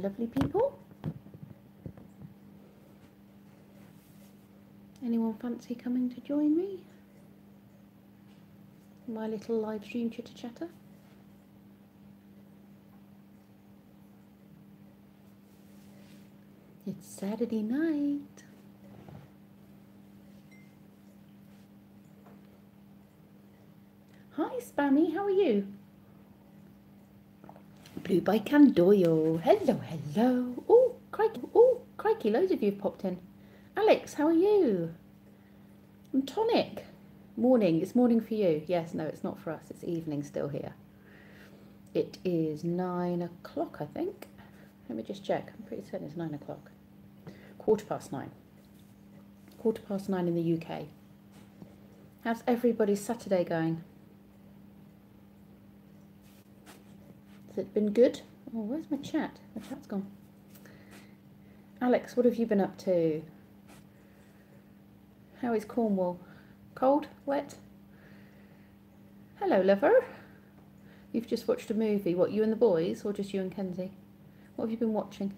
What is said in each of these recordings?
Lovely people. Anyone fancy coming to join me? My little live stream chitter chatter. It's Saturday night. Hi Spammy, how are you? Blue by Candoyo. Hello, hello. Oh, crikey, loads of you have popped in. Alex, how are you? I'm Tonic. Morning, it's morning for you. Yes, no, it's not for us. It's evening still here. It is 9 o'clock, I think. Let me just check. I'm pretty certain it's 9 o'clock. 9:15. 9:15 in the UK. How's everybody's Saturday going? Has it been good? Oh, where's my chat? My chat's gone. Alex, what have you been up to? How is Cornwall? Cold? Wet? Hello, lover. You've just watched a movie. What, you and the boys, or just you and Kenzie? What have you been watching?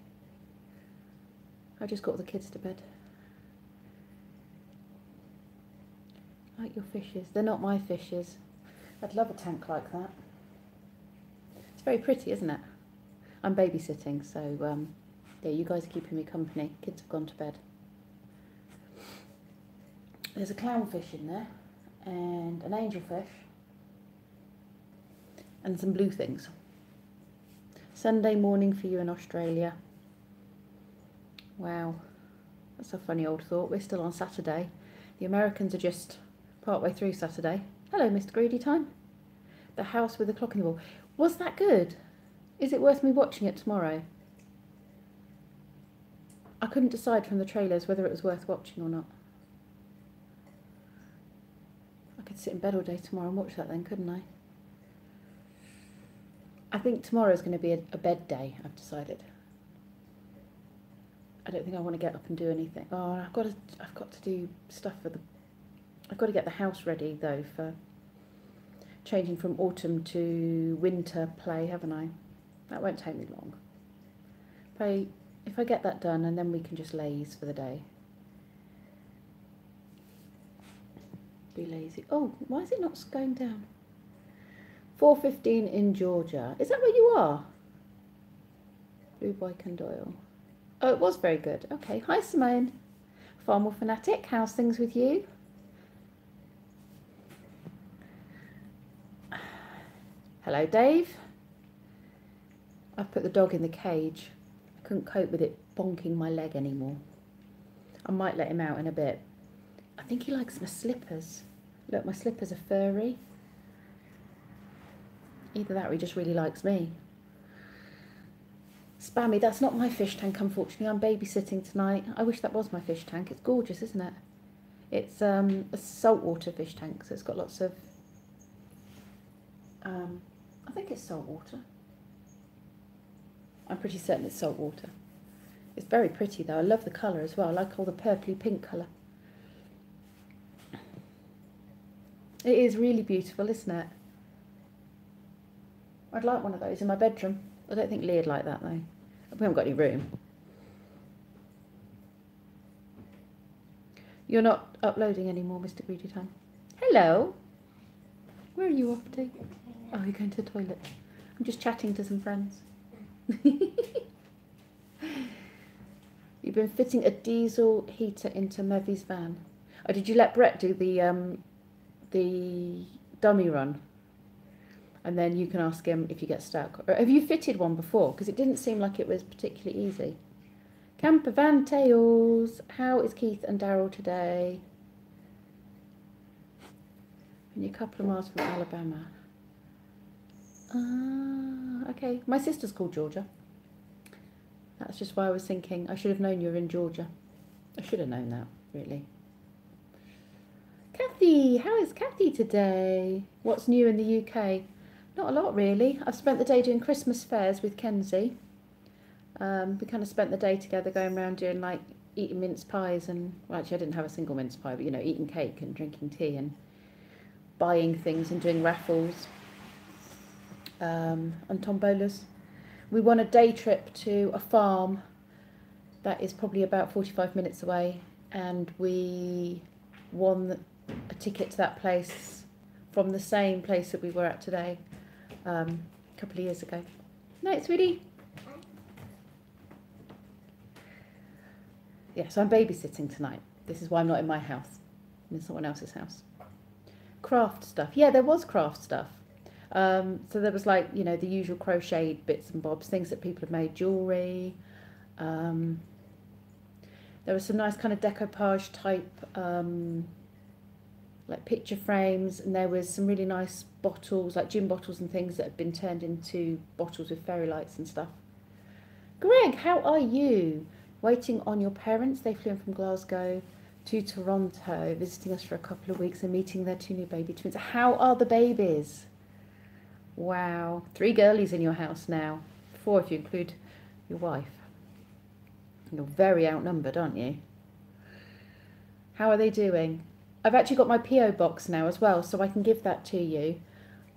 I just got the kids to bed. Like your fishes. They're not my fishes. I'd love a tank like that. It's very pretty, isn't it? I'm babysitting, so yeah, you guys are keeping me company. Kids have gone to bed. There's a clownfish in there, and an angelfish, and some blue things. Sunday morning for you in Australia. Wow, that's a funny old thought. We're still on Saturday. The Americans are just partway through Saturday. Hello, Mr. Greedy Time. The House with the Clock in the Wall. Was that good? Is it worth me watching it tomorrow? I couldn't decide from the trailers whether it was worth watching or not. I could sit in bed all day tomorrow and watch that then, couldn't I? I think tomorrow is going to be a bed day, I've decided. I don't think I want to get up and do anything. Oh, I've got to do stuff for the... I've got to get the house ready, though, for changing from autumn to winter play, haven't I? That won't take me long. If I get that done, and then we can just laze for the day. Be lazy. Oh, why is it not going down? 4:15 in Georgia. Is that where you are? Blue Boy Candoyle. Oh, it was very good. Okay. Hi, Simone. Farmer Fanatic. How's things with you? Hello, Dave. I've put the dog in the cage. I couldn't cope with it bonking my leg anymore. I might let him out in a bit. I think he likes my slippers. Look, my slippers are furry. Either that or he just really likes me. Spammy, that's not my fish tank, unfortunately. I'm babysitting tonight. I wish that was my fish tank. It's gorgeous, isn't it? It's a saltwater fish tank, so it's got lots of... I think it's saltwater. I'm pretty certain it's saltwater. It's very pretty, though. I love the colour as well. I like all the purpley pink colour. It is really beautiful, isn't it? I'd like one of those in my bedroom. I don't think Leah'd like that, though. We haven't got any room. You're not uploading anymore, Mr. Greedy Time. Hello. Where are you off to? Oh, you're going to the toilet. I'm just chatting to some friends. You've been fitting a diesel heater into Mevy's van. Oh, did you let Brett do the dummy run? And then you can ask him if you get stuck. Or have you fitted one before? Because it didn't seem like it was particularly easy. Camper Van Tales. How is Keith and Daryl today? Only a couple of miles from Alabama. Okay. My sister's called Georgia. That's just why I was thinking I should have known you were in Georgia. I should have known that, really. Kathy, how is Kathy today? What's new in the UK? Not a lot, really. I've spent the day doing Christmas fairs with Kenzie. We kind of spent the day together going around doing, like, eating mince pies and... Well, actually, I didn't have a single mince pie, but, you know, eating cake and drinking tea and buying things and doing raffles and tombolas. We won a day trip to a farm that is probably about 45 minutes away, and we won a ticket to that place from the same place that we were at today a couple of years ago. Night, sweetie. Yeah, so I'm babysitting tonight. This is why I'm not in my house. I'm in someone else's house. Craft stuff. Yeah, there was craft stuff. So there was like, you know, the usual crocheted bits and bobs, things that people have made, jewellery. There was some nice kind of decoupage type, like picture frames, and there was some really nice bottles, like gin bottles and things that had been turned into bottles with fairy lights and stuff. Greg, how are you? Waiting on your parents. They flew in from Glasgow to Toronto, visiting us for a couple of weeks and meeting their 2 new baby twins. How are the babies? Wow, 3 girlies in your house now. 4 if you include your wife. You're very outnumbered, aren't you? How are they doing? I've actually got my PO box now as well, so I can give that to you.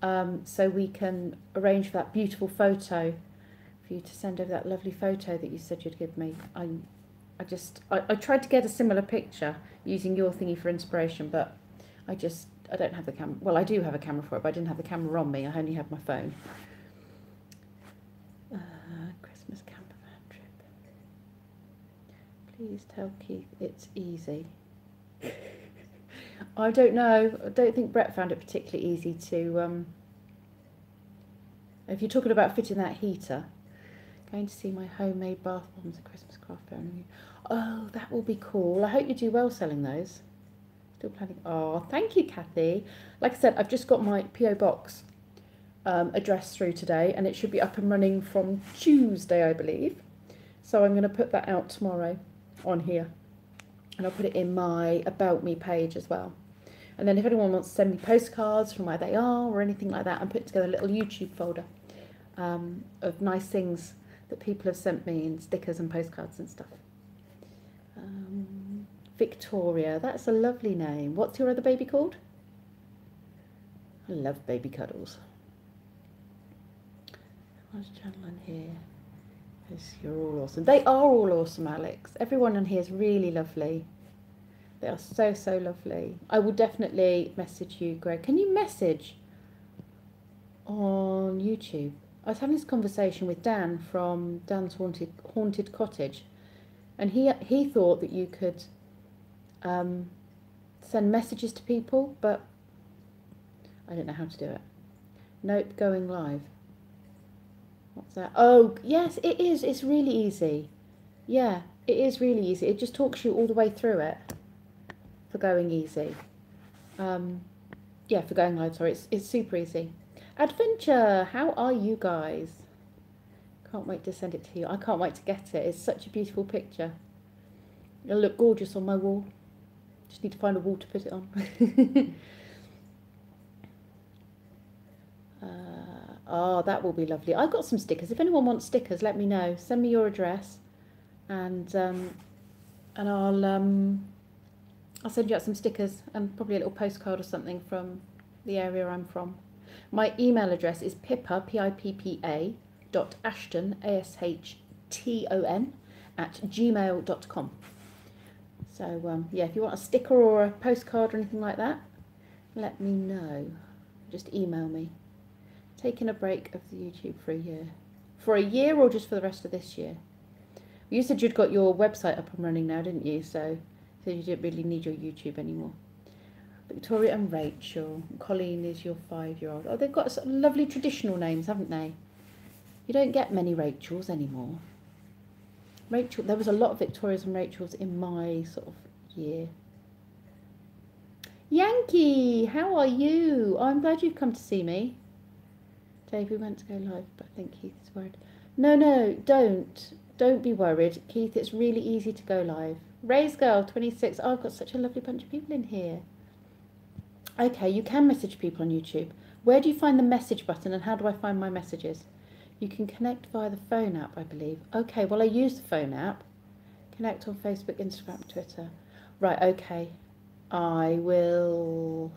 So we can arrange for that beautiful photo, for you to send over that lovely photo that you said you'd give me. I tried to get a similar picture using your thingy for inspiration, but I don't have the camera. Well, I do have a camera for it, but I didn't have the camera on me. I only have my phone. Christmas camper van trip. Please tell Keith it's easy. I don't know. I don't think Brett found it particularly easy to... if you're talking about fitting that heater, going to see my homemade bath bombs at Christmas craft fair. Oh, that will be cool. I hope you do well selling those. Still planning. Oh, thank you, Kathy. Like I said, I've just got my PO box address through today, and it should be up and running from Tuesday, I believe. So I'm going to put that out tomorrow on here, and I'll put it in my About Me page as well. And then if anyone wants to send me postcards from where they are or anything like that, I'm putting together a little YouTube folder of nice things that people have sent me, and stickers and postcards and stuff. Victoria, that's a lovely name. What's your other baby called? I love baby cuddles. What's the channel on here? Because you're all awesome. They are all awesome, Alex. Everyone on here is really lovely. They are so, so lovely. I will definitely message you, Greg. Can you message on YouTube? I was having this conversation with Dan from Dan's Haunted Cottage, and he thought that you could send messages to people, but I don't know how to do it. Nope, going live. What's that? Oh, yes, it is. It's really easy. Yeah, it is really easy. It just talks you all the way through it for going easy. Yeah, for going live, sorry. It's super easy. Adventure, how are you guys? Can't wait to send it to you. I can't wait to get it. It's such a beautiful picture. It'll look gorgeous on my wall. Just need to find a wall to put it on. Oh, that will be lovely. I've got some stickers. If anyone wants stickers, let me know. Send me your address, and I'll send you out some stickers and probably a little postcard or something from the area I'm from. My email address is pippa, P-I-P-P-A, .ashton, A-S-H-T-O-N, @gmail.com. So, yeah, if you want a sticker or a postcard or anything like that, let me know. Just email me. Taking a break of the YouTube for a year. For a year or just for the rest of this year? You said you'd got your website up and running now, didn't you? So you didn't really need your YouTube anymore. Victoria and Rachel. Colleen is your 5-year-old. Oh, they've got sort of lovely traditional names, haven't they? You don't get many Rachels anymore. Rachel, there was a lot of Victorias and Rachels in my sort of year. Yankee, how are you? Oh, I'm glad you've come to see me. Dave, we meant to go live, but I think Keith is worried. No, don't. Don't be worried. Keith, it's really easy to go live. Ray's Girl, 26. Oh, I've got such a lovely bunch of people in here. Okay, you can message people on YouTube. Where do you find the message button, and how do I find my messages? You can connect via the phone app, I believe. Okay, well, I use the phone app. Connect on Facebook, Instagram, Twitter. Right, okay. I will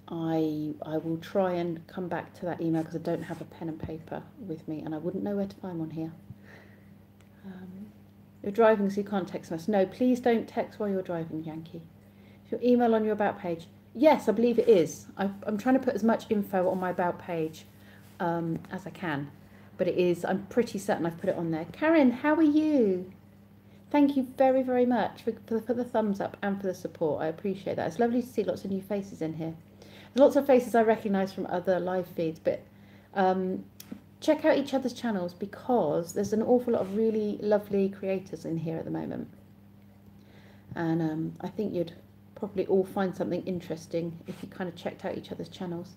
I will try and come back to that email because I don't have a pen and paper with me and I wouldn't know where to find one here. You're driving so you can't text us. No, please don't text while you're driving, Yankee. Is your email on your about page? Yes, I believe it is. I'm trying to put as much info on my about page as I can. But it is, I'm pretty certain I've put it on there. Karen, how are you? Thank you very, very much for the thumbs up and for the support. I appreciate that. It's lovely to see lots of new faces in here. There's lots of faces I recognise from other live feeds, but check out each other's channels because there's an awful lot of really lovely creators in here at the moment. And I think you'd probably all find something interesting if you kind of checked out each other's channels.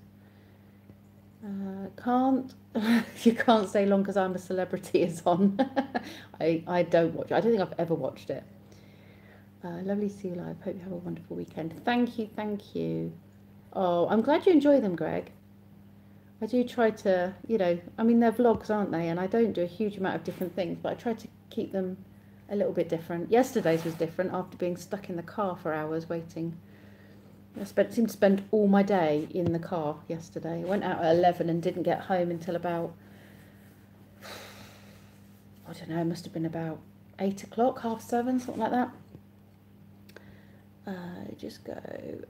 You can't stay long because I'm a Celebrity is on. I don't watch it. I don't think I've ever watched it. Lovely to see you live. Hope you have a wonderful weekend. Thank you, thank you. Oh, I'm glad you enjoy them, Greg. I do try to, you know, I mean, they're vlogs, aren't they? And I don't do a huge amount of different things, but I try to keep them a little bit different. Yesterday's was different after being stuck in the car for hours waiting. I seemed to spend all my day in the car yesterday. I went out at 11 and didn't get home until about, I don't know, it must have been about 8 o'clock, 7:30, something like that. Just go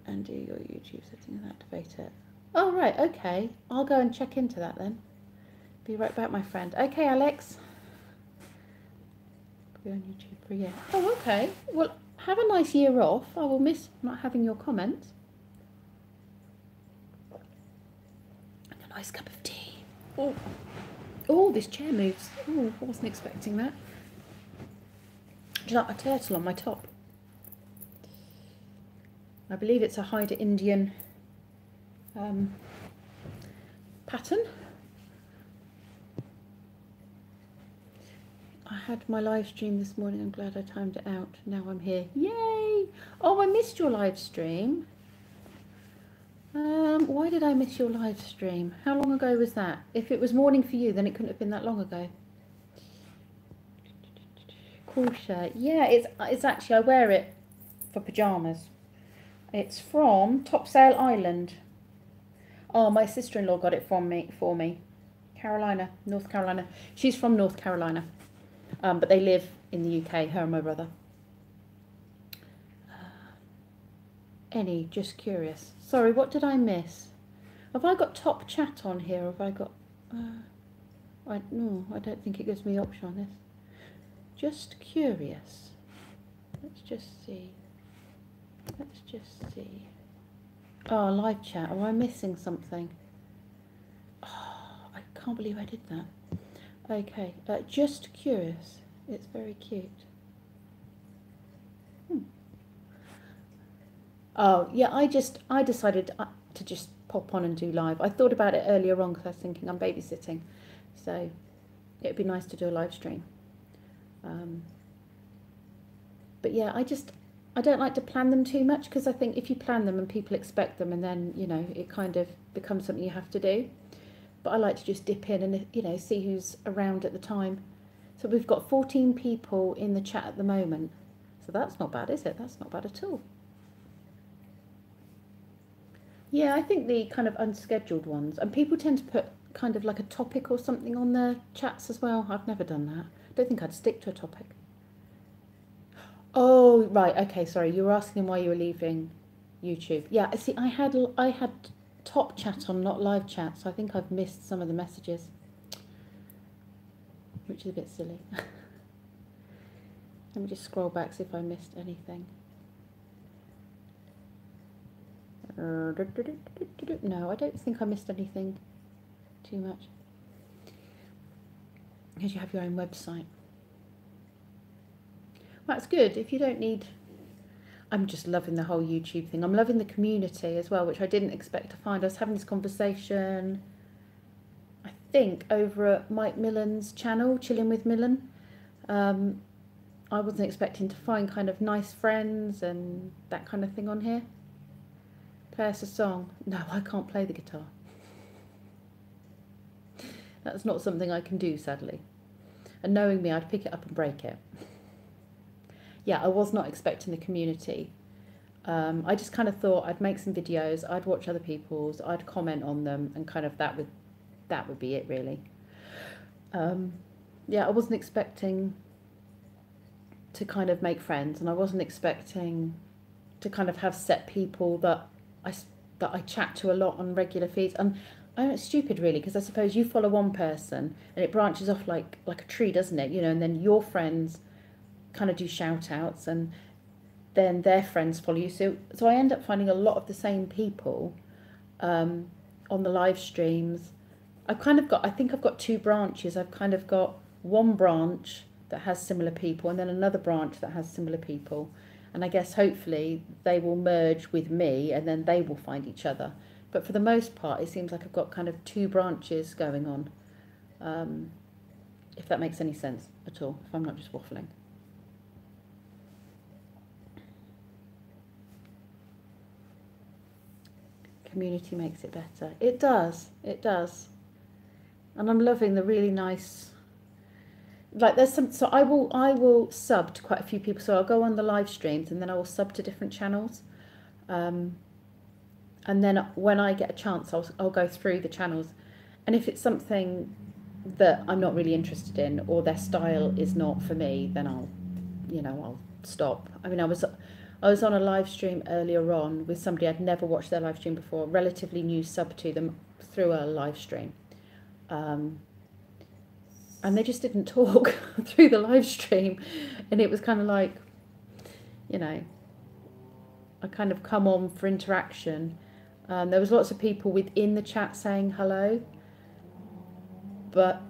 and do your YouTube settings and activate it. Oh, right, okay. I'll go and check into that then. Be right back, my friend. Okay, Alex. Be on YouTube for a year. Oh, okay. Well, have a nice year off. I will miss not having your comments. And a nice cup of tea. Oh, oh, this chair moves. Oh, I wasn't expecting that. Do you like my turtle on my top? I believe it's a Haida Indian pattern. I had my live stream this morning. I'm glad I timed it out. Now I'm here. Yay! Oh, I missed your live stream. Why did I miss your live stream? How long ago was that? If it was morning for you, then it couldn't have been that long ago. Cool shirt. Yeah, it's actually, I wear it for pyjamas. It's from Topsail Island. Oh, my sister-in-law got it for me. Carolina, North Carolina. She's from North Carolina, but they live in the UK, her and my brother. Just curious. Sorry, what did I miss? Have I got top chat on here? Or have I got... no, I don't think it gives me the option on this. Just curious. Let's just see. Let's just see. Oh, live chat. Am I missing something? Oh, I can't believe I did that. Okay, just curious. It's very cute. Oh, yeah, I decided to just pop on and do live. I thought about it earlier on because I was thinking I'm babysitting. So it'd be nice to do a live stream. But yeah, I don't like to plan them too much because I think if you plan them and people expect them and then, you know, it kind of becomes something you have to do. But I like to just dip in and, you know, see who's around at the time. So we've got 14 people in the chat at the moment. So that's not bad, is it? That's not bad at all. Yeah, I think the kind of unscheduled ones, and people tend to put kind of like a topic or something on their chats as well. I've never done that. I don't think I'd stick to a topic. Oh, right. Okay, sorry. You were asking why you were leaving YouTube. Yeah, see, I had top chat on, not live chat, so I think I've missed some of the messages, which is a bit silly. Let me just scroll back, see if I missed anything. No, I don't think I missed anything too much. Because you have your own website. Well, that's good. If you don't need... I'm just loving the whole YouTube thing. I'm loving the community as well, which I didn't expect to find. I was having this conversation, I think, over at Mike Millen's channel, Chilling with Millen. I wasn't expecting to find kind of nice friends and that kind of thing on here. Play us a song. No, I can't play the guitar. That's not something I can do, sadly. And knowing me, I'd pick it up and break it. Yeah, I was not expecting the community I just kind of thought I'd make some videos, I'd watch other people's, I'd comment on them, and kind of that would be it really. Yeah, I wasn't expecting to kind of make friends, and I wasn't expecting to kind of have set people that I chat to a lot on regular feeds. And it's stupid really, because I suppose you follow one person and it branches off like a tree, doesn't it? You know, and then your friends kind of do shout outs, and then their friends follow you. So I end up finding a lot of the same people on the live streams. I think I've got two branches. I've kind of got one branch that has similar people, and then another branch that has similar people. And I guess hopefully they will merge with me, and then they will find each other. But for the most part, it seems like I've got kind of two branches going on. If that makes any sense at all, if I'm not just waffling. Community makes it better. It does. It does. And I'm loving the really nice, like there's some, so I will sub to quite a few people. So I'll go on the live streams and then I will sub to different channels. And then when I get a chance, I'll go through the channels. And if it's something that I'm not really interested in, or their style is not for me, then I'll stop. I mean, I was on a live stream earlier on with somebody I'd never watched their live stream before, relatively new sub to them through a live stream. And they just didn't talk through the live stream. And it was kind of like, I kind of come on for interaction. There was lots of people within the chat saying hello, but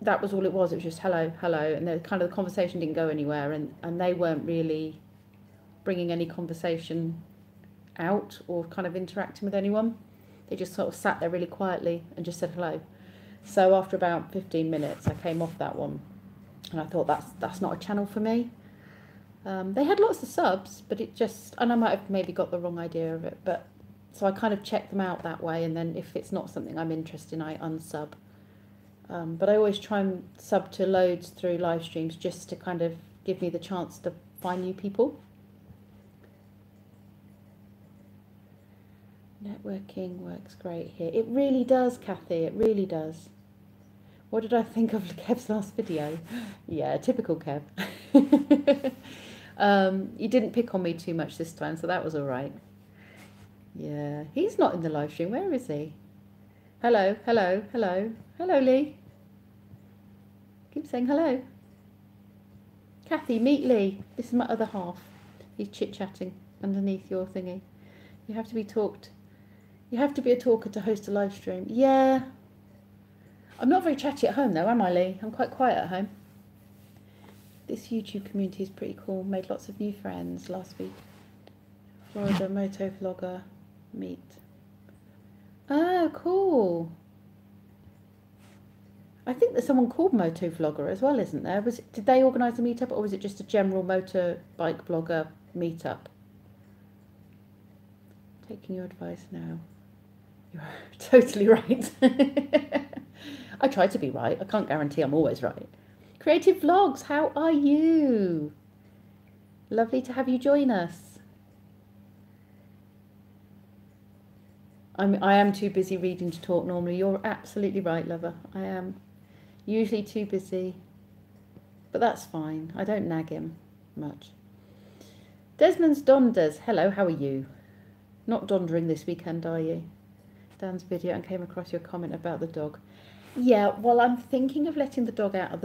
that was all it was. It was just hello, hello. And the conversation didn't go anywhere, and they weren't really bringing any conversation out or kind of interacting with anyone. They just sort of sat there really quietly and just said hello. So after about 15 minutes, I came off that one, and I thought that's not a channel for me. They had lots of subs, but and I might have maybe got the wrong idea of it, but so I kind of checked them out that way, and then if it's not something I'm interested in, I unsub. But I always try and sub to loads through live streams just to kind of give me the chance to find new people. Networking works great here. It really does, Kathy, it really does. What did I think of Kev's last video? Yeah, typical Kev. He didn't pick on me too much this time, so that was all right. Yeah, he's not in the live stream. Where is he? Hello, hello, hello. Hello, Lee. Keep saying hello. Kathy, meet Lee. This is my other half. He's chit-chatting underneath your thingy. You have to be talked. You have to be a talker to host a live stream. Yeah. I'm not very chatty at home though, am I, Lee? I'm quite quiet at home. This YouTube community is pretty cool. Made lots of new friends last week. Florida moto vlogger meet. Oh, cool. I think there's someone called Moto Vlogger as well, isn't there? Did they organise a meetup, or was it just a general motorbike blogger meetup? Taking your advice now. You're totally right. I try to be right. I can't guarantee I'm always right. Creative Vlogs, how are you? Lovely to have you join us. I am too busy reading to talk normally. You're absolutely right, lover. I am usually too busy, but that's fine. I don't nag him much. Desmond's Donders. Hello, how are you? Not dondering this weekend, are you? Dan's video and came across your comment about the dog. Yeah, well, I'm thinking of letting the dog out of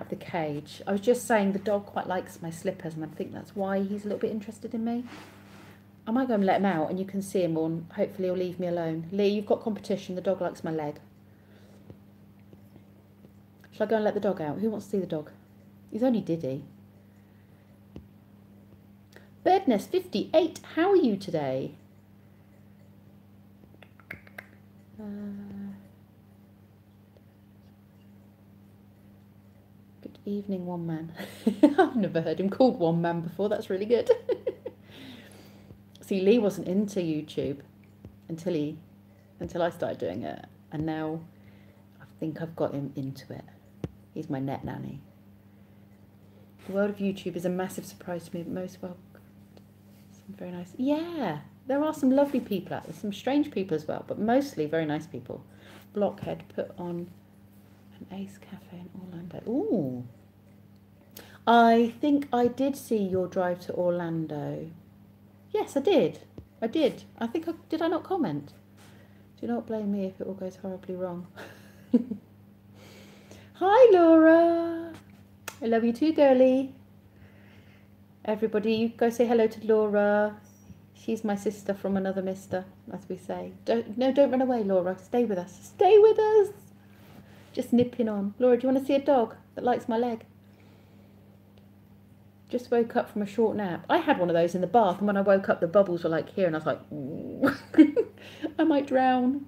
the cage. I was just saying the dog quite likes my slippers, and I think that's why he's a little bit interested in me. I might go and let him out, and you can see him, or hopefully he'll leave me alone. Lee, you've got competition. The dog likes my leg. Shall I go and let the dog out? Who wants to see the dog? He's only Diddy. Birdness 58, how are you today? Good evening, one man. I've never heard him called one man before. That's really good. See, Lee wasn't into YouTube until I started doing it, and now I think I've got him into it. He's my net nanny. The world of YouTube is a massive surprise to me, but most welcome. Very nice. Yeah, there are some lovely people out there, some strange people as well, but mostly very nice people. Blockhead put on an Ace Cafe in Orlando. Ooh. I think I did see your drive to Orlando. Yes, I did. I did. Did I not comment? Do not blame me if it all goes horribly wrong. Hi, Laura. I love you too, girlie. Everybody, go say hello to Laura. She's my sister from another mister, as we say. Don't run away, Laura. Stay with us. Stay with us. Just nipping on. Laura, do you want to see a dog that likes my leg? Just woke up from a short nap. I had one of those in the bath, and when I woke up, the bubbles were like here, and I was like, ooh. I might drown.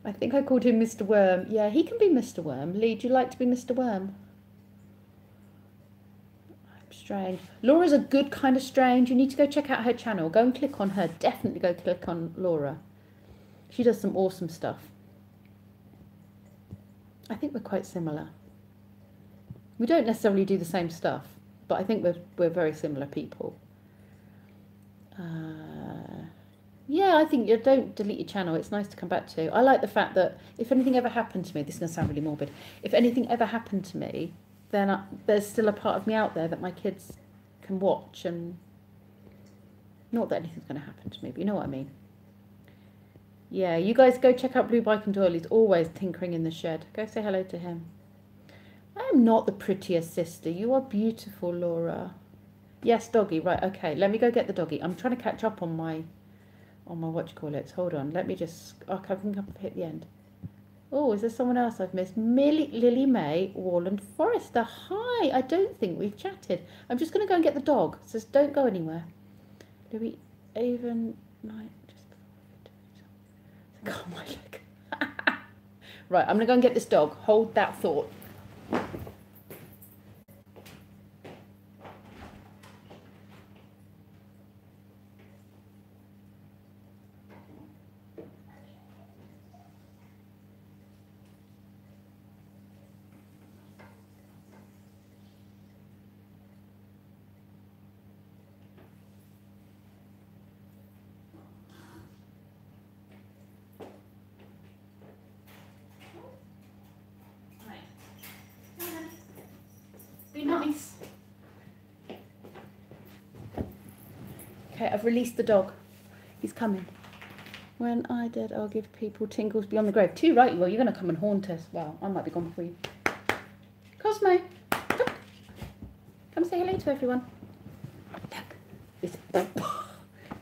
I think I called him Mr. Worm. Yeah, he can be Mr. Worm. Lee, do you like to be Mr. Worm? I'm strange. Laura's a good kind of strange. You need to go check out her channel. Go and click on her. Definitely go click on Laura. She does some awesome stuff. I think we're quite similar. We don't necessarily do the same stuff, but I think we're very similar people. Yeah, I think you don't delete your channel. It's nice to come back to. I like the fact that if anything ever happened to me, this is going to sound really morbid. If anything ever happened to me, then there's still a part of me out there that my kids can watch, and not that anything's going to happen to me, but you know what I mean. Yeah, you guys go check out Blue Bike and Doyle. He's always tinkering in the shed. Go say hello to him. I am not the prettiest sister. You are beautiful, Laura. Yes, doggy. Right, okay. Let me go get the doggy. I'm trying to catch up on my what do you call it? Hold on. Let me just... Okay, I think I've hit the end. Oh, is there someone else I've missed? Lily May Warland Forrester. Hi. I don't think we've chatted. I'm just going to go and get the dog. So don't go anywhere. Louis Avon Night. Oh, my leg. Right, I'm going to go and get this dog. Hold that thought. Be nice. Okay, I've released the dog. He's coming. When I dead, I'll give people tingles beyond the grave. Too right, well, you're going to come and haunt us. Well, I might be gone before you. Cosmo, come say hello to everyone. Look,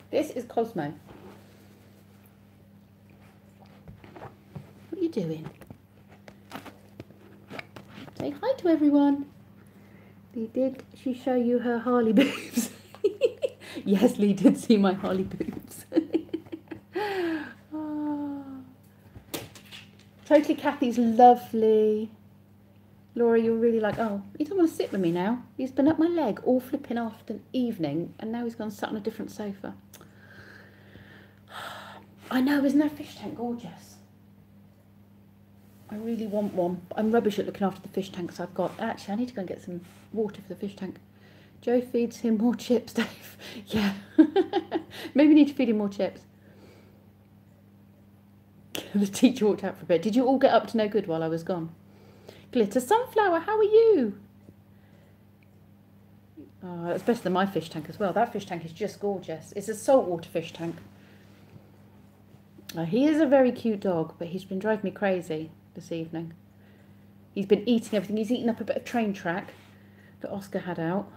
this is Cosmo. What are you doing? Say hi to everyone. Did she show you her Harley boobs? Yes, Lee did see my Harley boobs. Oh. Totally Kathy's lovely. Laura, you're really like, oh, he doesn't want to sit with me now. He's been up my leg all flipping after evening, and now he's gone and sat on a different sofa. I know, isn't that fish tank gorgeous? I really want one. I'm rubbish at looking after the fish tanks I've got. Actually, I need to go and get some water for the fish tank. Joe feeds him more chips, Dave. Yeah. Maybe we need to feed him more chips. The teacher walked out for a bit. Did you all get up to no good while I was gone? Glitter Sunflower, how are you? Oh, that's better than my fish tank as well. That fish tank is just gorgeous. It's a saltwater fish tank. He is a very cute dog, but he's been driving me crazy this evening. He's been eating everything. He's eaten up a bit of train track that Oscar had out.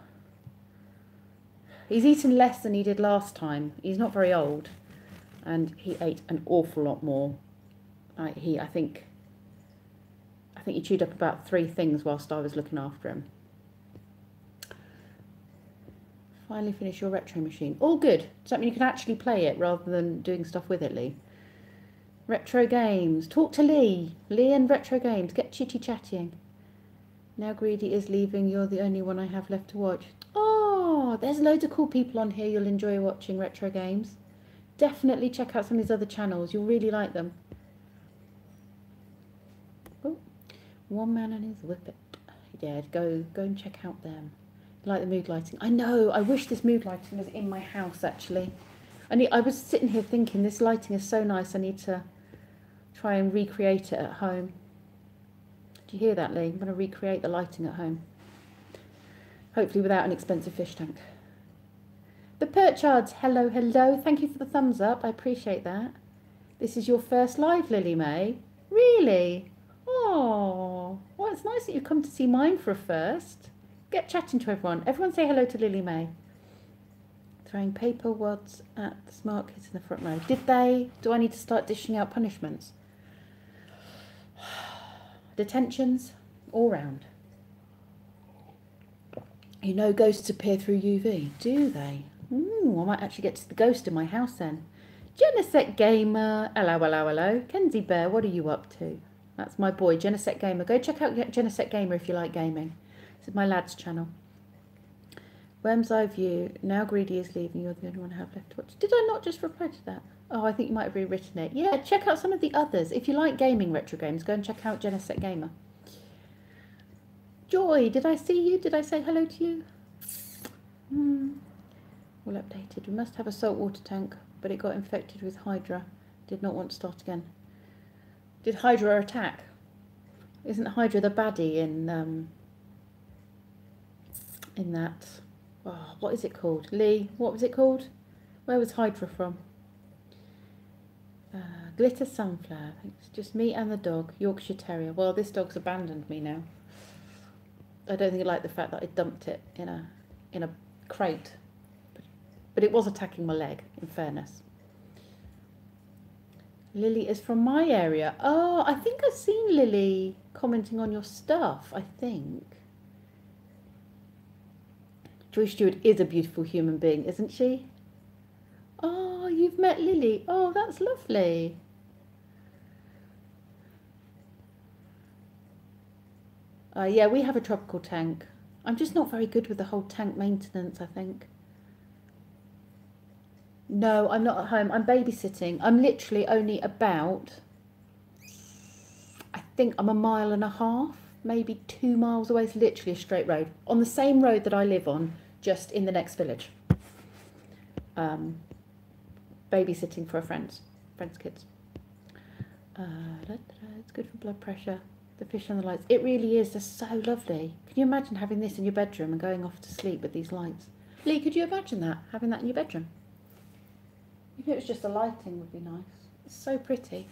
He's eaten less than he did last time. He's not very old, and he ate an awful lot more. I think he chewed up about 3 things whilst I was looking after him. Finally finished your retro machine. All good. Does that mean you can actually play it rather than doing stuff with it, Lee? Retro games. Talk to Lee. Lee and retro games. Get chitty chatting. Now Greedy is leaving. You're the only one I have left to watch. Oh, there's loads of cool people on here. You'll enjoy watching retro games. Definitely check out some of these other channels. You'll really like them. Oh, One Man and His Whippet. Yeah, go and check out them. Like the mood lighting. I know, I wish this mood lighting was in my house actually. I was sitting here thinking this lighting is so nice, I need to try and recreate it at home. Do you hear that, Lee? I'm going to recreate the lighting at home. Hopefully without an expensive fish tank. The Perchards, hello, hello. Thank you for the thumbs up. I appreciate that. This is your first live, Lily May? Really? Oh, well, it's nice that you've come to see mine for a first. Get chatting to everyone. Everyone say hello to Lily May. Throwing paper wads at the smart kids in the front row. Did they? Do I need to start dishing out punishments? Detentions all round. You know ghosts appear through UV, do they? Ooh, I might actually get to the ghost in my house then. Genesect Gamer, hello, hello, hello. Kenzie Bear, what are you up to? That's my boy, Genesect Gamer. Go check out Genesect Gamer if you like gaming. This is my lad's channel. Worm's Eye View, now Greedy is leaving, you're the only one I have left to watch. Did I not just reply to that? Oh, I think you might have rewritten it. Yeah, check out some of the others. If you like gaming retro games, go and check out Genesect Gamer. Joy, did I see you? Did I say hello to you? All updated. We must have a saltwater tank, but it got infected with Hydra. Did not want to start again. Did Hydra attack? Isn't Hydra the baddie in that? Oh, what is it called? Lee, what was it called? Where was Hydra from? Glitter Sunflower. It's just me and the dog, Yorkshire Terrier. Well, this dog's abandoned me now. I don't think I like the fact that I dumped it in a crate. But it was attacking my leg, in fairness. Lily is from my area. Oh, I think I've seen Lily commenting on your stuff, I think. Joy Stewart is a beautiful human being, isn't she? Oh, you've met Lily. Oh, that's lovely. Yeah, we have a tropical tank. I'm just not very good with the whole tank maintenance, I think. No, I'm not at home. I'm babysitting. I'm literally only about, I think I'm 1.5 miles, maybe 2 miles away. It's literally a straight road. On the same road that I live on, just in the next village. Babysitting for a friend's kids. It's good for blood pressure. The fish and the lights. It really is. They're so lovely. Can you imagine having this in your bedroom and going off to sleep with these lights? Lee, could you imagine that? Having that in your bedroom? If it was just the lighting would be nice. It's so pretty.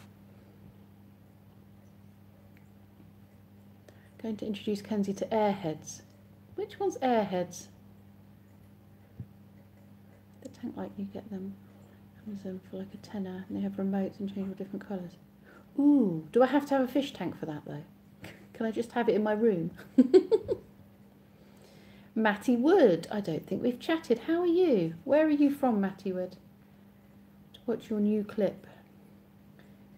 Going to introduce Kenzie to Airheads. Which one's Airheads? The tank light, you get them. Amazon for like a tenner, and they have remotes and changeable different colours. Ooh, do I have to have a fish tank for that though? Can I just have it in my room? Matty Wood, I don't think we've chatted. How are you? Where are you from, Matty Wood? To watch your new clip.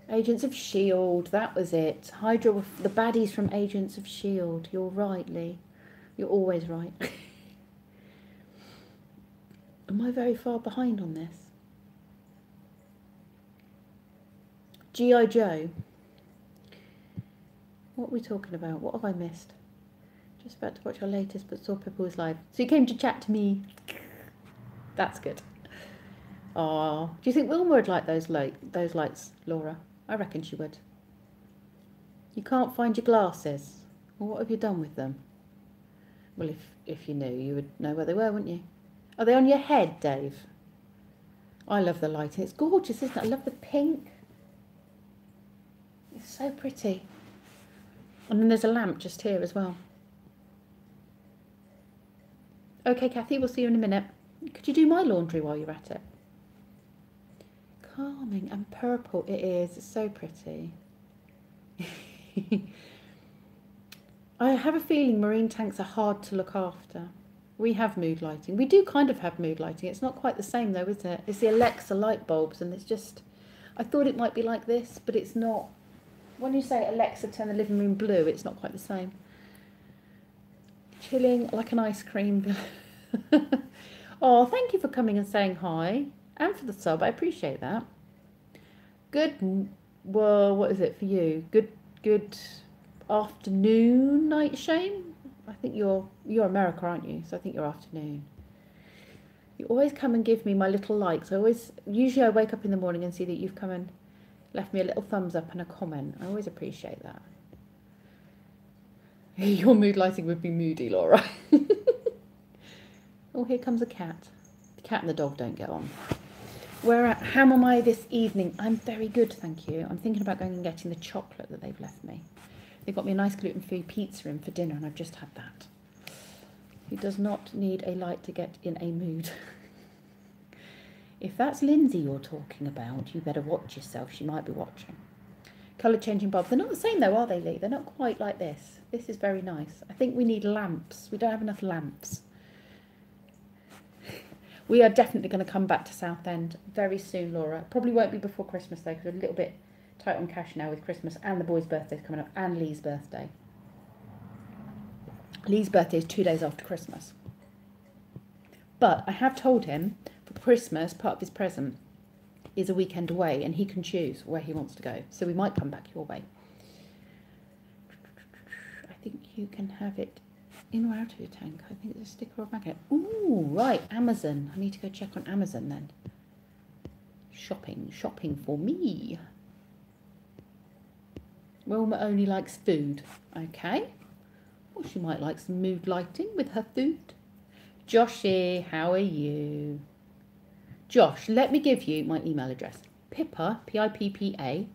Agents of S.H.I.E.L.D., that was it. Hydra were the baddies from Agents of S.H.I.E.L.D. You're right, Lee. You're always right. Am I very far behind on this? G.I. Joe. What are we talking about? What have I missed? Just about to watch our latest, but saw Pippa was live. So you came to chat to me. That's good. Oh, do you think Wilma would like those lights, Laura? I reckon she would. You can't find your glasses. Well, what have you done with them? Well, if you knew, you would know where they were, wouldn't you? Are they on your head, Dave? I love the lighting. It's gorgeous, isn't it? I love the pink. It's so pretty. And then there's a lamp just here as well. Okay, Kathy, we'll see you in a minute. Could you do my laundry while you're at it? Calming and purple it is. It's so pretty. I have a feeling marine tanks are hard to look after. We have mood lighting. We do kind of have mood lighting. It's not quite the same though, is it? It's the Alexa light bulbs and it's just... I thought it might be like this, but it's not. When you say Alexa turn the living room blue, it's not quite the same. Chilling like an ice cream. Oh, thank you for coming and saying hi. And for the sub, I appreciate that. Good, well, what is it for you? Good afternoon, Night Shame? I think you're America, aren't you? So I think you're afternoon. You always come and give me my little likes. Usually I wake up in the morning and see that you've come and left me a little thumbs up and a comment. I always appreciate that. Your mood lighting would be moody, Laura. Oh, here comes a cat. The cat and the dog don't get on. How am I this evening? I'm very good, thank you. I'm thinking about going and getting the chocolate that they've left me. They got me a nice gluten-free pizza in for dinner and I've just had that. Who does not need a light to get in a mood? If that's Lindsay you're talking about, you better watch yourself. She might be watching. Colour changing bulbs. They're not the same though, are they, Lee? They're not quite like this. This is very nice. I think we need lamps. We don't have enough lamps. We are definitely going to come back to Southend very soon, Laura. Probably won't be before Christmas though, because we're a little bit tight on cash now with Christmas and the boys' birthday's coming up and Lee's birthday. Lee's birthday is 2 days after Christmas. But I have told him for Christmas, part of his present is a weekend away and he can choose where he wants to go. So we might come back your way. I think you can have it in or out of your tank. I think it's a sticker or a magnet. Ooh, right, Amazon. I need to go check on Amazon then. Shopping for me. Wilma only likes food. Okay. Well, she might like some mood lighting with her food. Joshy, how are you? Josh, let me give you my email address. Pippa, Pippa,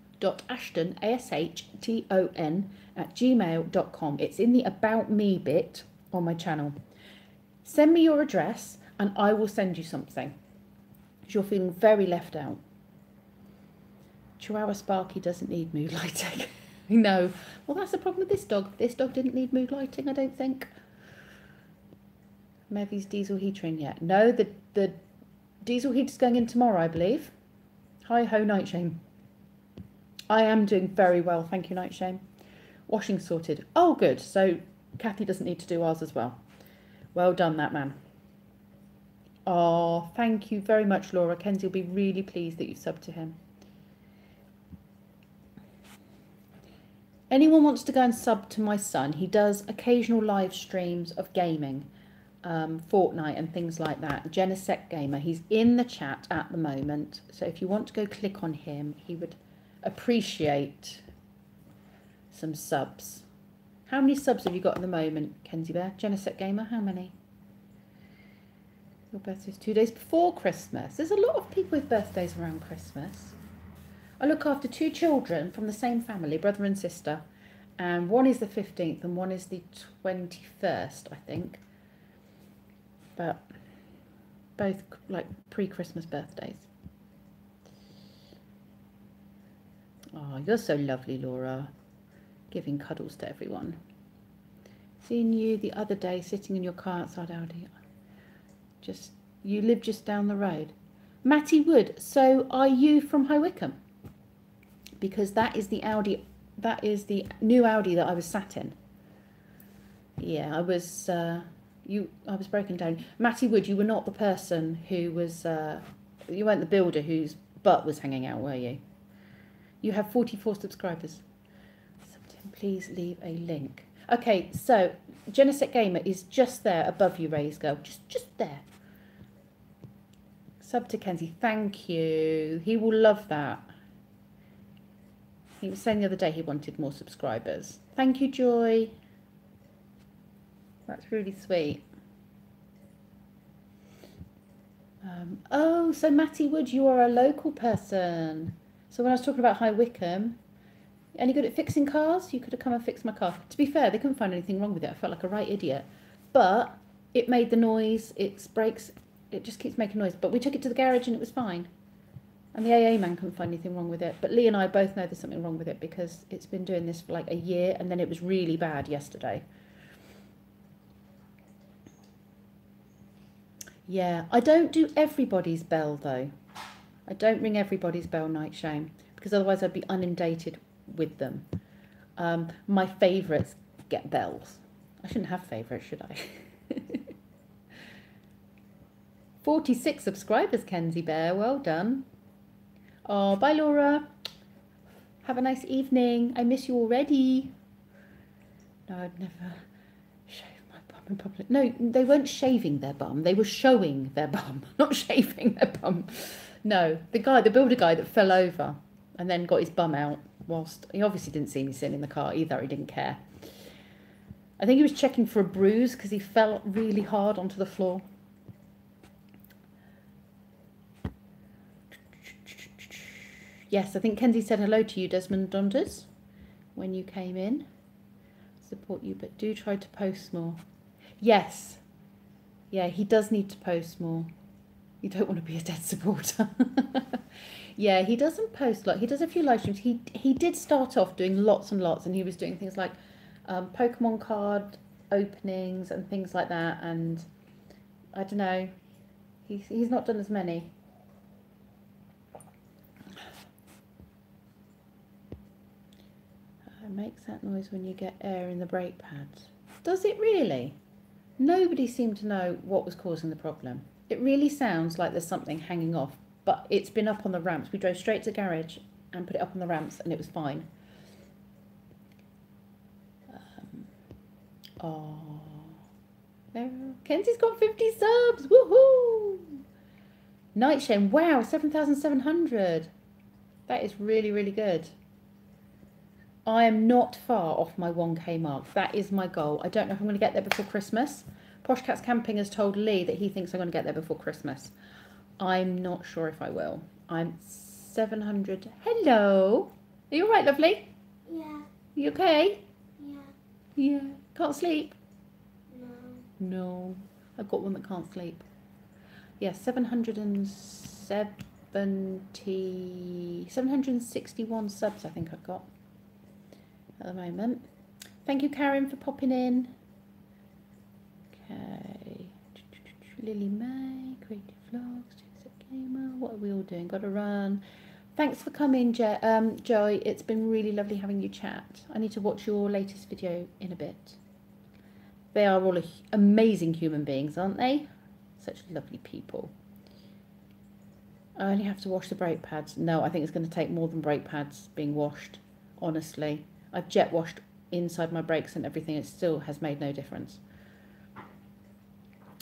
.ashton, ASHTON, @gmail.com. It's in the About Me bit on my channel. Send me your address and I will send you something. Because you're feeling very left out. Chihuahua Sparky doesn't need mood lighting. No. Well, that's the problem with this dog. This dog didn't need mood lighting, I don't think. Mevy's diesel heater in yet? No, the diesel heater's going in tomorrow, I believe. Hi ho, Nightshame. I am doing very well, thank you, Nightshame. Washing sorted. Oh, good. So Kathy doesn't need to do ours as well. Well done, that man. Oh, thank you very much, Laura. Kenzie will be really pleased that you've subbed to him. Anyone wants to go and sub to my son, he does occasional live streams of gaming, Fortnite and things like that. Genesect Gamer, he's in the chat at the moment. So if you want to go click on him, he would appreciate some subs. How many subs have you got at the moment, Kenzie Bear? Genesect Gamer, how many? Your birthday's 2 days before Christmas. There's a lot of people with birthdays around Christmas. I look after 2 children from the same family, brother and sister, and one is the 15th and one is the 21st, I think. But both like pre-Christmas birthdays. Oh, you're so lovely, Laura. Giving cuddles to everyone. Seeing you the other day sitting in your car outside Audi. You live just down the road. Matty Wood, so are you from High Wycombe? Because that is the Audi, that is the new Audi that I was sat in. Yeah, I was broken down. Matty Wood, you were not the person who was, you weren't the builder whose butt was hanging out, were you? You have 44 subscribers. Please leave a link. Okay, so Genesect Gamer is just there above you, Ray's Girl. Just there. Sub to Kenzie, thank you. He will love that. He was saying the other day he wanted more subscribers. Thank you, Joy. That's really sweet. Oh, so Matty Wood, you are a local person. So when I was talking about High Wycombe, any good at fixing cars? You could have come and fixed my car. To be fair, they couldn't find anything wrong with it. I felt like a right idiot. But it made the noise, its brakes, it just keeps making noise. But we took it to the garage and it was fine. And the AA man couldn't find anything wrong with it. But Lee and I both know there's something wrong with it because it's been doing this for like a year and then it was really bad yesterday. Yeah, I don't do everybody's bell though. I don't ring everybody's bell, Nightshame, because otherwise I'd be inundated with them. My favourites get bells. I shouldn't have favourites, should I? 46 subscribers, Kenzie Bear. Well done. Oh, bye, Laura. Have a nice evening. I miss you already. No, I'd never shave in public. No, they weren't shaving their bum. They were showing their bum, not shaving their bum. No, the builder guy that fell over and then got his bum out whilst he obviously didn't see me sitting in the car either. He didn't care. I think he was checking for a bruise because he fell really hard onto the floor. Yes, I think Kenzie said hello to you, Desmond Donders, when you came in. Support you, but do try to post more. Yes. Yeah, he does need to post more. You don't want to be a dead supporter. Yeah, he doesn't post a lot. He does a few live streams. He did start off doing lots and lots, and he was doing things like Pokemon card openings and things like that. And I don't know, he's not done as many. It makes that noise when you get air in the brake pads. Does it really? Nobody seemed to know what was causing the problem. It really sounds like there's something hanging off, but it's been up on the ramps. We drove straight to the garage and put it up on the ramps and it was fine. Kenzie's got 50 subs. Woohoo! Nightshade, wow, 7,700. That is really, really good. I am not far off my 1K mark. That is my goal. I don't know if I'm going to get there before Christmas. Posh Cats Camping has told Lee that he thinks I'm going to get there before Christmas. I'm not sure if I will. I'm 700. Hello. Are you all right, lovely? Yeah. You okay? Yeah. Yeah. Can't sleep? No. No. I've got one that can't sleep. Yeah, 761 subs I think I've got at the moment. Thank you, Karen, for popping in. Okay. Lily May, Creative Vlogs, Gamer. What are we all doing? Got to run. Thanks for coming, Joy. It's been really lovely having you chat. I need to watch your latest video in a bit. They are all amazing human beings, aren't they? Such lovely people. I only have to wash the brake pads. No, I think it's going to take more than brake pads being washed, honestly. I've jet washed inside my brakes and everything. It still has made no difference.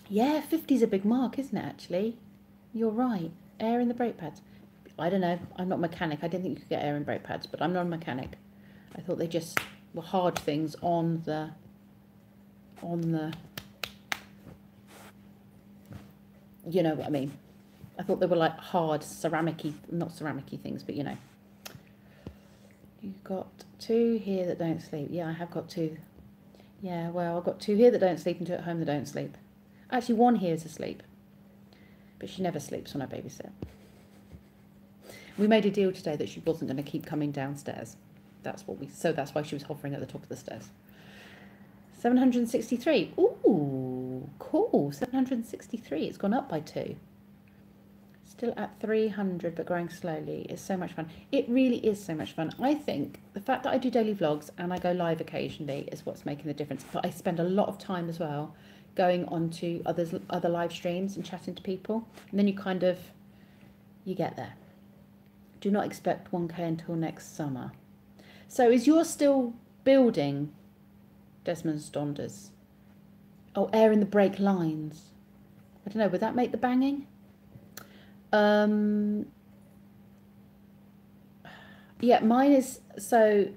Yeah, 50 is a big mark, isn't it, actually? You're right. Air in the brake pads. I don't know. I'm not a mechanic. I didn't think you could get air in brake pads, but I'm not a mechanic. I thought they just were hard things on the you know what I mean. I thought they were like hard ceramic-y, not ceramic-y things, but you know. You've got 2 here that don't sleep. Yeah, I have got 2. Yeah, well, I've got 2 here that don't sleep and 2 at home that don't sleep. Actually, 1 here is asleep, but she never sleeps when I babysit. We made a deal today that she wasn't going to keep coming downstairs. That's why she was hovering at the top of the stairs. 763. Ooh, cool. 763. It's gone up by 2. Still at 300, but growing slowly. It's so much fun. It really is so much fun. I think the fact that I do daily vlogs and I go live occasionally is what's making the difference. But I spend a lot of time as well going on to other live streams and chatting to people. And then you get there. Do not expect 1K until next summer. So is yours still building, Desmond Donders? Oh, air in the brake lines. I don't know, would that make the banging? Yeah, mine is, so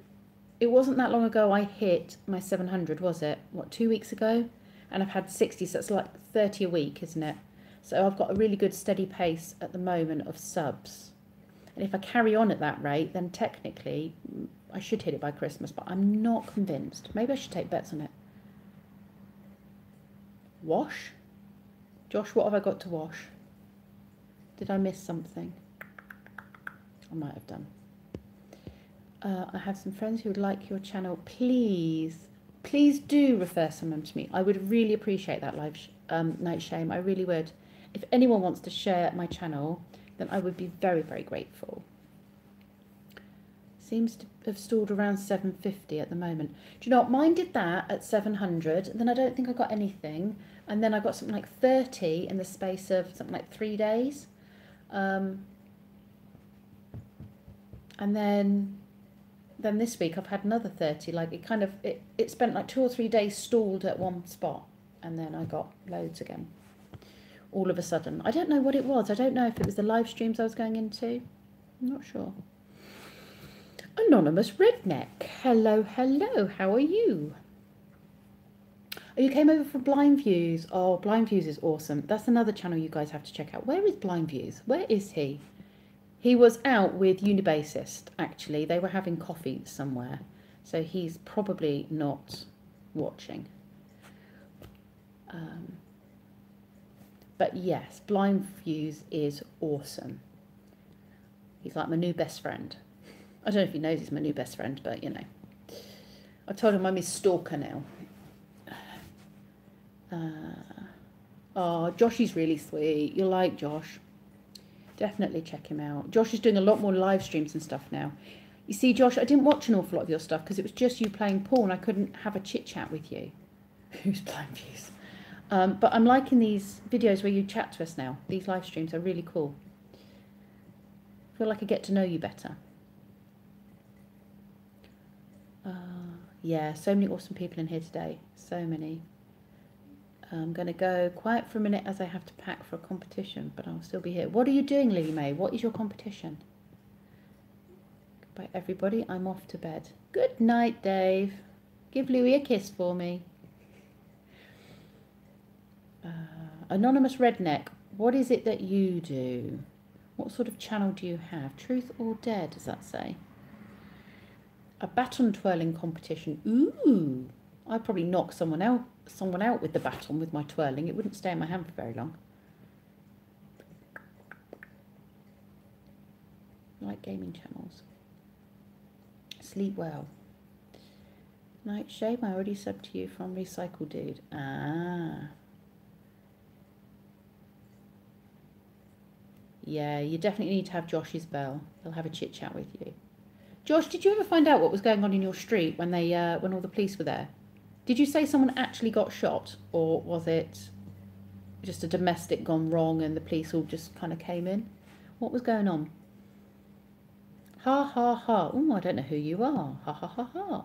it wasn't that long ago I hit my 700, was it? What, 2 weeks ago? And I've had 60, so it's like 30 a week, isn't it? So I've got a really good steady pace at the moment of subs. And if I carry on at that rate, then technically I should hit it by Christmas, but I'm not convinced. Maybe I should take bets on it. Wash? Josh, what have I got to wash? Did I miss something? I might have done. I have some friends who would like your channel. Please do refer someone to me. I would really appreciate that, Night Shame. I really would. If anyone wants to share my channel, then I would be very, very grateful. Seems to have stalled around 750 at the moment. Do you know what? Mine did that at 700. And then I don't think I got anything. And then I got something like 30 in the space of something like 3 days. And then this week I've had another 30. Like it spent like 2 or 3 days stalled at one spot. and then I got loads again. All of a sudden. I don't know what it was. I don't know if it was the live streams I was going into. I'm not sure. Anonymous Redneck. Hello, hello. How are you? Oh, you came over for Blind Views. Oh, Blind Views is awesome. That's another channel you guys have to check out. Where is Blind Views? Where is he? He was out with Unibasist, actually. They were having coffee somewhere. So he's probably not watching. But yes, Blind Views is awesome. He's like my new best friend. I don't know if he knows he's my new best friend, but you know. I've told him I'm his stalker now. Oh, Josh is really sweet. You'll like Josh. Definitely check him out. Josh is doing a lot more live streams and stuff now. You see, Josh, I didn't watch an awful lot of your stuff because it was just you playing pool and I couldn't have a chit chat with you. Who's Blind Views? But I'm liking these videos where you chat to us now. These live streams are really cool. I feel like I get to know you better. Yeah, so many awesome people in here today. So many. I'm going to go quiet for a minute as I have to pack for a competition, but I'll still be here. What are you doing, Lily May? What is your competition? Goodbye, everybody. I'm off to bed. Good night, Dave. Give Louis a kiss for me. Anonymous Redneck. What is it that you do? What sort of channel do you have? Truth or Dare, does that say? A baton twirling competition. Ooh. I'd probably knock someone out with the baton with my twirling. It wouldn't stay in my hand for very long. I like gaming channels. Sleep well. Night Shame, I already subbed to you from Recycle Dude. Ah. Yeah, you definitely need to have Josh's bell. He'll have a chit chat with you. Josh, did you ever find out what was going on in your street when when all the police were there? Did you say someone actually got shot, or was it just a domestic gone wrong and the police all just kind of came in? What was going on? Ha ha ha. Oh, I don't know who you are. Ha ha ha ha.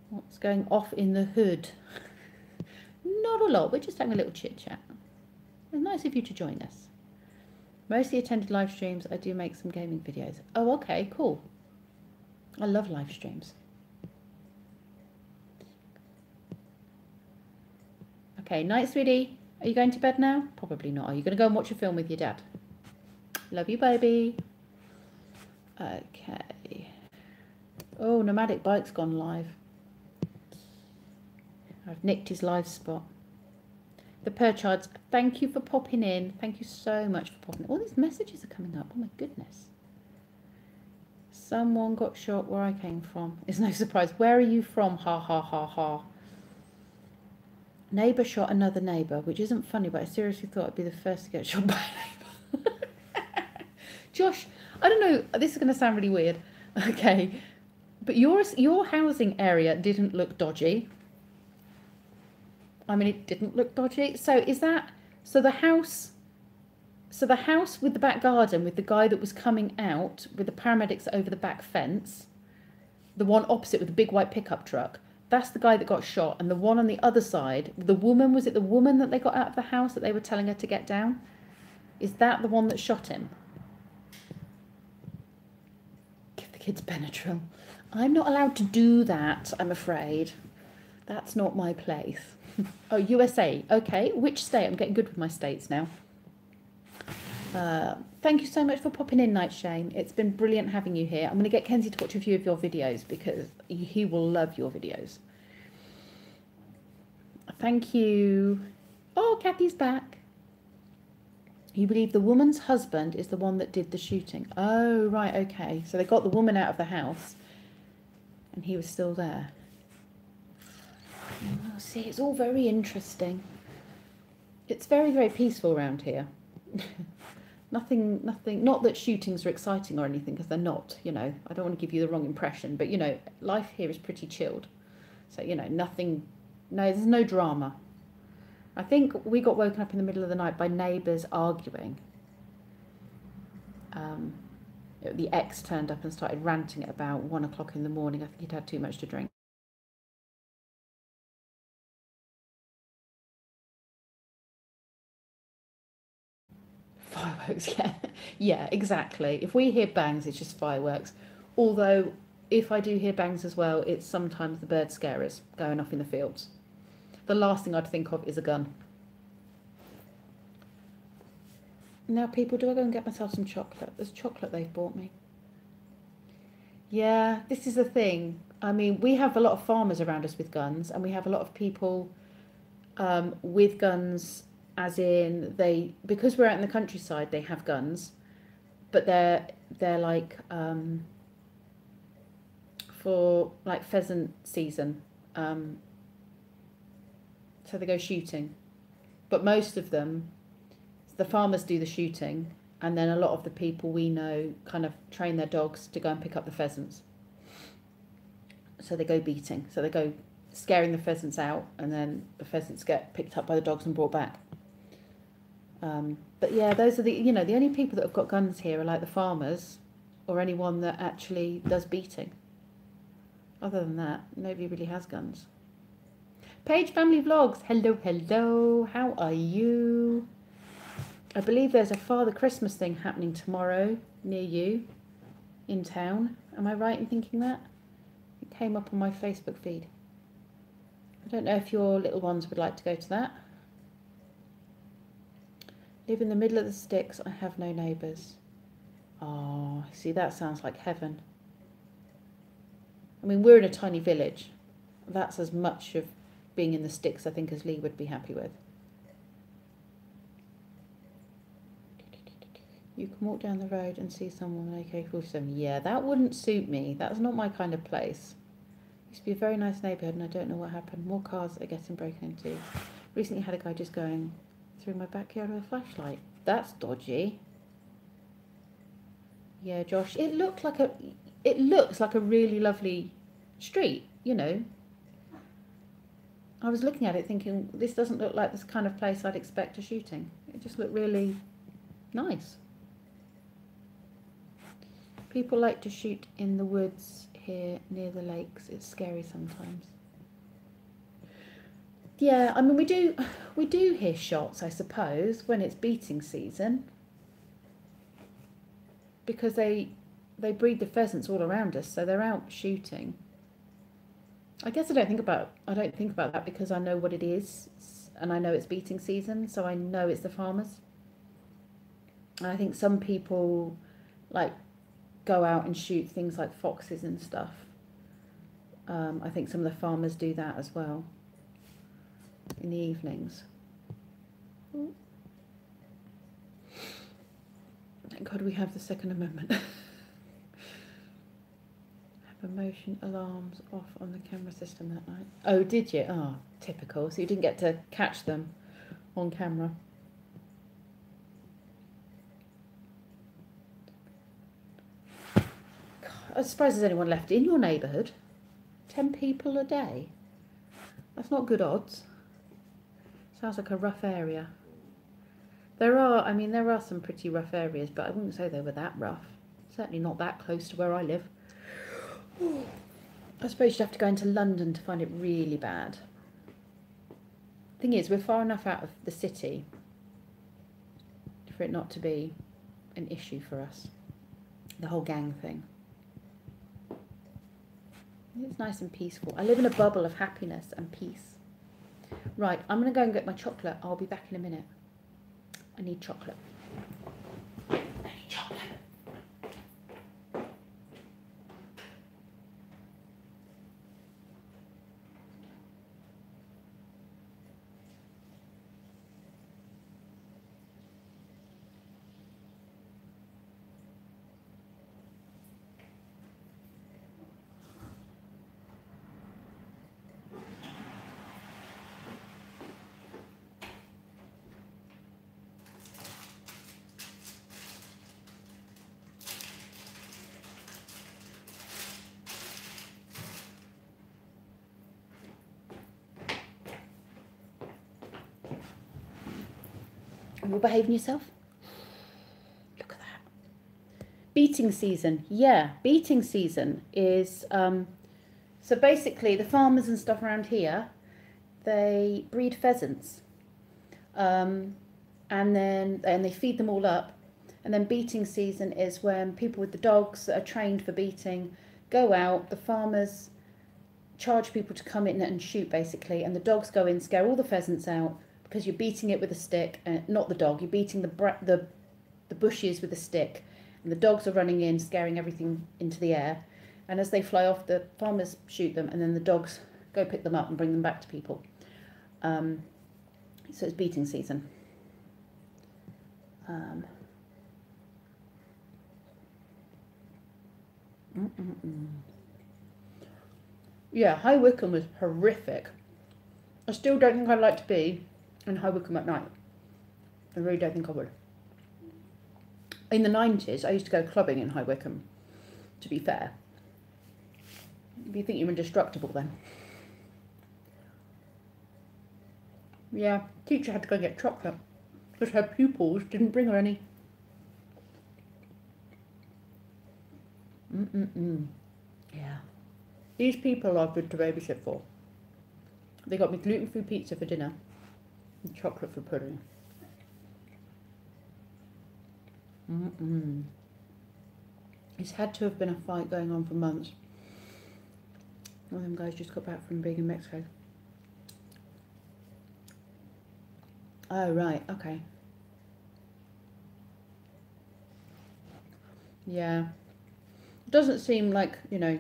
What's going off in the hood? Not a lot. We're just having a little chit chat. It's nice of you to join us. Mostly attended live streams. I do make some gaming videos. Oh, okay, cool. I love live streams. Okay, night, sweetie. Are you going to bed now? Probably not. Are you going to go and watch a film with your dad? Love you, baby. Okay. Oh, Nomadic Bike's gone live. I've nicked his live spot. The Perchards, thank you for popping in. Thank you so much for popping in. All these messages are coming up. Oh, my goodness. Someone got shot where I came from. It's no surprise. Where are you from? Ha, ha, ha, ha. Neighbour shot another neighbour, which isn't funny, but I seriously thought I'd be the first to get shot by a neighbour. Josh, I don't know. This is going to sound really weird. Okay. But your housing area didn't look dodgy. I mean, it didn't look dodgy. So is that, so the house with the back garden with the guy that was coming out with the paramedics over the back fence, the one opposite with the big white pickup truck, that's the guy that got shot. And the one on the other side, the woman, was it the woman that they got out of the house that they were telling her to get down? Is that the one that shot him? Give the kids Benadryl. I'm not allowed to do that, I'm afraid. That's not my place. Oh, USA. Okay, which state? I'm getting good with my states now. Thank you so much for popping in, Night Shame. It's been brilliant having you here. I'm going to get Kenzie to watch a few of your videos because he will love your videos. Thank you. Oh, Kathy's back. You believe the woman's husband is the one that did the shooting? Oh, right, okay. So they got the woman out of the house and he was still there. Oh, see, it's all very interesting. It's very, very peaceful around here. Nothing, not that shootings are exciting or anything, because they're not, you know. I don't want to give you the wrong impression, but, you know, life here is pretty chilled. So, you know, nothing, no, there's no drama. I think we got woken up in the middle of the night by neighbours arguing. The ex turned up and started ranting at about 1 o'clock in the morning. I think he'd had too much to drink. Fireworks, yeah. Yeah, exactly. If we hear bangs, it's just fireworks. Although, if I do hear bangs as well, it's sometimes the bird scarers going off in the fields. The last thing I'd think of is a gun. Now, people, do I go and get myself some chocolate? There's chocolate they've bought me. Yeah, this is the thing. I mean, we have a lot of farmers around us with guns, and we have a lot of people with guns, as in because we're out in the countryside, they have guns, but they're like for like pheasant season, so they go shooting. But most of them, the farmers do the shooting, and then a lot of the people we know kind of train their dogs to go and pick up the pheasants. So they go beating. So they go scaring the pheasants out, and then the pheasants get picked up by the dogs and brought back. But yeah, those are the only people that have got guns here are like the farmers, or anyone that actually does beating. Other than that, nobody really has guns. Paige Family Vlogs, hello, hello. How are you? I believe there's a Father Christmas thing happening tomorrow near you in town. Am I right in thinking that? It came up on my Facebook feed. I don't know if your little ones would like to go to that. Live in the middle of the sticks. I have no neighbours. Oh, see, that sounds like heaven. I mean, we're in a tiny village. That's as much of being in the sticks, I think, as Lee would be happy with. You can walk down the road and see someone with AK-47. Yeah, that wouldn't suit me. That's not my kind of place. It used to be a very nice neighbourhood, and I don't know what happened. More cars are getting broken into. Recently had a guy just going through my backyard with a flashlight. That's dodgy. Yeah, Josh, it looks like a really lovely street, you know. I was looking at it thinking, this doesn't look like this kind of place I'd expect a shooting. It just looked really nice. People like to shoot in the woods here near the lakes. It's scary sometimes. Yeah, I mean, we do hear shots, I suppose, when it's beating season, because they breed the pheasants all around us, so they're out shooting. I guess I don't think about that because I know what it is, and I know it's beating season, so I know it's the farmers. And I think some people like go out and shoot things like foxes and stuff. I think some of the farmers do that as well in the evenings. Ooh. Thank God we have the Second Amendment. Have motion alarms off on the camera system that night. Oh, did you? Oh, typical. So you didn't get to catch them on camera. God, I suppose there's anyone left in your neighbourhood. 10 people a day. That's not good odds. Sounds like a rough area. There are some pretty rough areas, but I wouldn't say they were that rough. Certainly not that close to where I live. I suppose you'd have to go into London to find it really bad. Thing is, we're far enough out of the city for it not to be an issue for us. The whole gang thing. It's nice and peaceful. I live in a bubble of happiness and peace. Right, I'm going to go and get my chocolate. I'll be back in a minute. I need chocolate. I need chocolate. You're behaving yourself? Look at that. Beating season. Yeah, beating season is... so basically, the farmers and stuff around here, they breed pheasants. and they feed them all up. And then beating season is when people with the dogs that are trained for beating go out. The farmers charge people to come in and shoot, basically, and the dogs go in, scare all the pheasants out, because you're beating it with a stick, not the dog, you're beating the bushes with a stick, and the dogs are running in, scaring everything into the air, and as they fly off, the farmers shoot them, and then the dogs go pick them up and bring them back to people. So it's beating season. Yeah, High Wycombe was horrific. I still don't think I'd like to be in High Wycombe at night. I really don't think I would. In the 90s, I used to go clubbing in High Wycombe, to be fair. You think you're indestructible then? Yeah, teacher had to go get chocolate because her pupils didn't bring her any. Yeah. These people are good to babysit for. They got me gluten-free pizza for dinner and chocolate for pudding. It's had to have been a fight going on for months. One of them guys just got back from being in Mexico. Oh, right, okay. Yeah. It doesn't seem like, you know,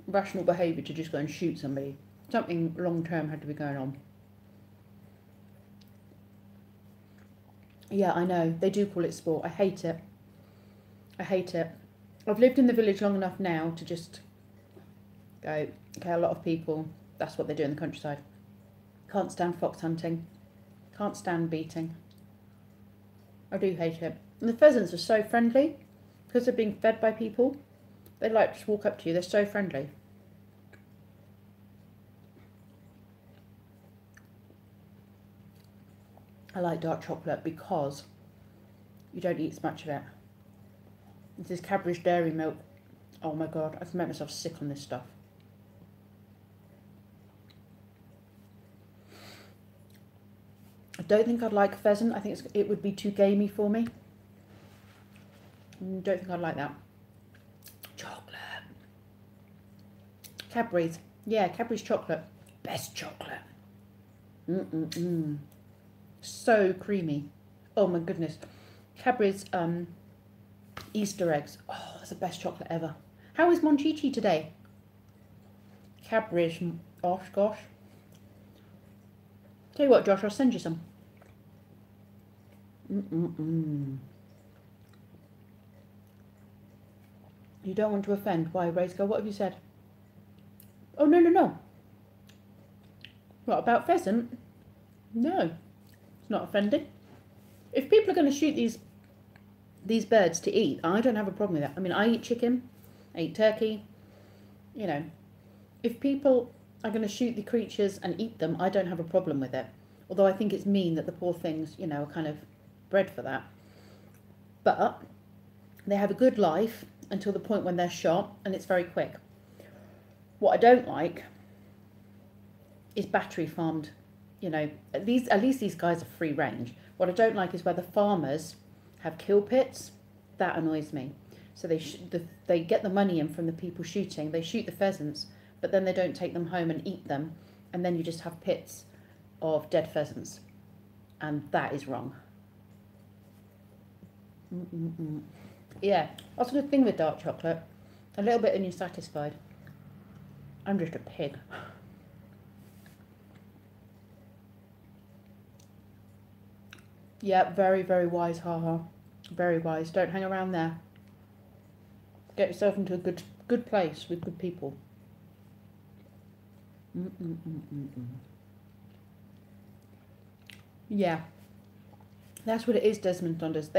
rational behaviour to just go and shoot somebody. Something long-term had to be going on. Yeah, I know. They do call it sport. I hate it. I hate it. I've lived in the village long enough now to just go, okay, a lot of people, that's what they do in the countryside. Can't stand fox hunting. Can't stand beating. I do hate it. And the pheasants are so friendly because they're being fed by people. They like to just walk up to you. They're so friendly. I like dark chocolate because you don't eat as much of it. This is Cadbury's Dairy Milk. Oh my god, I've made myself sick on this stuff. I don't think I'd like pheasant. I think it would be too gamey for me. Don't think I'd like that. Chocolate. Cadbury's. Yeah, Cadbury's chocolate. Best chocolate. So creamy. Oh my goodness. Cadbury's Easter eggs. Oh, that's the best chocolate ever. How is Monchichi today? Cadbury's. Oh gosh. Tell you what, Josh, I'll send you some. You don't want to offend. Why, Raisco? What have you said? Oh, no. What, about pheasant? No, it's not offending. If people are going to shoot these birds to eat, I don't have a problem with that. I mean, I eat chicken, I eat turkey. You know, if people are going to shoot the creatures and eat them, I don't have a problem with it. Although I think it's mean that the poor things, you know, are kind of bred for that. But they have a good life until the point when they're shot, and it's very quick. What I don't like is battery farmed, you know, at least these guys are free range. What I don't like is where the farmers have kill pits. That annoys me. So they get the money in from the people shooting. They shoot the pheasants, but then they don't take them home and eat them, and then you just have pits of dead pheasants, and that is wrong. Yeah, that's the thing with dark chocolate. A little bit and you're satisfied. I'm just a pig. Yeah, very, very wise, haha. Very wise. Don't hang around there. Get yourself into a good place with good people. Yeah. That's what it is, Desmond Thunders.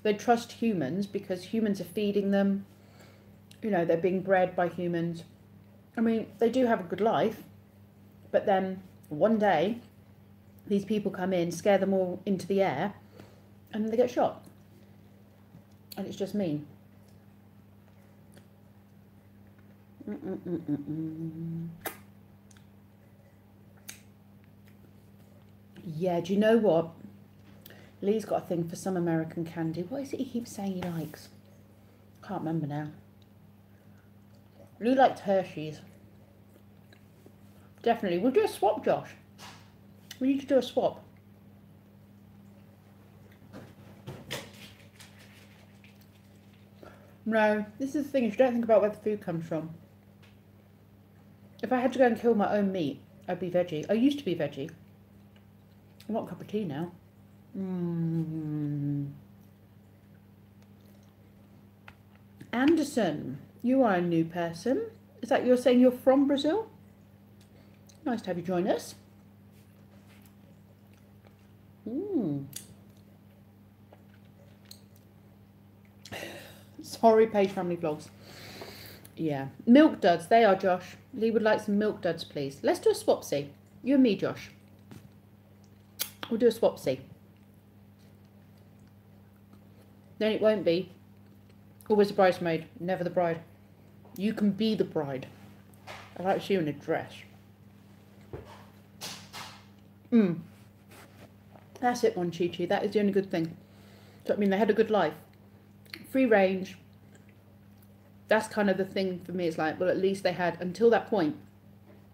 They trust humans because humans are feeding them. You know, they're being bred by humans. I mean, they do have a good life, but then one day these people come in, scare them all into the air, and they get shot. And it's just mean. Yeah, do you know what? Lee's got a thing for some American candy. What is it he keeps saying he likes? Can't remember now. Lee liked Hershey's. Definitely. We'll do a swap, Josh. We need to do a swap. No, this is the thing. Is you don't think about where the food comes from. If I had to go and kill my own meat, I'd be veggie. I used to be veggie. I want a cup of tea now. Anderson, you are a new person. Is that you're saying you're from Brazil? Nice to have you join us. Sorry, Page Family Vlogs. Yeah. Milk duds, they are, Josh. Lee would like some milk duds, please. Let's do a swapsy. You and me, Josh. We'll do a swapsy. Then it won't be always the bridesmaid, never the bride. You can be the bride. I like to see you in a dress. That's it, one Chi Chi. That is the only good thing. So, I mean, they had a good life. Free range. That's kind of the thing for me. It's like, well, at least they had, until that point,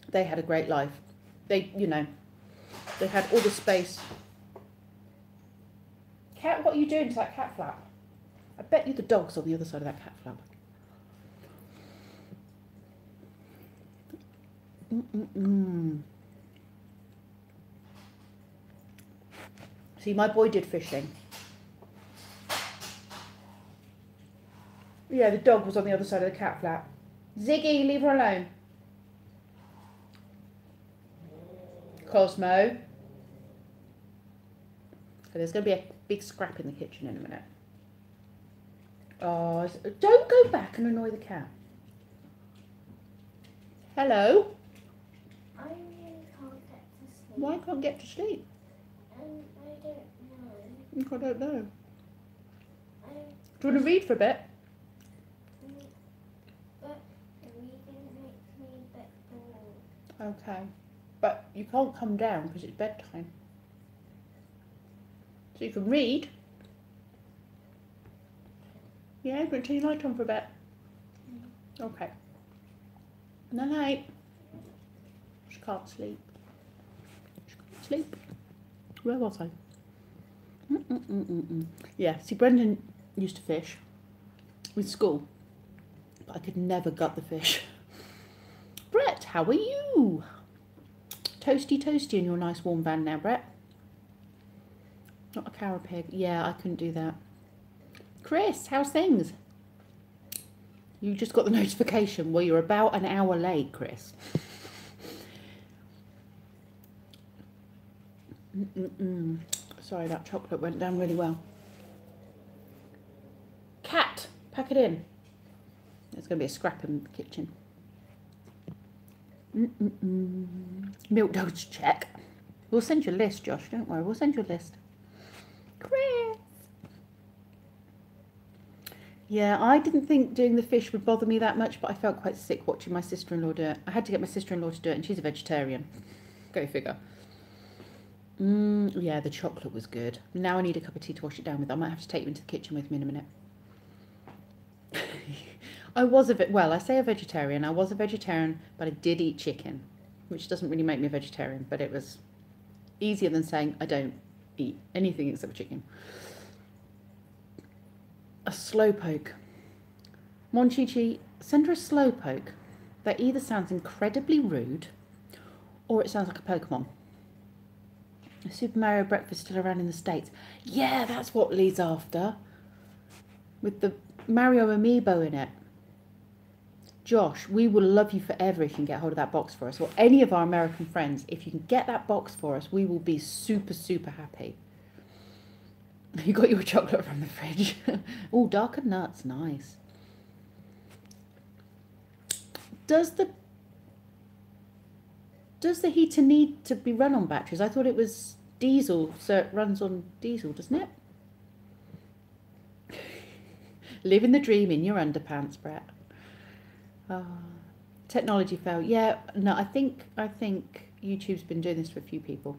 they had a great life. They, you know, they had all the space. Cat, what are you doing to that cat flap? I bet you the dog's on the other side of that cat flap. See, my boy did fishing. Yeah, the dog was on the other side of the cat flap. Ziggy, leave her alone. Cosmo. Okay, there's going to be a big scrap in the kitchen in a minute. Oh, don't go back and annoy the cat. Hello? I really can't get to sleep. Why can't get to sleep? I don't know. I don't know. Do you I, want to read for a bit? but reading makes me a bit bored. Okay. But you can't come down because it's bedtime. So you can read. Yeah, but turn your light on for a bit. Okay. Night night. She can't sleep. She can't sleep. Where was I? Yeah, see, Brendan used to fish with school, but I could never gut the fish. Brett, how are you? Toasty, toasty in your nice warm van now, Brett. Not a cow pig. Yeah, I couldn't do that. Chris, how's things? You just got the notification. Well, you're about an hour late, Chris. Sorry, that chocolate went down really well. Cat, pack it in. There's going to be a scrap in the kitchen. Milk duds check. We'll send you a list, Josh. Don't worry. We'll send you a list. Chris. Yeah, I didn't think doing the fish would bother me that much, but I felt quite sick watching my sister-in-law do it. I had to get my sister-in-law to do it, and she's a vegetarian. Go figure. Yeah, the chocolate was good. Now I need a cup of tea to wash it down with. I might have to take you into the kitchen with me in a minute. I was I say a vegetarian. I was a vegetarian, but I did eat chicken, which doesn't really make me a vegetarian, but it was easier than saying I don't eat anything except for chicken. A slowpoke. Monchichi, send her a slowpoke. That either sounds incredibly rude or it sounds like a Pokemon. A Super Mario breakfast still around in the States. Yeah, that's what Lee's after. With the Mario amiibo in it. Josh, we will love you forever if you can get hold of that box for us. Or any of our American friends, if you can get that box for us, we will be super, super happy. You got your chocolate from the fridge. Oh, darker nuts, nice. Does the heater need to be run on batteries? I thought it was diesel, so it runs on diesel, doesn't it? Living the dream in your underpants, Brett. Technology fail. Yeah, no, I think YouTube's been doing this for a few people.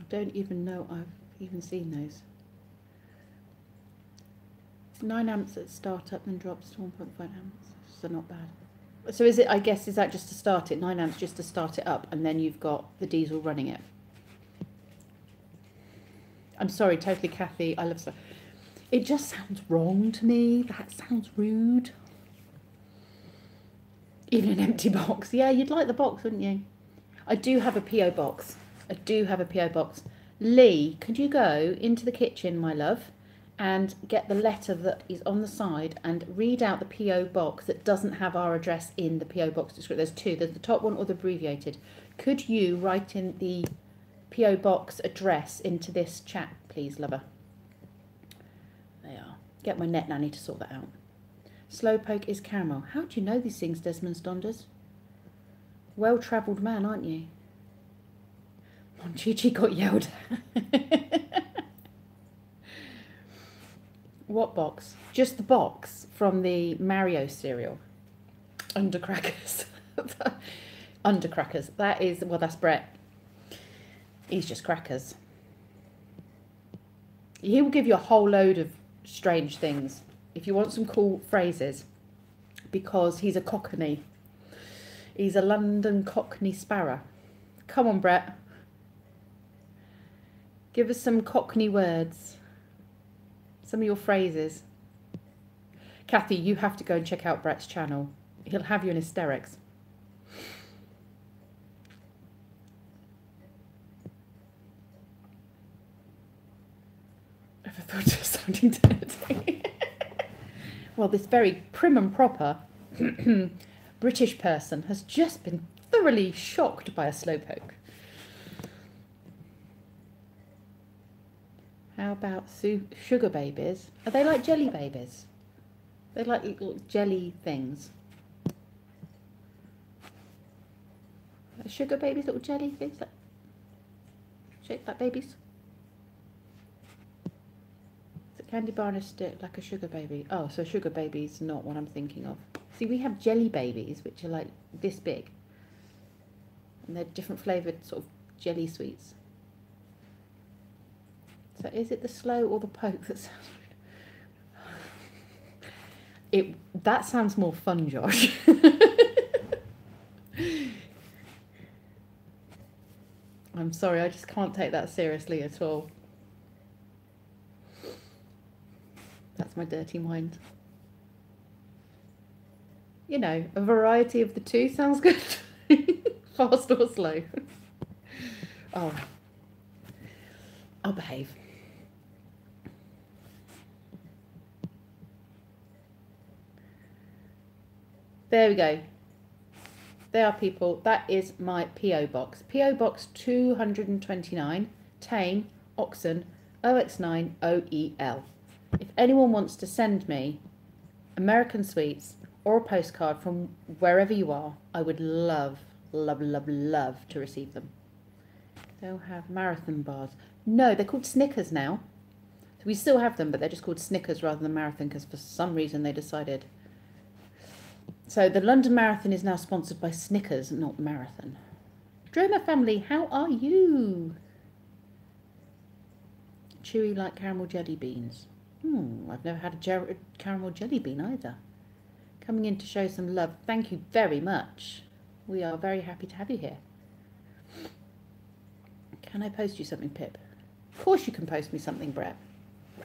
I don't even know I've even seen those. 9 amps at startup and drops to 1.5 amps. So not bad. So is it, I guess, is that just to start it? 9 amps just to start it up, and then you've got the diesel running it. I'm sorry, totally, Kathy. I love stuff. It just sounds wrong to me. That sounds rude. Even an empty box. Yeah, you'd like the box, wouldn't you? I do have a P.O. box. I do have a P.O. box. Lee, could you go into the kitchen, my love, and get the letter that is on the side and read out the P.O. box that doesn't have our address in the P.O. box description? There's two. There's the top one or the abbreviated. Could you write in the P.O. box address into this chat, please, lover? They are. Get my net nanny to sort that out. Slowpoke is caramel. How do you know these things, Desmond Stonders? Well-travelled man, aren't you? Monchichi got yelled at. What box? Just the box from the Mario cereal. Undercrackers. Undercrackers. That is, well, that's Brett. He's just crackers. He will give you a whole load of strange things if you want some cool phrases, because he's a Cockney. He's a London Cockney sparrow. Come on, Brett. Give us some Cockney words. Some of your phrases. Kathy, you have to go and check out Brett's channel. He'll have you in hysterics. Ever thought of something dirty? Well, this very prim and proper British person has just been thoroughly shocked by a slowpoke. How about sugar babies? Are they like jelly babies? They're like little jelly things. Are sugar babies little jelly things? Like, shaped like babies? Candy bar and a stick like a sugar baby. Oh, so sugar baby's not what I'm thinking of. See, we have jelly babies, which are like this big. And they're different flavoured sort of jelly sweets. So is it the slow or the poke that sounds rude? That sounds more fun, Josh. I'm sorry, I just can't take that seriously at all. That's my dirty mind. You know, a variety of the two sounds good. Fast or slow. Oh, I'll behave. There we go. There are people. That is my P.O. box. P.O. box 229, Tame, Oxon, OX9, OEL. If anyone wants to send me American sweets or a postcard from wherever you are, I would love, love, love, love to receive them. They'll have marathon bars. No, they're called Snickers now. So we still have them, but they're just called Snickers rather than Marathon, because for some reason they decided. So the London Marathon is now sponsored by Snickers, not Marathon. Droma family, how are you? Chewy like caramel jelly beans. I've never had a caramel jelly bean either. Coming in to show some love. Thank you very much. We are very happy to have you here. Can I post you something, Pip? Of course you can post me something, Brett.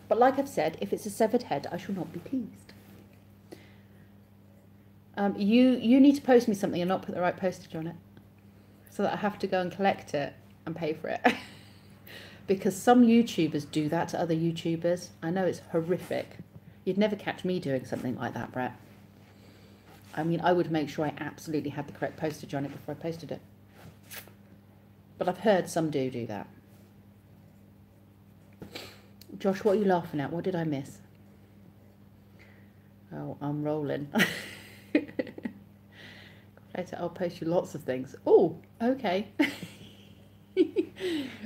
But like I've said, if it's a severed head, I shall not be pleased. You need to post me something and not put the right postage on it, so that I have to go and collect it and pay for it. Because some YouTubers do that to other YouTubers. I know it's horrific. You'd never catch me doing something like that, Brett. I mean, I would make sure I absolutely had the correct postage on it before I posted it. But I've heard some do that. Josh, what are you laughing at? What did I miss? Oh, I'm rolling. Later, I'll post you lots of things. Oh, okay.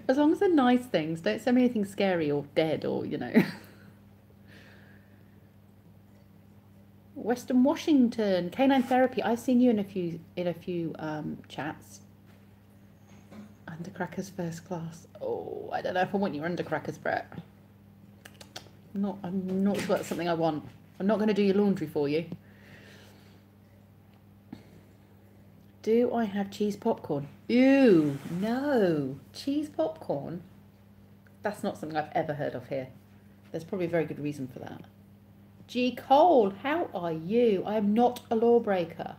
As long as they're nice things, don't send me anything scary or dead or, you know. Western Washington, Canine Therapy. I've seen you in a few chats. Undercrackers first class. Oh, I don't know if I want your undercrackers, Brett. I'm not sure that's something I want. I'm not going to do your laundry for you. Do I have cheese popcorn? Ew, no. Cheese popcorn? That's not something I've ever heard of here. There's probably a very good reason for that. G. Cole, how are you? I am not a lawbreaker.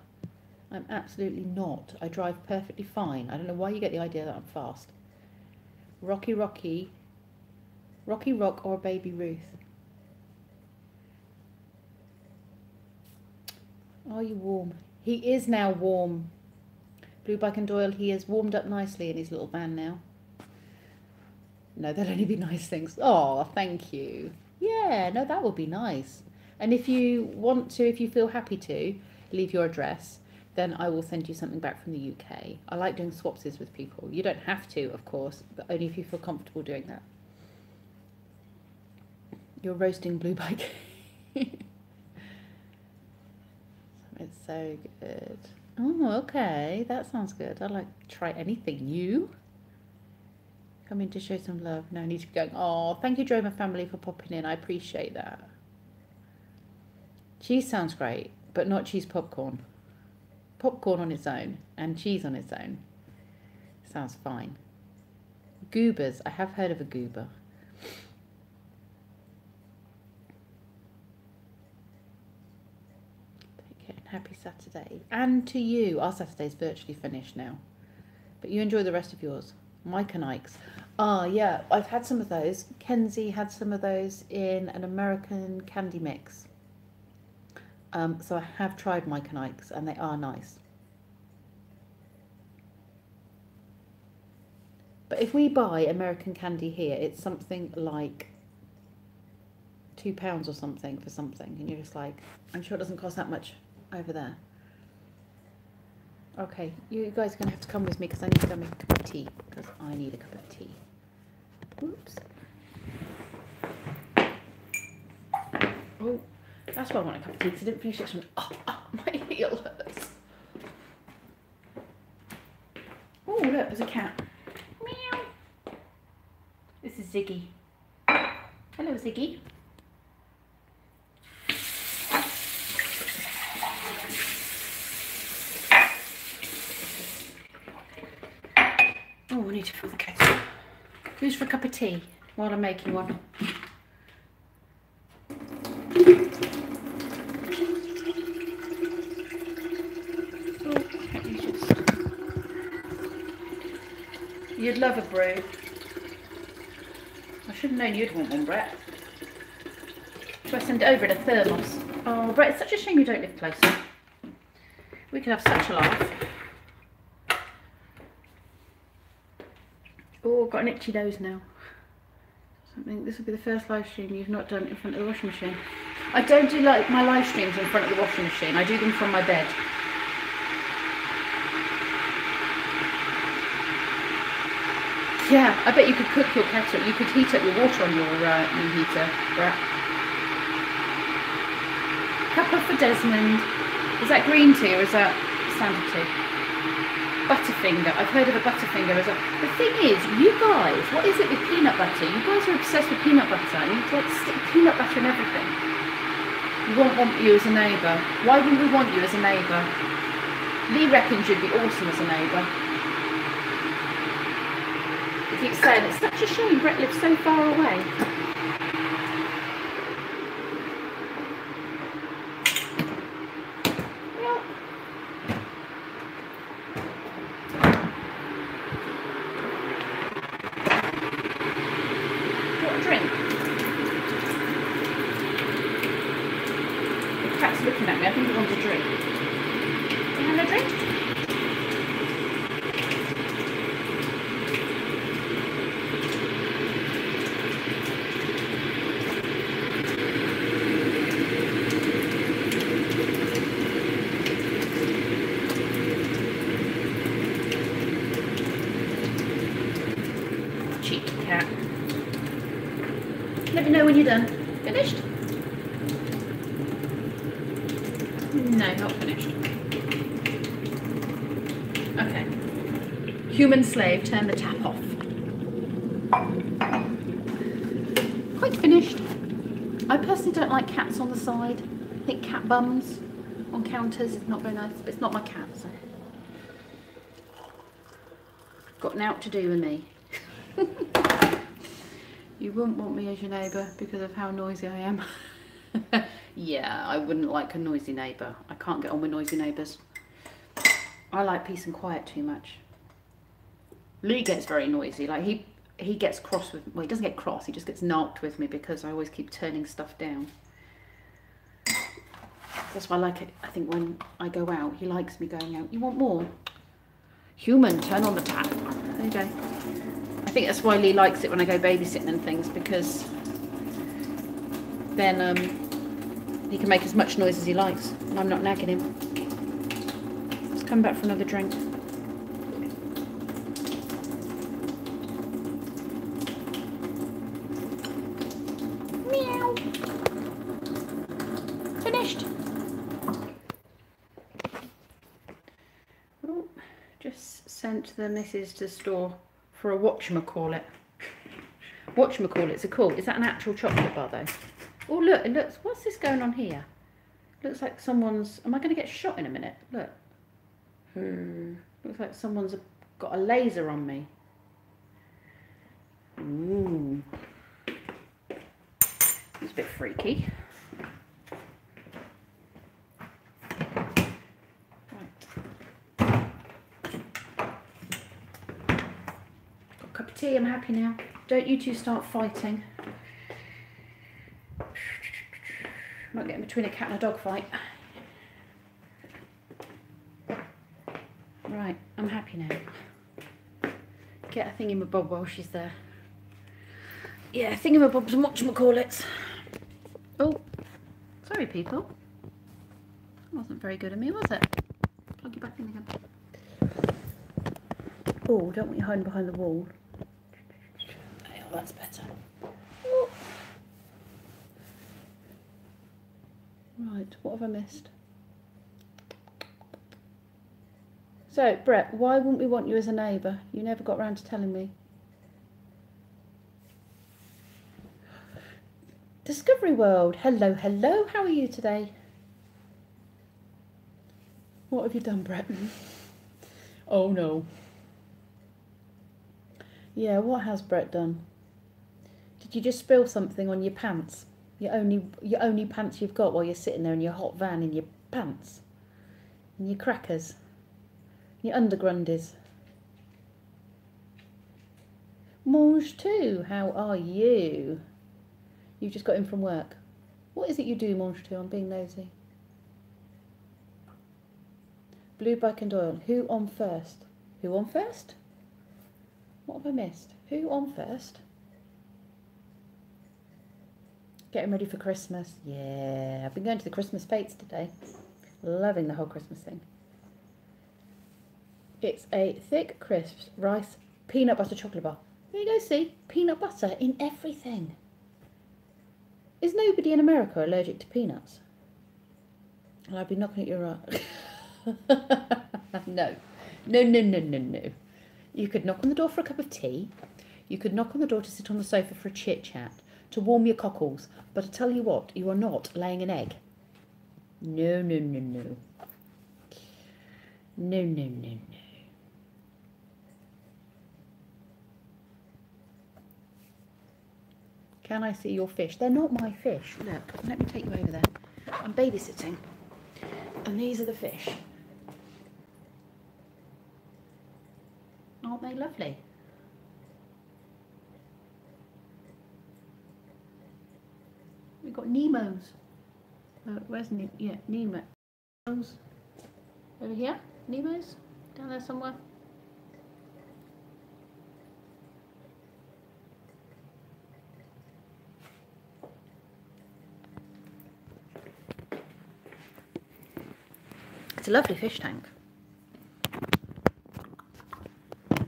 I'm absolutely not. I drive perfectly fine. I don't know why you get the idea that I'm fast. Rocky Rock or Baby Ruth? Are you warm? He is now warm. Blue Bike and Doyle, he has warmed up nicely in his little van now. No, there'll only be nice things. Oh, thank you. Yeah, no, that would be nice. And if you want to, if you feel happy to, leave your address, then I will send you something back from the UK. I like doing swapsies with people. You don't have to, of course, but only if you feel comfortable doing that. You're roasting Blue Bike. It's so good. Oh, okay. That sounds good. I'd like to try anything new. Come in to show some love. No, I need to be going. Oh, thank you, Droma family, for popping in. I appreciate that. Cheese sounds great, but not cheese popcorn. Popcorn on its own and cheese on its own sounds fine. Goobers. I have heard of a goober. Take care and happy Saturday. And to you. Our Saturday's virtually finished now. But you enjoy the rest of yours. Mike and Ike's. Ah, yeah. I've had some of those. Kenzie had some of those in an American candy mix. So I have tried Mike and Ike's and they are nice. But if we buy American candy here, it's something like £2 or something for something. And you're just like, I'm sure it doesn't cost that much over there. Okay, you guys are going to have to come with me because I need to go make a cup of tea. Because I need a cup of tea. Oops. Oh. That's why I want a cup of tea, because I didn't finish this one. Oh, my heel hurts. Oh, look, there's a cat. Meow. This is Ziggy. Hello, Ziggy. Oh, I need to fill the kettle. Who's for a cup of tea while I'm making one? You'd love a brew. I should have known you'd want one, Brett. So I send it over in a thermos. Oh, Brett, it's such a shame you don't live closer. We could have such a laugh. Oh, I've got an itchy nose now. This will be the first live stream you've not done in front of the washing machine. I don't do like my live streams in front of the washing machine. I do them from my bed. Yeah, I bet you could cook your kettle. You could heat up your water on your new heater, Brett. Cuppa for Desmond. Is that green tea or is that standard tea? Butterfinger. I've heard of a Butterfinger as well. The thing is, you guys, what is it with peanut butter? You guys are obsessed with peanut butter. You like stick peanut butter in everything. We want you as a neighbour. Why wouldn't we want you as a neighbour? Lee reckons you'd be awesome as a neighbour. He keeps saying it's such a shame Brett lives so far away. Well, what a drink? The cat's looking at me. I think he wants a drink. You having a drink? Let me know when you're done. Finished? No, not finished. Okay. Human slave, turn the tap off. Quite finished. I personally don't like cats on the side. I think cat bums on counters is not very nice, but it's not my cat, so. Got an out to do with me. You wouldn't want me as your neighbour because of how noisy I am. Yeah, I wouldn't like a noisy neighbour. I can't get on with noisy neighbours. I like peace and quiet too much. Lee gets very noisy. Like he gets cross with, well, he doesn't get cross, he just gets narked with me because I always keep turning stuff down. That's why I like it. I think when I go out, he likes me going out. You want more? Human, turn on the tap. There you go. I think that's why Lee likes it when I go babysitting and things, because then he can make as much noise as he likes and I'm not nagging him. Let's come back for another drink. Meow. Finished. Oh, just sent the missus to the store for a whatchamacallit. Whatchamacallit's a cool. Is that an actual chocolate bar though? Oh look, it looks, what's this going on here? Looks like someone's, am I going to get shot in a minute? Look. Looks like someone's got a laser on me. Ooh. It's a bit freaky. Right. Got a cup of tea, I'm happy now. Don't you two start fighting. Not getting between a cat and a dog fight. Right, I'm happy now. Get a thingamabob while she's there. Yeah, thingamabobs and whatchamacallits. Oh, sorry people. That wasn't very good of me, was it? Plug you back in again. Oh, don't want you hiding behind the wall. Oh, that's better. Oh. Right, what have I missed? So, Brett, why wouldn't we want you as a neighbour? You never got round to telling me. Discovery World, hello, hello, how are you today? What have you done, Brett? Oh no. Yeah, what has Brett done? Did you just spill something on your pants? Your only pants you've got while you're sitting there in your hot van in your pants? And your crackers? Your undergrundies? Mange too, how are you? You just got in from work. What is it you do, Mange too? I'm being nosy. Blue Bike and Doyle. Who on first? Who on first? What have I missed? Who on first? Getting ready for Christmas. Yeah, I've been going to the Christmas fates today. Loving the whole Christmas thing. It's a thick, crisp rice peanut butter chocolate bar. There you go, see? Peanut butter in everything. Is nobody in America allergic to peanuts? And I'd be knocking at your No. No, no, no, no, no. You could knock on the door for a cup of tea. You could knock on the door to sit on the sofa for a chit-chat, to warm your cockles. But I tell you what, you are not laying an egg. No, no, no, no. No, no, no, no. Can I see your fish? They're not my fish. Look, let me take you over there. I'm babysitting. And these are the fish. Aren't they lovely? We've got Nemos. Where's Nemo? Yeah, Nemo. Over here? Nemos? Down there somewhere? It's a lovely fish tank. Look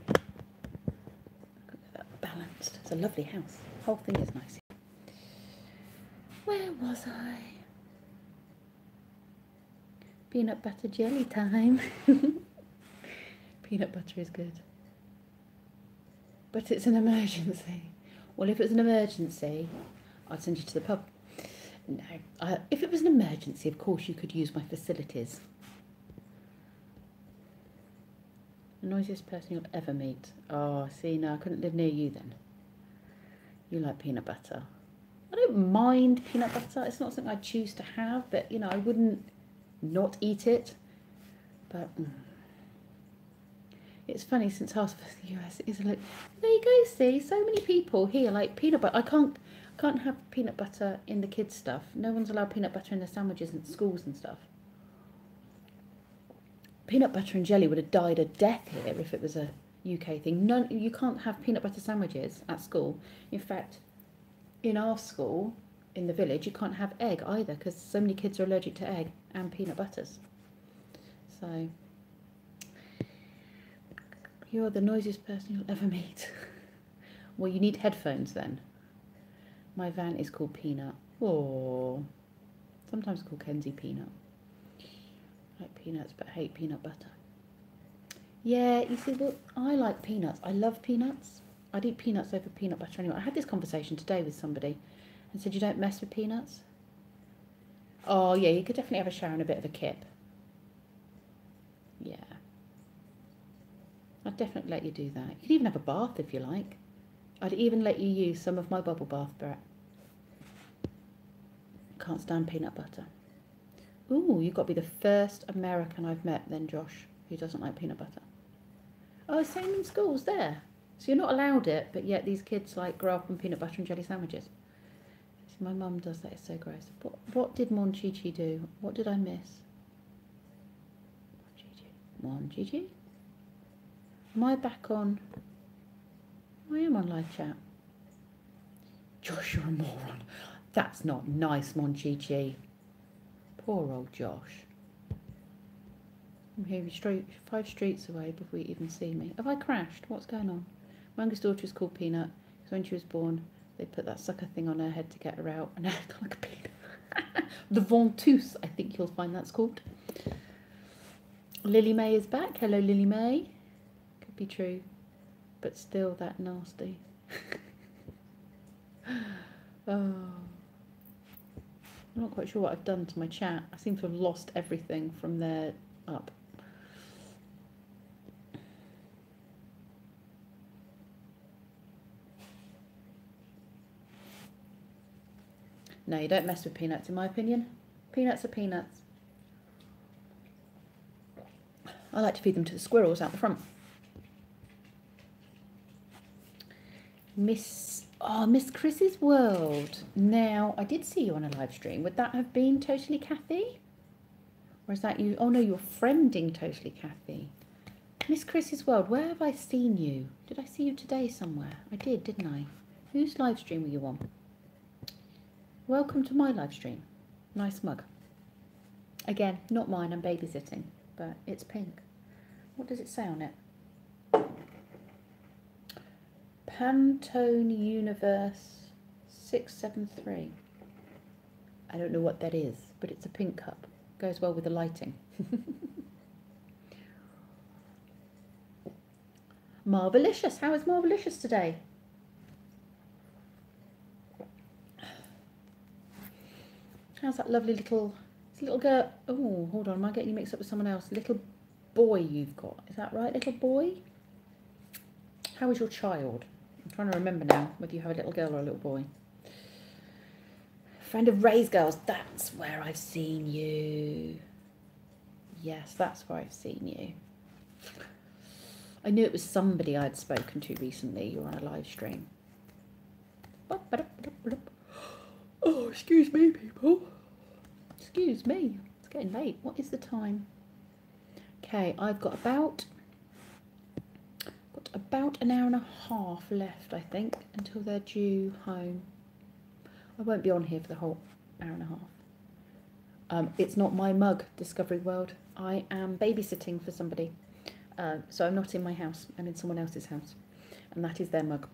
at that, balanced. It's a lovely house. The whole thing is nice. Where was I? Peanut butter jelly time. Peanut butter is good. But it's an emergency. Well, if it was an emergency, I'd send you to the pub. No, if it was an emergency, of course you could use my facilities. The noisiest person you'll ever meet. Oh, see, no, I couldn't live near you then. You like peanut butter. I don't mind peanut butter. It's not something I choose to have, but, you know, I wouldn't not eat it. But it's funny, since half of the US is like, there you go, see, so many people here like peanut butter. I can't have peanut butter in the kids' stuff. No one's allowed peanut butter in their sandwiches in schools and stuff. Peanut butter and jelly would have died a death here if it was a UK thing. None, you can't have peanut butter sandwiches at school. In fact, in our school, in the village, you can't have egg either because so many kids are allergic to egg and peanut butters. So, you're the noisiest person you'll ever meet. Well, you need headphones then. My van is called Peanut. Oh, sometimes called Kenzie Peanut. I like peanuts but hate peanut butter. Yeah, you see, well, I like peanuts. I love peanuts. I'd eat peanuts over peanut butter anyway. I had this conversation today with somebody and said, you don't mess with peanuts? Oh, yeah, you could definitely have a shower and a bit of a kip. Yeah. I'd definitely let you do that. You could even have a bath if you like. I'd even let you use some of my bubble bath, Brett. Can't stand peanut butter. Ooh, you've got to be the first American I've met then, Josh, who doesn't like peanut butter. Oh, same in schools there. So you're not allowed it, but yet these kids like grow up on peanut butter and jelly sandwiches. So my mum does that. It's so gross. What did Mon Chi do? What did I miss? Mon Chi? Am I back on? I am on live chat. Josh, you're a moron. That's not nice, Mon Chi. Poor old Josh. I'm here straight 5 streets away before you even see me. Have I crashed? What's going on? My youngest daughter is called Peanut because when she was born, they put that sucker thing on her head to get her out, and I looked like a peanut. The ventouse, I think you'll find that's called. Lily May is back. Hello, Lily May. Could be true, but still that nasty. Oh. I'm not quite sure what I've done to my chat. I seem to have lost everything from there up. No, you don't mess with peanuts, in my opinion. Peanuts are peanuts. I like to feed them to the squirrels out the front. Miss Chris's World. Now, I did see you on a live stream. Would that have been Totally Kathy? Or is that you? Oh no, you're friending Totally Kathy. Miss Chris's World, where have I seen you? Did I see you today somewhere? I did, didn't I? Whose live stream were you on? Welcome to my live stream. Nice mug. Again, not mine, I'm babysitting, but it's pink. What does it say on it? Pantone Universe 673. I don't know what that is, but it's a pink cup. Goes well with the lighting. Marvelicious. How is Marvelicious today? How's that lovely little girl? Oh, hold on. Am I getting you mixed up with someone else? Little boy you've got. Is that right, little boy? How is your child? I'm trying to remember now whether you have a little girl or a little boy. Friend of Ray's Girls. That's where I've seen you. Yes, that's where I've seen you. I knew it was somebody I'd spoken to recently. You were on a live stream. Oh, excuse me, people. Excuse me. It's getting late. What is the time? Okay, I've got about an hour and a half left, I think, until they're due home. I won't be on here for the whole hour and a half. It's not my mug, Discovery World. I am babysitting for somebody. So I'm not in my house. I'm in someone else's house. And that is their mug.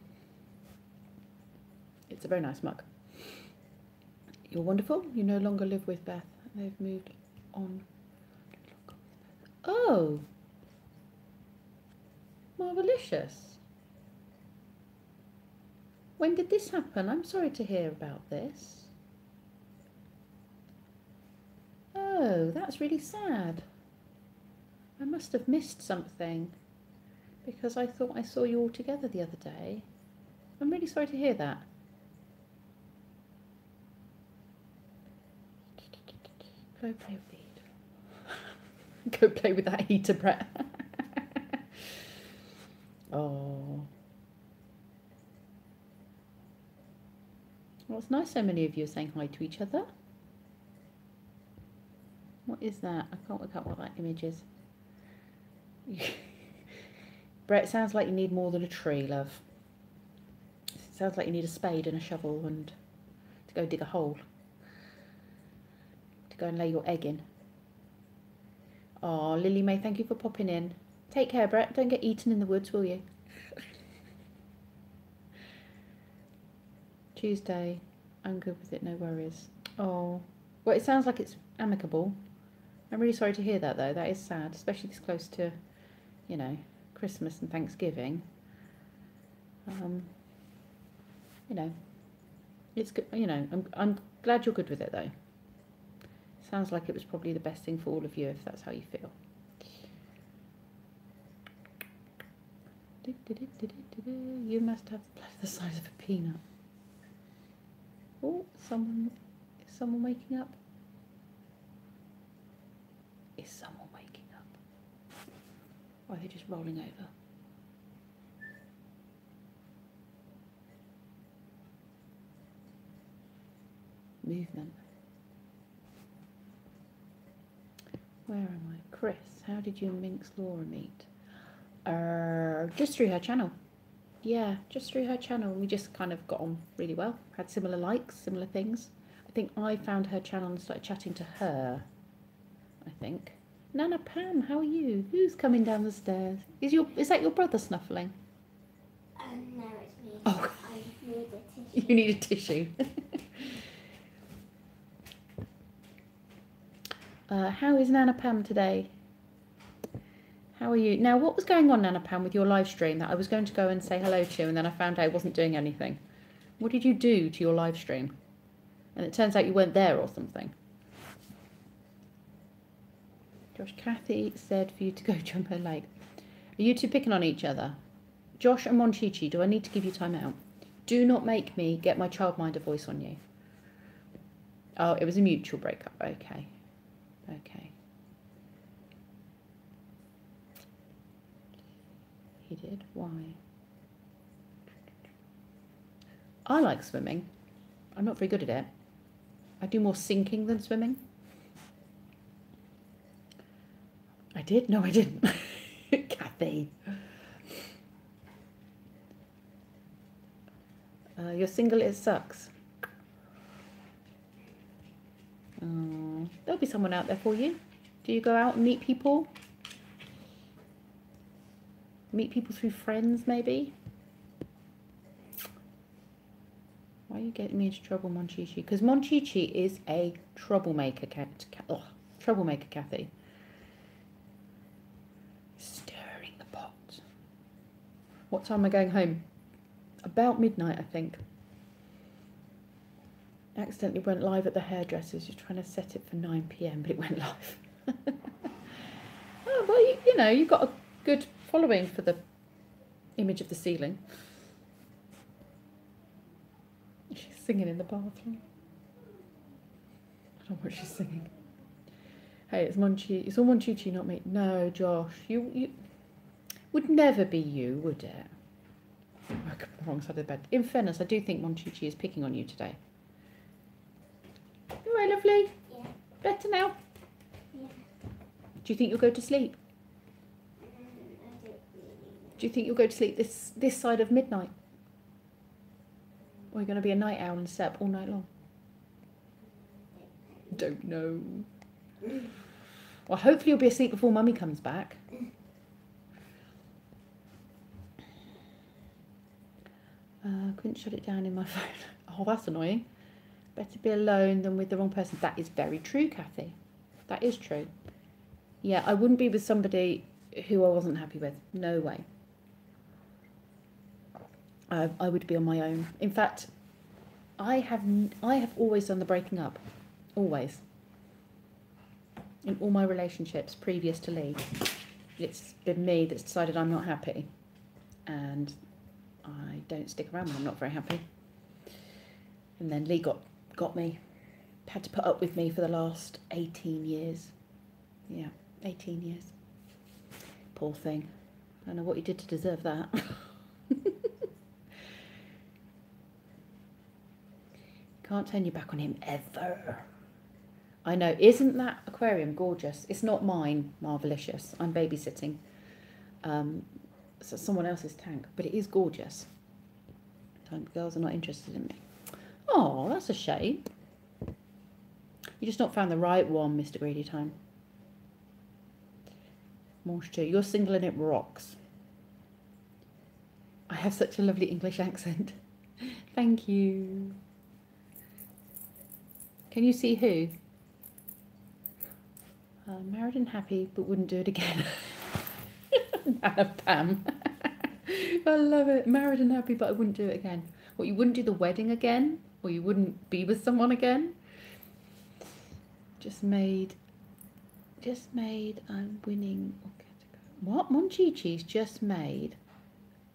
It's a very nice mug. You're wonderful. You no longer live with Beth. They've moved on. Oh. Marvelicious. When did this happen? I'm sorry to hear about this. Oh, that's really sad. I must have missed something because I thought I saw you all together the other day. I'm really sorry to hear that. Go play with the heater. Go play with that heater, Brett. Oh. Well, it's nice so many of you are saying hi to each other. What is that? I can't work out what that image is. Brett, sounds like you need more than a tree, love. Sounds like you need a spade and a shovel and to go dig a hole. To go and lay your egg in. Oh, Lily May, thank you for popping in. Take care, Brett. Don't get eaten in the woods, will you? Tuesday. I'm good with it, no worries. Oh. Well, it sounds like it's amicable. I'm really sorry to hear that, though. That is sad, especially this close to, you know, Christmas and Thanksgiving. You know, it's good. You know, I'm glad you're good with it, though. Sounds like it was probably the best thing for all of you, if that's how you feel. You must have the size of a peanut. Oh, is someone waking up? Is someone waking up? Or are they just rolling over? Movement. Where am I? Chris, how did you and Minx Laura meet? Just through her channel. Yeah, just through her channel. We just kind of got on really well. Had similar likes, similar things. I think I found her channel and started chatting to her. I think. Nana Pam, how are you? Who's coming down the stairs? Is that your brother snuffling? No, it's me. Oh. I need a tissue. You need a tissue. How is Nana Pam today? How are you? Now, what was going on, Nana Pam, with your live stream that I was going to go and say hello to, and then I found out I wasn't doing anything? What did you do to your live stream? And it turns out you weren't there or something. Josh, Kathy said for you to go jump her lake. Are you two picking on each other? Josh and Monchichi, do I need to give you time out? Do not make me get my childminder voice on you. Oh, it was a mutual breakup. Okay. Okay. He did? Why? I like swimming. I'm not very good at it. I do more sinking than swimming. I did? No, I didn't. Kathy. You're single, it sucks. There'll be someone out there for you. Do you go out and meet people? Meet people through friends, maybe? Why are you getting me into trouble, Monchichi? Because Monchichi is a troublemaker, troublemaker, Kathy. Stirring the pot. What time am I going home? About midnight, I think. Accidentally went live at the hairdresser's. Just trying to set it for 9 PM, but it went live. Oh, well, you know, you've got a good following for the image of the ceiling. She's singing in the bathroom. I don't know what she's singing. Hey, it's Monchi. It's all Monchichi, not me. No, Josh, you would never be you, would it? Oh, I got the wrong side of the bed. In fairness, I do think Monchichi is picking on you today. All right, lovely. Yeah. Better now. Yeah. Do you think you'll go to sleep? I don't really know. Do you think you'll go to sleep this side of midnight? Or are you going to be a night owl and stay up all night long? Don't know. Well, hopefully you'll be asleep before Mummy comes back. Couldn't shut it down in my phone. Oh, that's annoying. Better be alone than with the wrong person. That is very true, Kathy. That is true. Yeah, I wouldn't be with somebody who I wasn't happy with. No way. I would be on my own. In fact, I have always done the breaking up, always. In all my relationships previous to Lee, it's been me that's decided I'm not happy, and I don't stick around when I'm not very happy. And then Lee got me, had to put up with me for the last 18 years. Yeah, 18 years. Poor thing. I don't know what he did to deserve that. Can't turn your back on him ever. I know. Isn't that aquarium gorgeous? It's not mine, Marvelicious. I'm babysitting. So someone else's tank, but it is gorgeous. Girls are not interested in me. Oh, that's a shame. You just not found the right one, Mr. Greedy Time. Manche too. You're single and it rocks. I have such a lovely English accent. Thank you. Can you see who? Married and happy, but wouldn't do it again. Nana Pam. I love it. Married and happy, but I wouldn't do it again. What, you wouldn't do the wedding again? Or you wouldn't be with someone again? Just made I'm winning. What? Monchichi's just made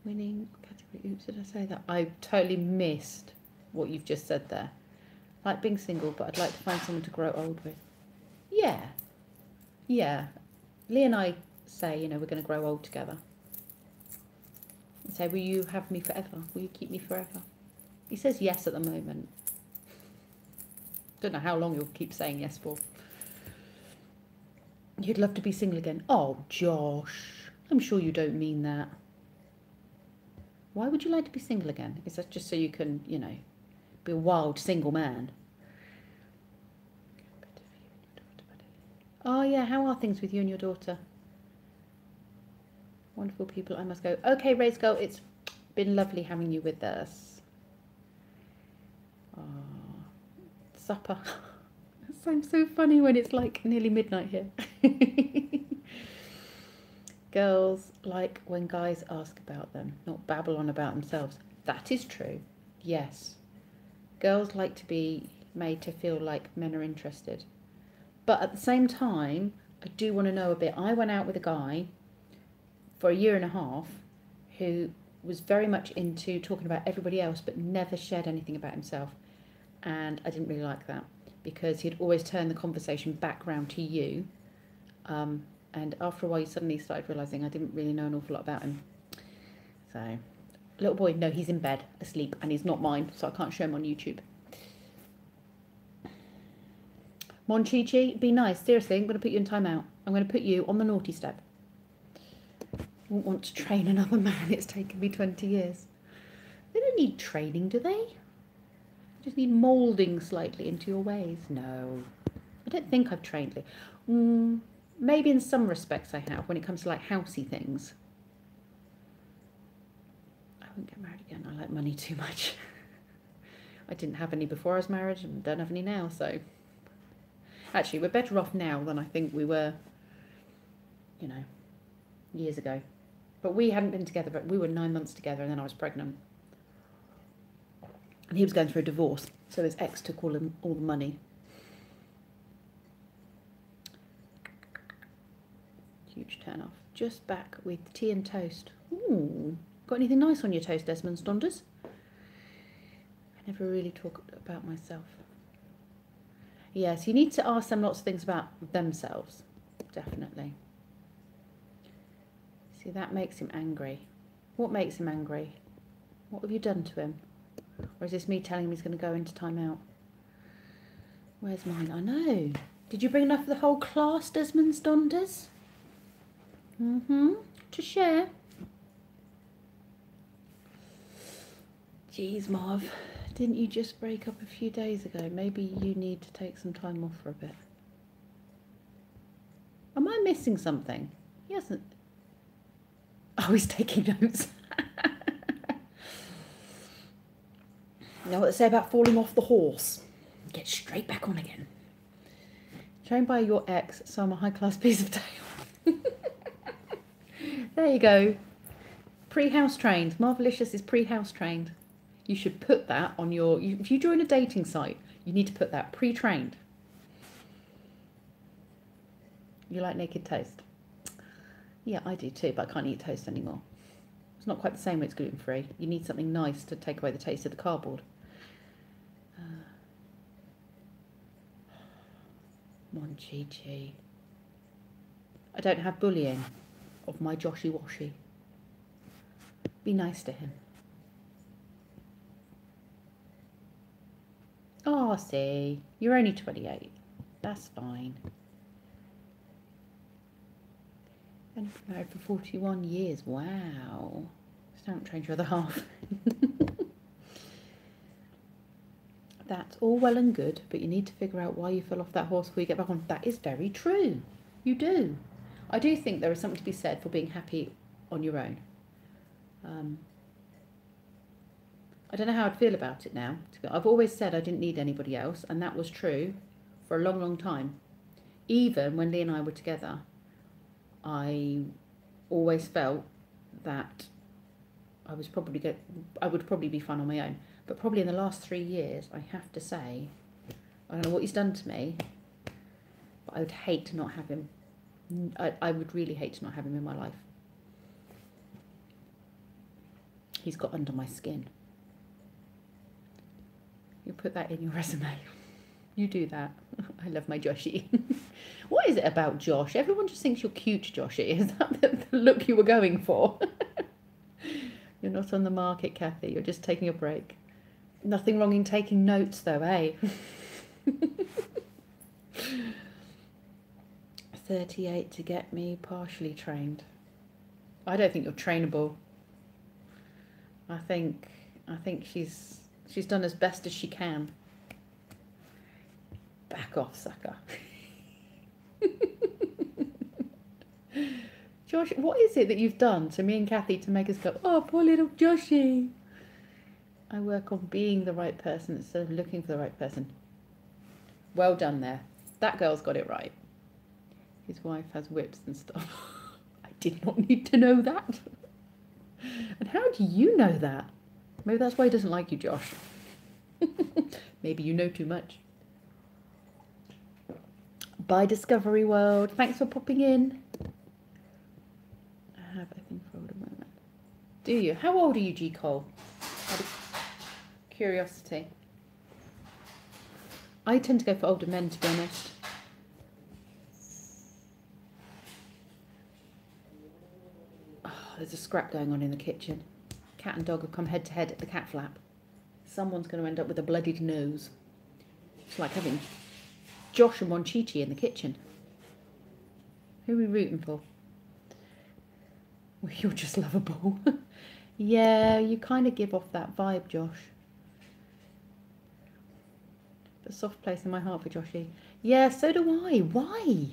winning category. Oops, did I say that? I totally missed what you've just said there. Like being single, but I'd like to find someone to grow old with. Yeah. Yeah. Lee and I say, you know, we're going to grow old together. And say, will you have me forever? Will you keep me forever? He says yes at the moment. Don't know how long he'll keep saying yes for. You'd love to be single again. Oh, Josh. I'm sure you don't mean that. Why would you like to be single again? Is that just so you can, you know, be a wild single man? Oh, yeah. How are things with you and your daughter? Wonderful people. I must go. Okay, Race Girl. It's been lovely having you with us. Oh, supper. That sounds so funny when it's like nearly midnight here. Girls like when guys ask about them, not babble on about themselves. That is true. Yes. Girls like to be made to feel like men are interested. But at the same time, I do want to know a bit. I went out with a guy for 1.5 years who was very much into talking about everybody else but never shared anything about himself. And I didn't really like that because he'd always turn the conversation back round to you. And after a while, you suddenly started realising I didn't really know an awful lot about him. So, little boy, no, he's in bed, asleep, and he's not mine, so I can't show him on YouTube. Monchichi, be nice. Seriously, I'm going to put you in timeout. I'm going to put you on the naughty step. I won't want to train another man. It's taken me 20 years. They don't need training, do they? They just need moulding slightly into your ways. No, I don't think I've trained you. Maybe in some respects I have, when it comes to like housey things. I won't get married again. I like money too much. I didn't have any before I was married and don't have any now, so... Actually, we're better off now than I think we were, you know, years ago. But we hadn't been together, but we were 9 months together and then I was pregnant. And he was going through a divorce, so his ex took all the money. Huge turn off. Just back with tea and toast. Ooh, got anything nice on your toast, Desmond Stonders? I never really talk about myself. Yes, you need to ask them lots of things about themselves, definitely. See, that makes him angry. What makes him angry? What have you done to him? Or is this me telling him he's going to go into timeout? Where's mine? I know. Did you bring enough for the whole class, Desmond Stonders? To share. Jeez, Marv. Didn't you just break up a few days ago? Maybe you need to take some time off for a bit. Am I missing something? He hasn't... Oh, he's taking notes. You know what they say about falling off the horse? Get straight back on again. Trained by your ex, so I'm a high-class piece of tail. There you go. Pre-house trained. Marvelicious is pre-house trained. You should put that on your... if you join a dating site, you need to put that pre-trained. You like naked toast? Yeah, I do too, but I can't eat toast anymore. It's not quite the same when it's gluten-free. You need something nice to take away the taste of the cardboard. Mon Chi. I don't have bullying of my Joshy Washy. Be nice to him. Oh, see, you're only 28. That's fine. And married for 41 years. Wow. Just don't change your other half. That's all well and good, but you need to figure out why you fell off that horse before you get back on. That is very true. You do. I do think there is something to be said for being happy on your own. I don't know how I'd feel about it now. I've always said I didn't need anybody else, and that was true for a long, long time. Even when Lee and I were together, I always felt that I would probably be fine on my own. But probably in the last 3 years, I have to say, I don't know what he's done to me, but I would hate to not have him. I would really hate to not have him in my life. He's got under my skin. You put that in your resume. You do that. I love my Joshy. What is it about Josh? Everyone just thinks you're cute, Joshy. Is that the look you were going for? You're not on the market, Kathy. You're just taking a break. Nothing wrong in taking notes, though, eh? 38 to get me partially trained. I don't think you're trainable. I think she's done as best as she can. Back off, sucker. Josh, what is it that you've done to me and Kathy to make us go, oh, poor little Joshy? I work on being the right person instead of looking for the right person. Well done there. That girl's got it right. His wife has whips and stuff. I did not need to know that. And how do you know that? Maybe that's why he doesn't like you, Josh. Maybe you know too much. Bye, Discovery World. Thanks for popping in. I have, I think, for older women. Do you? How old are you, G. Cole? Out of curiosity. I tend to go for older men, to be honest. Oh, there's a scrap going on in the kitchen. Cat and dog have come head to head at the cat flap. Someone's going to end up with a bloodied nose. It's like having Josh and Monchichi in the kitchen. Who are we rooting for? Well, you're just lovable. Yeah, you kind of give off that vibe, Josh. A soft place in my heart for Joshy. Yeah, so do I. Why?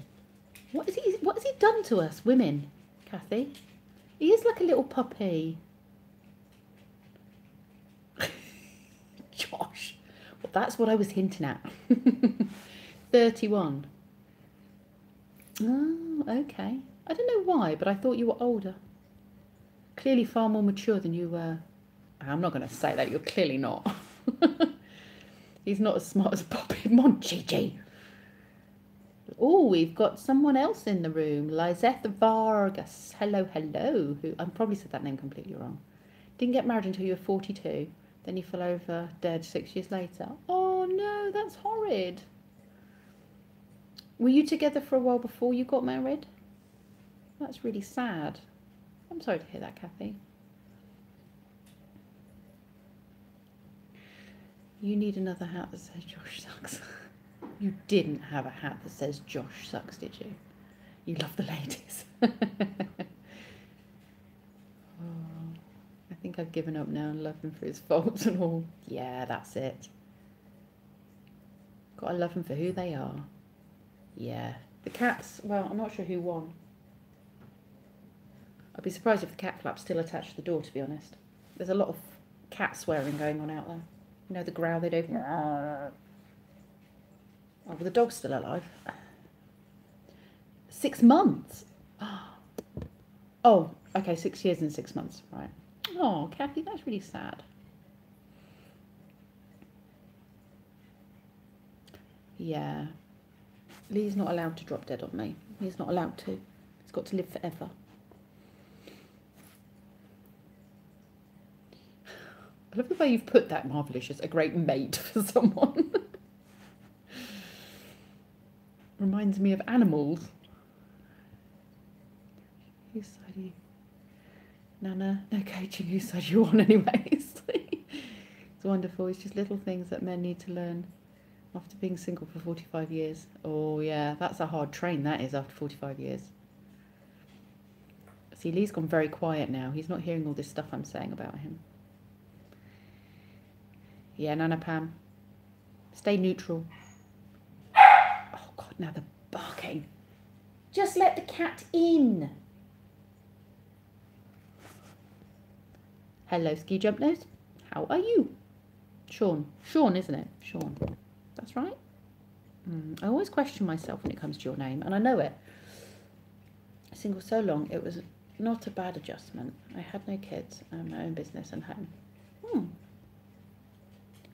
What has he done to us, women, Kathy? He is like a little puppy. Josh. Well, that's what I was hinting at. 31. Oh, okay. I don't know why, but I thought you were older. Clearly far more mature than you were. I'm not going to say that. You're clearly not. He's not as smart as Bobby Monchichi. Oh, we've got someone else in the room. Lizeth Vargas. Hello, hello. Who I probably said that name completely wrong. Didn't get married until you were 42. Then you fell over dead 6 years later. Oh, no, that's horrid. Were you together for a while before you got married? That's really sad. I'm sorry to hear that, Kathy. You need another hat that says Josh sucks. You didn't have a hat that says Josh sucks, did you? You love the ladies. Oh, I think I've given up now and love him for his faults and all. Yeah, that's it. Gotta love them for who they are. Yeah. The cats, well, I'm not sure who won. I'd be surprised if the cat flap's still attached to the door, to be honest. There's a lot of cat swearing going on out there. You know, the growl they do. Oh, well, the dog's still alive. 6 months. Oh, Okay, 6 years and 6 months, right. Oh, Kathy, that's really sad. Yeah. Lee's not allowed to drop dead on me. He's not allowed to. He's got to live forever. I love the way you've put that, Marvelicious. A great mate for someone. Reminds me of animals. Whose side are you? Nana, no coaching. Whose side you on anyways? It's wonderful. It's just little things that men need to learn after being single for 45 years. Oh yeah, that's a hard train, that is, after 45 years. See, Lee's gone very quiet now. He's not hearing all this stuff I'm saying about him. Yeah, Nana Pam. Stay neutral. Oh God, now the barking. Just let the cat in. Hello, Ski Jump Nose. How are you? Sean. Sean, isn't it? Sean. That's right. I always question myself when it comes to your name, and I know it. Single so long, it was not a bad adjustment. I had no kids and my own business and home.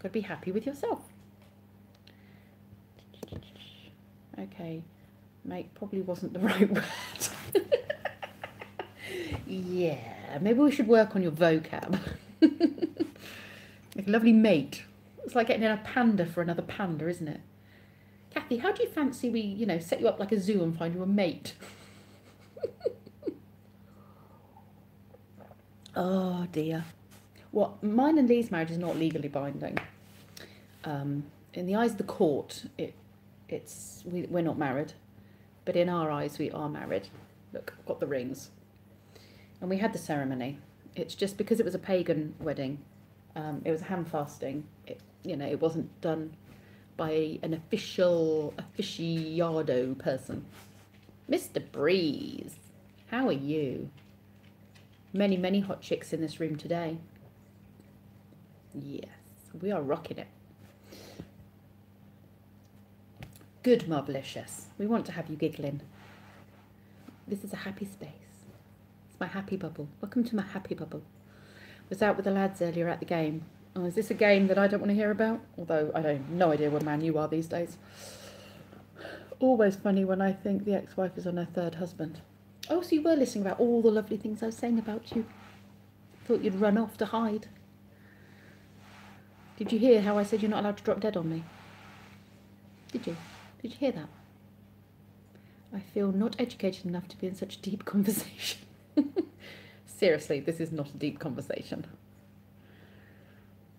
Got to be happy with yourself. Okay, mate probably wasn't the right word. Yeah, maybe we should work on your vocab. Like a lovely mate. It's like getting in a panda for another panda, isn't it? Kathy, how do you fancy we, set you up like a zoo and find you a mate? Oh dear. Well, mine and Lee's marriage is not legally binding. In the eyes of the court, we're not married, but in our eyes we are married. Look, I've got the rings, and we had the ceremony. It's just because it was a pagan wedding. It was ham fasting. It wasn't done by an aficionado person. Mr. Breeze, how are you? Many, many hot chicks in this room today. Yes, we are rocking it. Good, Marvelicious. We want to have you giggling. This is a happy space. It's my happy bubble. Welcome to my happy bubble. Was out with the lads earlier at the game. Oh, is this a game that I don't want to hear about? Although I have no idea what man you are these days. Always funny when I think the ex-wife is on her third husband. Oh, so you were listening about all the lovely things I was saying about you. Thought you'd run off to hide. Did you hear how I said you're not allowed to drop dead on me? Did you? Did you hear that? I feel not educated enough to be in such a deep conversation. Seriously, this is not a deep conversation.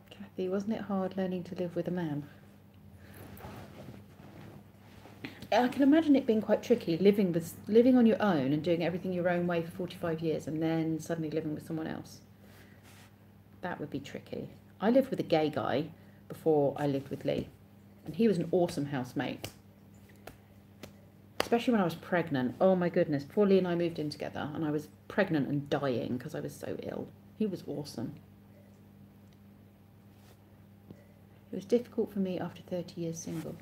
Kathy, wasn't it hard learning to live with a man? I can imagine it being quite tricky, living on your own and doing everything your own way for 45 years and then suddenly living with someone else. That would be tricky. I lived with a gay guy before I lived with Lee, and he was an awesome housemate. Especially when I was pregnant. Oh my goodness, before Lee and I moved in together, and I was pregnant and dying because I was so ill. He was awesome. It was difficult for me after 30 years single.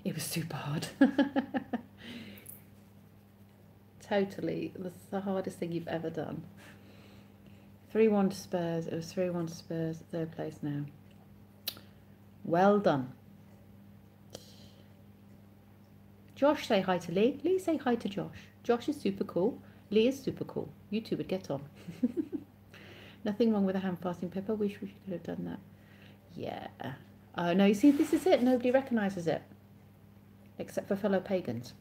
It was super hard. Totally. That's the hardest thing you've ever done. 3-1 to Spurs. It was 3-1 to Spurs. Third place now. Well done. Josh, say hi to Lee. Lee, say hi to Josh. Josh is super cool. Lee is super cool. You two would get on. Nothing wrong with a ham fasting, Pippa. Wish we could have done that. Yeah. Oh, no, you see, this is it. Nobody recognises it. Except for fellow pagans.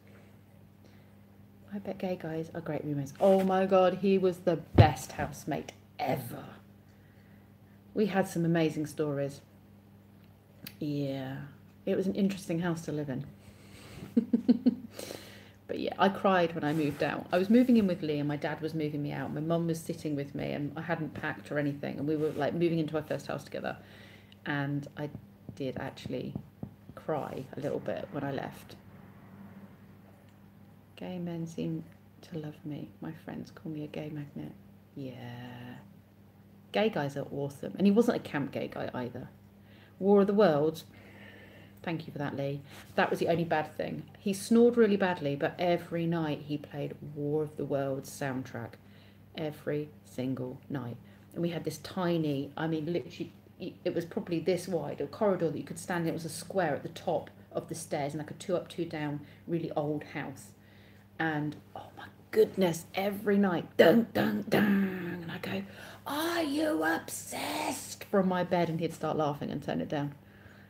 I bet gay guys are great roommates. Oh my God, he was the best housemate ever. We had some amazing stories. Yeah. It was an interesting house to live in. But yeah, I cried when I moved out. I was moving in with Lee and my dad was moving me out. My mum was sitting with me and I hadn't packed or anything. And we were like moving into our first house together. And I did actually cry a little bit when I left. Gay men seem to love me. My friends call me a gay magnet. Yeah. Gay guys are awesome. And he wasn't a camp gay guy either. War of the Worlds. Thank you for that, Lee. That was the only bad thing. He snored really badly, but every night he played War of the Worlds soundtrack. every single night. And we had this tiny, I mean, literally, it was probably this wide, a corridor that you could stand in. It was a square at the top of the stairs, and like a 2 up, 2 down, really old house. And oh my goodness, every night, dun, dun, dun. And I go, are you obsessed? From my bed, and he'd start laughing and turn it down.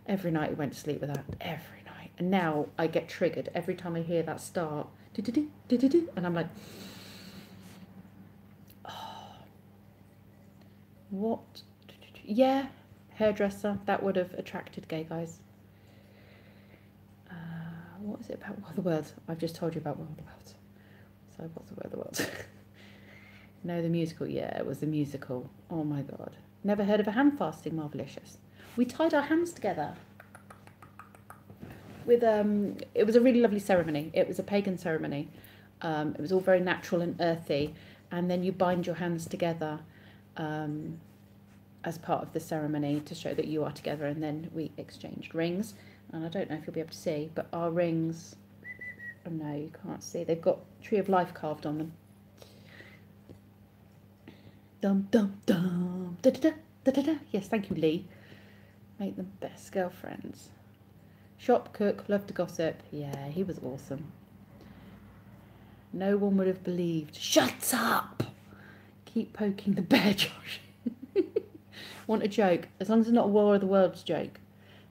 Every night we went to sleep with that, every night. And now I get triggered every time I hear that start, and I'm like, oh, what? Yeah, hairdresser, that would have attracted gay guys. What is it about War of the Worlds? I've just told you about War of the Worlds. So what's the War of the Worlds? No, the musical. Yeah, it was the musical. Oh my God. Never heard of a hand fasting, Marvelicious. We tied our hands together with, it was a really lovely ceremony. It was a pagan ceremony. It was all very natural and earthy. And then you bind your hands together as part of the ceremony to show that you are together. And then we exchanged rings. And I don't know if you'll be able to see, but our rings, oh no, you can't see. They've got Tree of Life carved on them. Dum, dum, dum, da, da, da, da, da. Yes, thank you, Lee. Make them best girlfriends. Shop, cook, love to gossip. Yeah, he was awesome. No one would have believed. Shut up! Keep poking the bear, Josh. Want a joke? As long as it's not a War of the Worlds joke.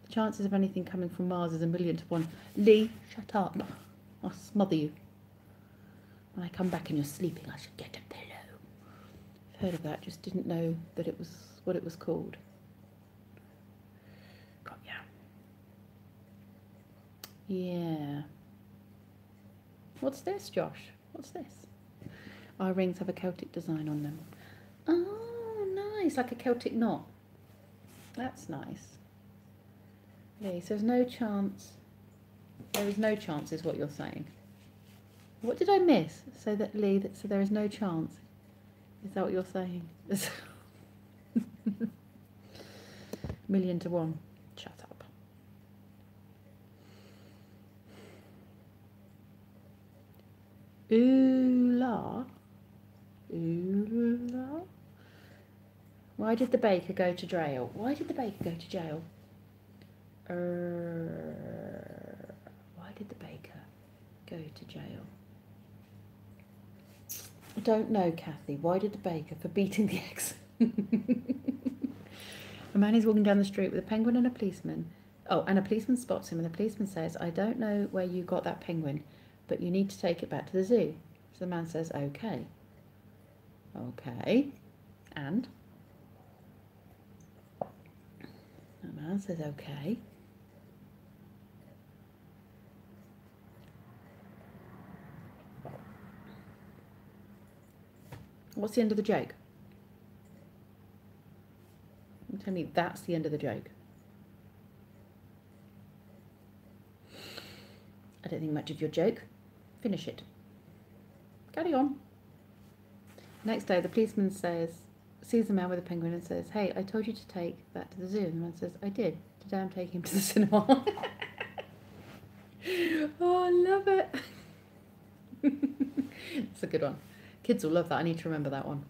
The chances of anything coming from Mars is 1,000,000 to 1. Lee, shut up. I'll smother you. When I come back and you're sleeping, I should get a pillow. I've heard of that, just didn't know that it was what it was called. Got ya. Yeah. What's this, Josh? What's this? Our rings have a Celtic design on them. Oh, nice, like a Celtic knot. That's nice. Lee, so there's no chance. There is no chance, is what you're saying. What did I miss? So that Lee, so there is no chance. Is that what you're saying? 1,000,000 to 1. Shut up. Ooh la. Ooh la. Why did the baker go to jail? Why did the baker go to jail? Why did the baker go to jail? I don't know, Kathy. Why did the baker for beating the eggs? A man is walking down the street with a penguin and a policeman. Oh, and a policeman spots him, and the policeman says, I don't know where you got that penguin, but you need to take it back to the zoo. So the man says, okay. Okay. And? The man says, okay. What's the end of the joke? Tell me that's the end of the joke. I don't think much of your joke. Finish it. Carry on. Next day, the policeman sees the man with the penguin and says, hey, I told you to take that to the zoo. And the man says, I did. Today I'm taking him to the cinema. Oh, I love it. It's a good one. Kids will love that. I need to remember that one.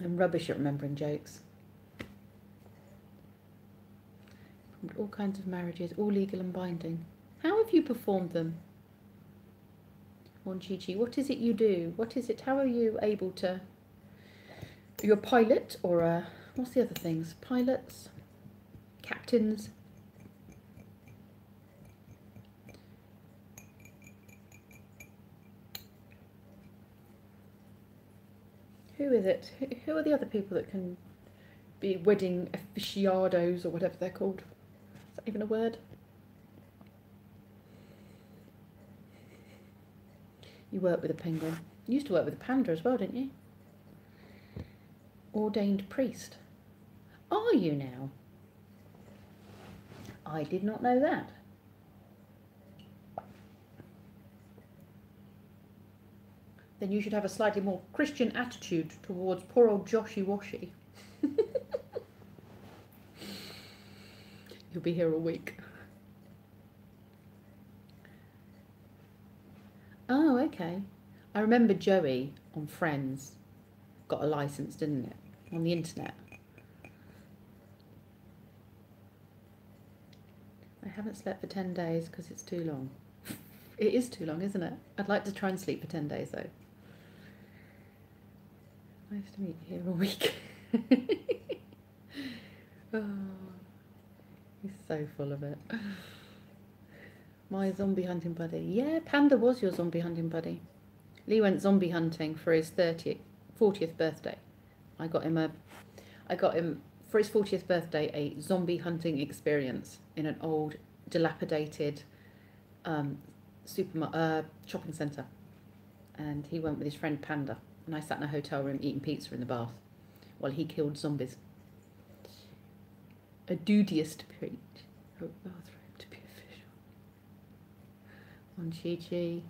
I'm rubbish at remembering jokes. All kinds of marriages, all legal and binding. How have you performed them? One Chi-Chi, what is it you do? What is it? How are you able to... You're a pilot or a... What's the other things? Pilots? Captains? Who is it? Who are the other people that can be wedding aficionados or whatever they're called? Is that even a word? You work with a penguin. You used to work with a panda as well, didn't you? Ordained priest. Are you now? I did not know that. Then you should have a slightly more Christian attitude towards poor old Joshy Washy. You'll be here a week. Oh, okay. I remember Joey. on Friends got a license, didn't it? On the internet. I haven't slept for 10 days because it's too long. It is too long, isn't it? I'd like to try and sleep for 10 days though. Nice to meet you here all week. Oh, he's so full of it. My zombie hunting buddy. Yeah, Panda was your zombie hunting buddy. Lee went zombie hunting for his 40th birthday. I got him for his 40th birthday a zombie hunting experience in an old dilapidated shopping centre, and he went with his friend Panda, and I sat in a hotel room eating pizza in the bath while he killed zombies. A duteous to preach. Oh, bathroom to be official. On Chi-Chi.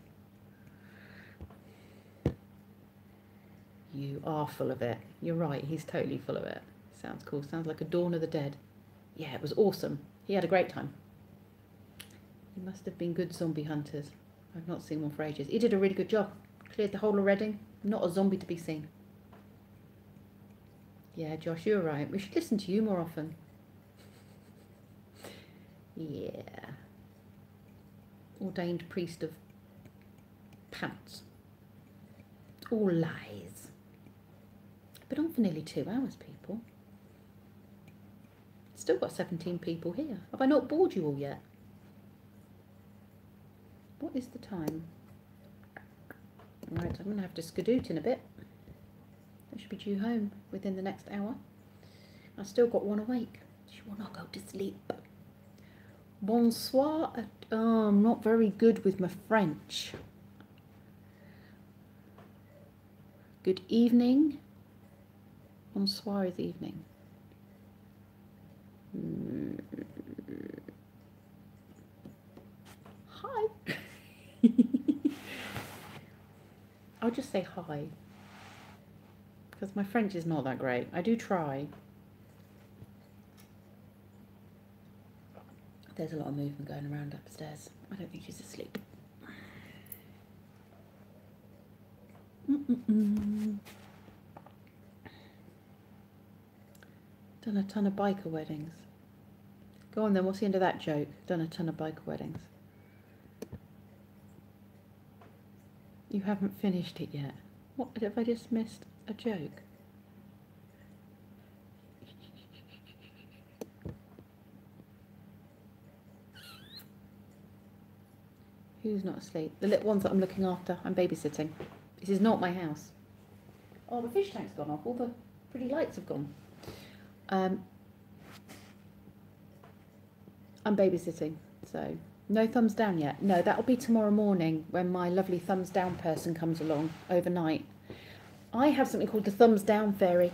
You are full of it. You're right, he's totally full of it. Sounds cool. Sounds like a Dawn of the Dead. Yeah, it was awesome. He had a great time. He must have been good zombie hunters. I've not seen one for ages. He did a really good job. Cleared the whole of Reading. Not a zombie to be seen. Yeah, Josh, you're right. We should listen to you more often. Yeah. Ordained priest of pants. All lies. Been on for nearly 2 hours, people. Still got 17 people here. Have I not bored you all yet? What is the time? Right, I'm going to have to skedoot in a bit. I should be due home within the next hour. I've still got one awake. She will not go to sleep. Bonsoir. I'm not very good with my French. Good evening. Bonsoir is evening. Hi. I'll just say hi. Because my French is not that great. I do try. There's a lot of movement going around upstairs. I don't think she's asleep. Done a ton of biker weddings. Go on then, what's the end of that joke? Done a ton of biker weddings. You haven't finished it yet. What, have I just missed a joke? Who's not asleep? The little ones that I'm looking after. I'm babysitting. This is not my house. Oh, the fish tank's gone off. All the pretty lights have gone. I'm babysitting, so no thumbs down yet. No, that'll be tomorrow morning when my lovely thumbs down person comes along overnight. I have something called the thumbs down fairy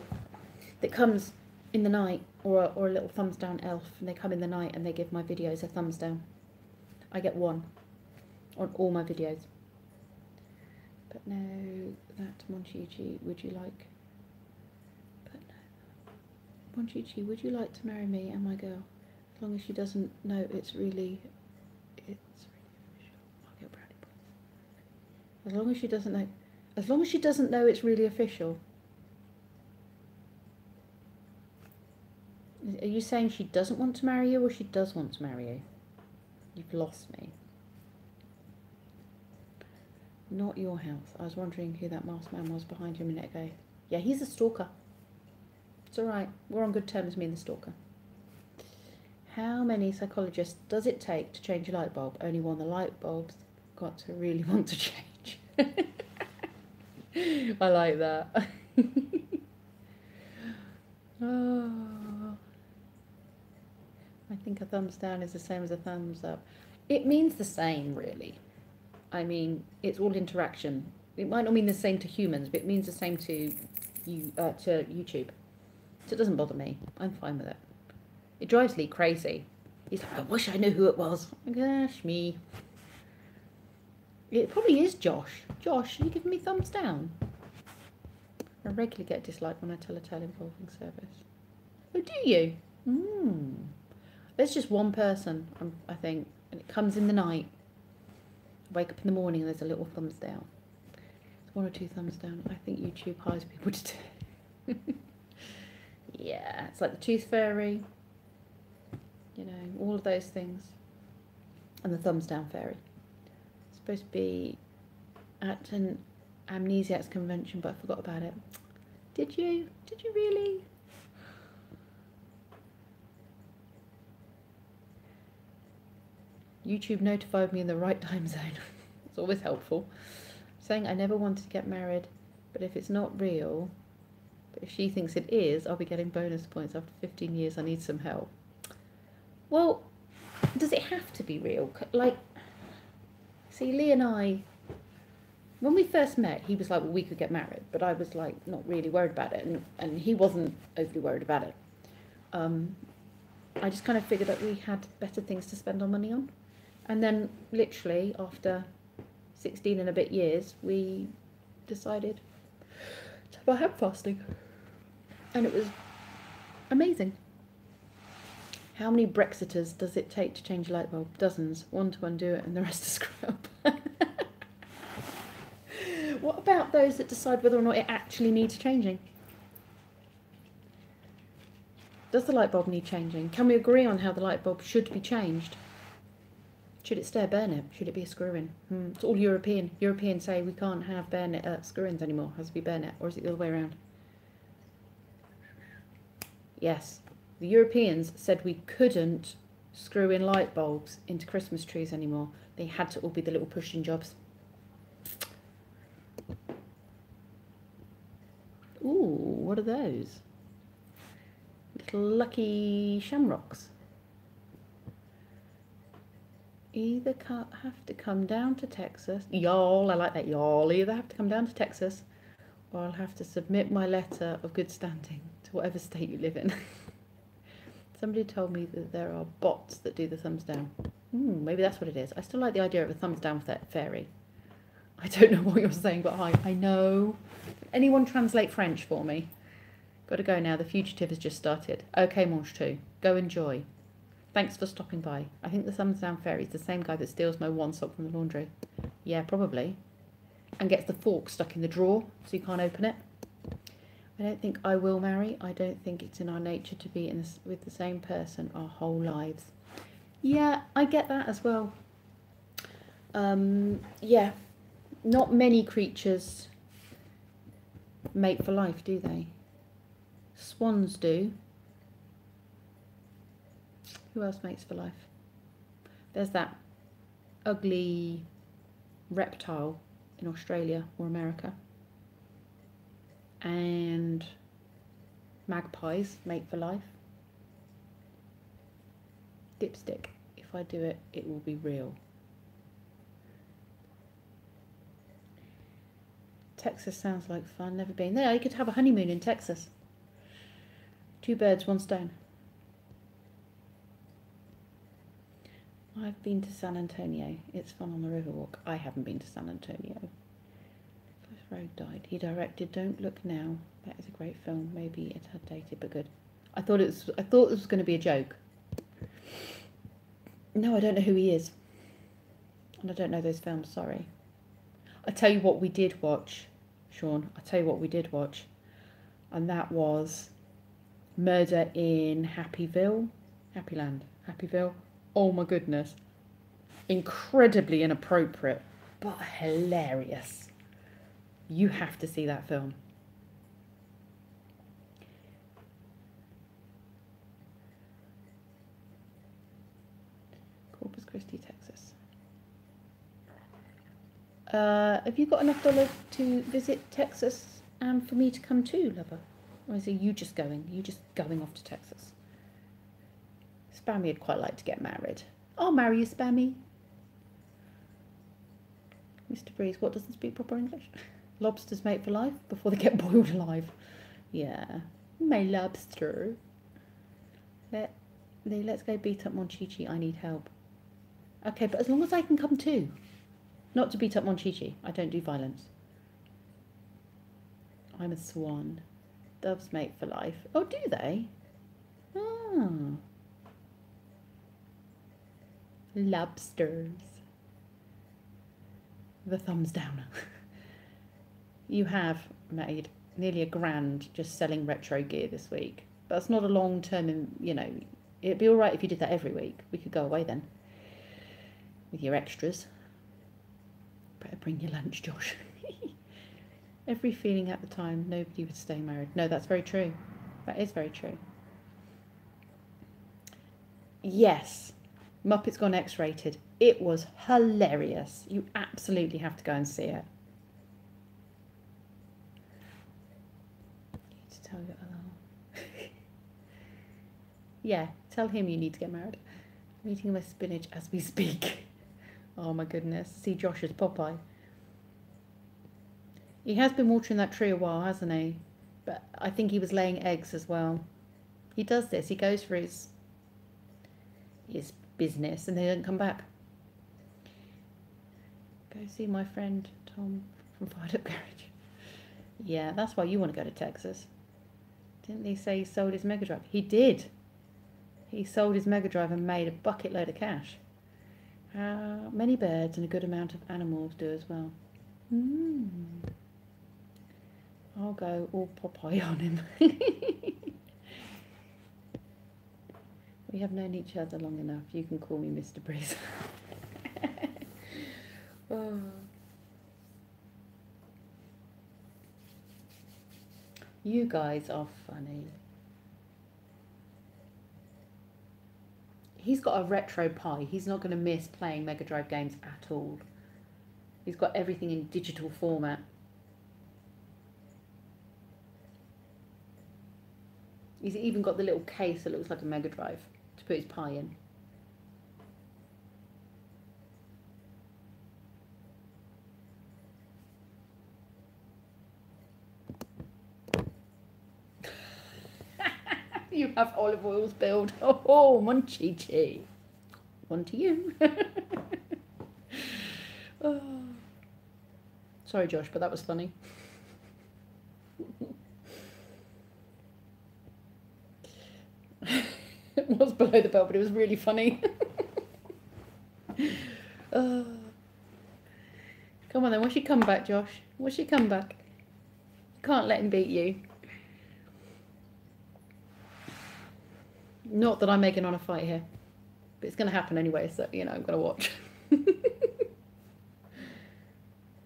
that comes in the night, or a little thumbs down elf, and they come in the night and they give my videos a thumbs down. I get one on all my videos. But no, that Monchichi, would you like? But no, Monchichi, would you like to marry me and my girl? As long as she doesn't know it's really official. I'll get brownie points. As long as she doesn't know, it's really official. Are you saying she doesn't want to marry you, or she does want to marry you? You've lost me. Not your house. I was wondering who that masked man was behind you a minute ago. Yeah, he's a stalker. It's alright. We're on good terms, me and the stalker. How many psychologists does it take to change a light bulb? Only one. The light bulb's got to really want to change. I like that. Oh. I think a thumbs down is the same as a thumbs up. It means the same, really. I mean, it's all interaction. It might not mean the same to humans, but it means the same to you, to YouTube. So it doesn't bother me. I'm fine with it. It drives Lee crazy. He's like, I wish I knew who it was. Gosh, me. It probably is Josh. Josh, are you giving me thumbs down? I regularly get disliked when I tell a tale involving service. Oh, do you? There's just one person, I think, and it comes in the night. I wake up in the morning and there's a little thumbs down. 1 or 2 thumbs down. I think YouTube hires people to do. Yeah, it's like the Tooth Fairy, you know, all of those things. And the thumbs down fairy. It's supposed to be at an amnesiacs convention, but I forgot about it. Did you? Did you really? YouTube notified me in the right time zone. It's always helpful. Saying I never wanted to get married, but if it's not real, but if she thinks it is, I'll be getting bonus points after 15 years. I need some help. Well, does it have to be real? Like, see, Lee and I, when we first met, he was like, well, we could get married, but I was like, not really worried about it, and he wasn't overly worried about it. I just kind of figured that we had better things to spend our money on. And then literally after 16 and a bit years, we decided to have our hemp fasting. And it was amazing. How many Brexiters does it take to change a light bulb? Dozens. One to undo it and the rest to screw up. What about those that decide whether or not it actually needs changing? Does the light bulb need changing? Can we agree on how the light bulb should be changed? Should it stay a Burnett? Should it be a screw-in? It's all European. Europeans say we can't have Burnett screw-ins anymore. It has to be Burnett. Or is it the other way around? Yes. The Europeans said we couldn't screw in light bulbs into Christmas trees anymore. They had to all be the little pushing jobs. Ooh, what are those? Little lucky shamrocks. Either have to come down to Texas. Y'all, I like that. Y'all either have to come down to Texas or I'll have to submit my letter of good standing to whatever state you live in. Somebody told me that there are bots that do the thumbs down. Maybe that's what it is. I still like the idea of a thumbs down fairy. I don't know what you're saying, but hi. I know. Anyone translate French for me? Got to go now. The fugitive has just started. Okay, Manche 2. Go enjoy. Thanks for stopping by. I think the thumbs down fairy is the same guy that steals my one sock from the laundry. Yeah, probably. And gets the fork stuck in the drawer so you can't open it. I don't think I will marry. I don't think it's in our nature to be with the same person our whole lives. Yeah, I get that as well. Yeah, not many creatures mate for life, do they? Swans do. Who else mates for life? There's that ugly reptile in Australia or America. And magpies mate for life. Dipstick. If I do it, it will be real. Texas sounds like fun. Never been there. You could have a honeymoon in Texas. 2 birds, 1 stone. I've been to San Antonio. It's fun on the Riverwalk. I haven't been to San Antonio. First Road died. He directed Don't Look Now. That is a great film. Maybe it had dated, but good. I thought this was going to be a joke. No, I don't know who he is. And I don't know those films, sorry. I tell you what we did watch, Sean. I tell you what we did watch. And that was Murder in Happyville. Happyville. Oh my goodness. Incredibly inappropriate, but hilarious. You have to see that film. Corpus Christi, Texas. Have you got enough dollars to visit Texas and for me to come too, lover? Or is it you just going? You just going off to Texas? Spammy would quite like to get married. I'll marry you, Spammy. Mr. Breeze, what doesn't speak proper English? Lobsters mate for life before they get boiled alive. Yeah. My lobster. Let's go beat up Monchichi. I need help. Okay, but as long as I can come too. Not to beat up Monchichi. I don't do violence. I'm a swan. Doves mate for life. Oh, do they? Oh. Lobsters. The thumbs down. You have made nearly £1,000 just selling retro gear this week. But that's not a long term, you know, it'd be all right if you did that every week. We could go away then with your extras. Better bring your lunch, Josh. Every feeling at the time, nobody would stay married. No, that's very true. That is very true. Yes, Muppets Gone X-rated. It was hilarious. You absolutely have to go and see it. Need to tell you. Yeah, tell him you need to get married. I'm eating my spinach as we speak. Oh my goodness. See Josh's Popeye. He has been watering that tree a while, hasn't he? But I think he was laying eggs as well. He does this. He goes for his business and then he doesn't come back. Go see my friend Tom from Fired Up Garage. Yeah, that's why you want to go to Texas. Didn't he say he sold his Mega Drive? He did. He sold his Mega Drive and made a bucket load of cash. Many birds and a good amount of animals do as well. I'll go all Popeye on him. We have known each other long enough. You can call me Mr. Breeze. Oh. You guys are funny. He's got a retro Pi. He's not going to miss playing Mega Drive games at all. He's got everything in digital format. He's even got the little case that looks like a Mega Drive to put his Pi in. You have olive oil spilled. Oh, Monchichi. One to you. Oh. Sorry, Josh, but that was funny. It was below the belt, but it was really funny. Oh. Come on then, what's your comeback, Josh? What's your comeback? You can't let him beat you. Not that I'm making on a fight here, but it's going to happen anyway, so, you know, I'm going to watch.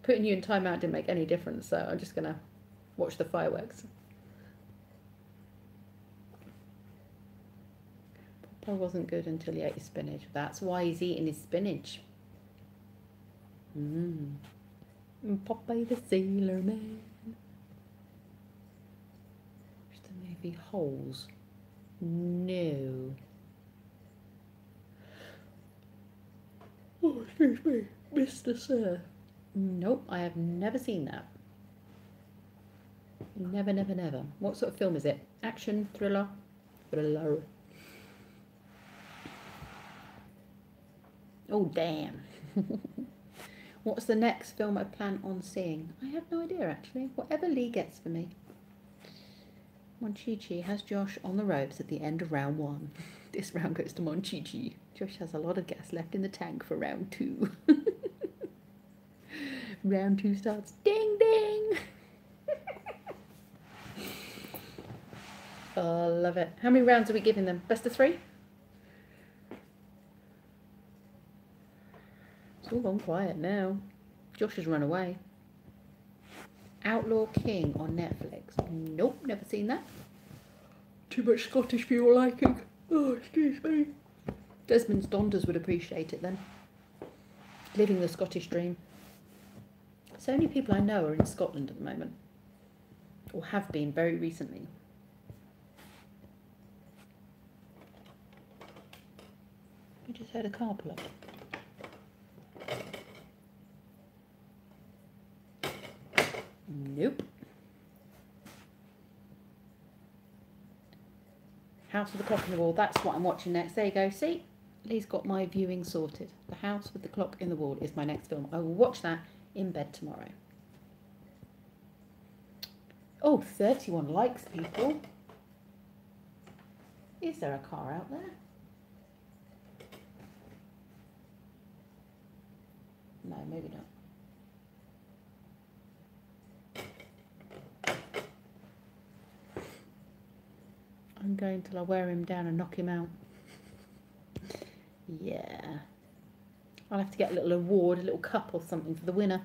Putting you in timeout didn't make any difference, so I'm just going to watch the fireworks. Popeye wasn't good until he ate his spinach. That's why he's eating his spinach. Popeye the Sailor Man. Where's the movie Holes? No. Oh, excuse me, Mr. Sir. Nope, I have never seen that. Never, never, never. What sort of film is it? Action, thriller? Thriller. Oh, damn. What's the next film I plan on seeing? I have no idea, actually. Whatever Lee gets for me. Monchichi has Josh on the ropes at the end of round 1. This round goes to Monchichi. Josh has a lot of gas left in the tank for round 2. Round 2 starts. Ding, ding! Oh, love it. How many rounds are we giving them? Best of 3? It's all gone quiet now. Josh has run away. Outlaw King on Netflix. Nope, never seen that. Too much Scottish for your liking. Oh, excuse me. Desmond's Donders would appreciate it then. Living the Scottish dream. So many people I know are in Scotland at the moment. Or have been very recently. I just heard a car pull up. Nope. House with the Clock in the Wall. That's what I'm watching next. There you go. See? Lee's got my viewing sorted. The House with the Clock in the Wall is my next film. I will watch that in bed tomorrow. Oh, 31 likes, people. Is there a car out there? No, maybe not. I'm going till I wear him down and knock him out. Yeah. I'll have to get a little award, a little cup or something for the winner.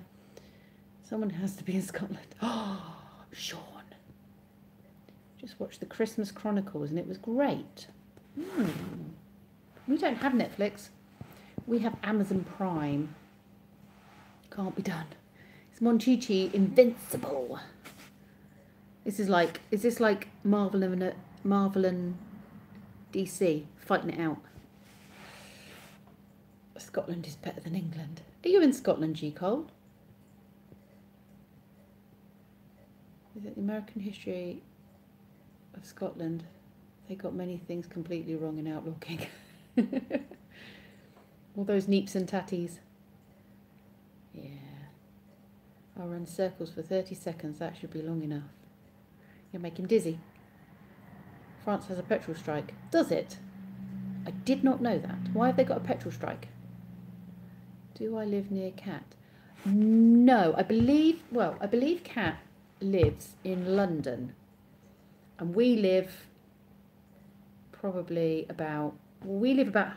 Someone has to be in Scotland. Oh, Sean. Just watched the Christmas Chronicles and it was great. We don't have Netflix. We have Amazon Prime. Can't be done. It's Monchichi Invincible. Is this like Marvel and DC fighting it out? Scotland is better than England. Are you in Scotland, G. Cole? Is it the American history of Scotland? They got many things completely wrong in outlooking. All those neeps and tatties. Yeah. I'll run circles for 30 seconds. That should be long enough. You'll make him dizzy. France has a petrol strike. Does it? I did not know that. Why have they got a petrol strike? Do I live near Cat? No, I believe Cat lives in London. And we live about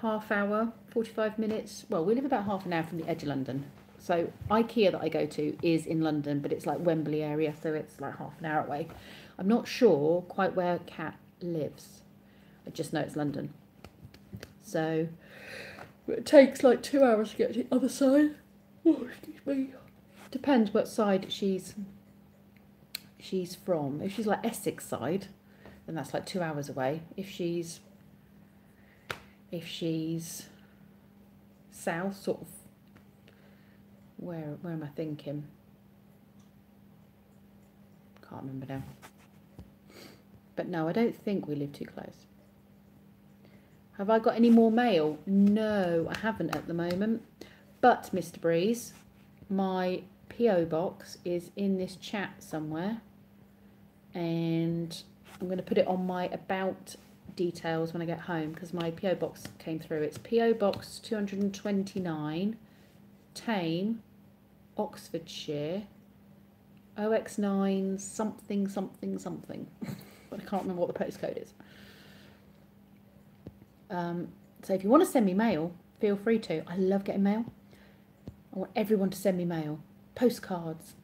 half hour, 45 minutes. Well, we live about half an hour from the edge of London. So IKEA that I go to is in London, but it's like Wembley area, so it's like half an hour away. I'm not sure quite where Cat lives. I just know it's London. So it takes like 2 hours to get to the other side. Oh, excuse me. Depends what side she's from. If she's like Essex side, then that's like 2 hours away. If she's south, sort of, where am I thinking? Can't remember now. But no, I don't think we live too close. Have I got any more mail? No, I haven't at the moment. But, Mr. Breeze, my P.O. box is in this chat somewhere. And I'm going to put it on my about details when I get home because my P.O. box came through. It's P.O. Box 229, Tame, Oxfordshire, OX9 something something something. But I can't remember what the postcode is. So if you want to send me mail, feel free to. I love getting mail. I want everyone to send me mail. Postcards.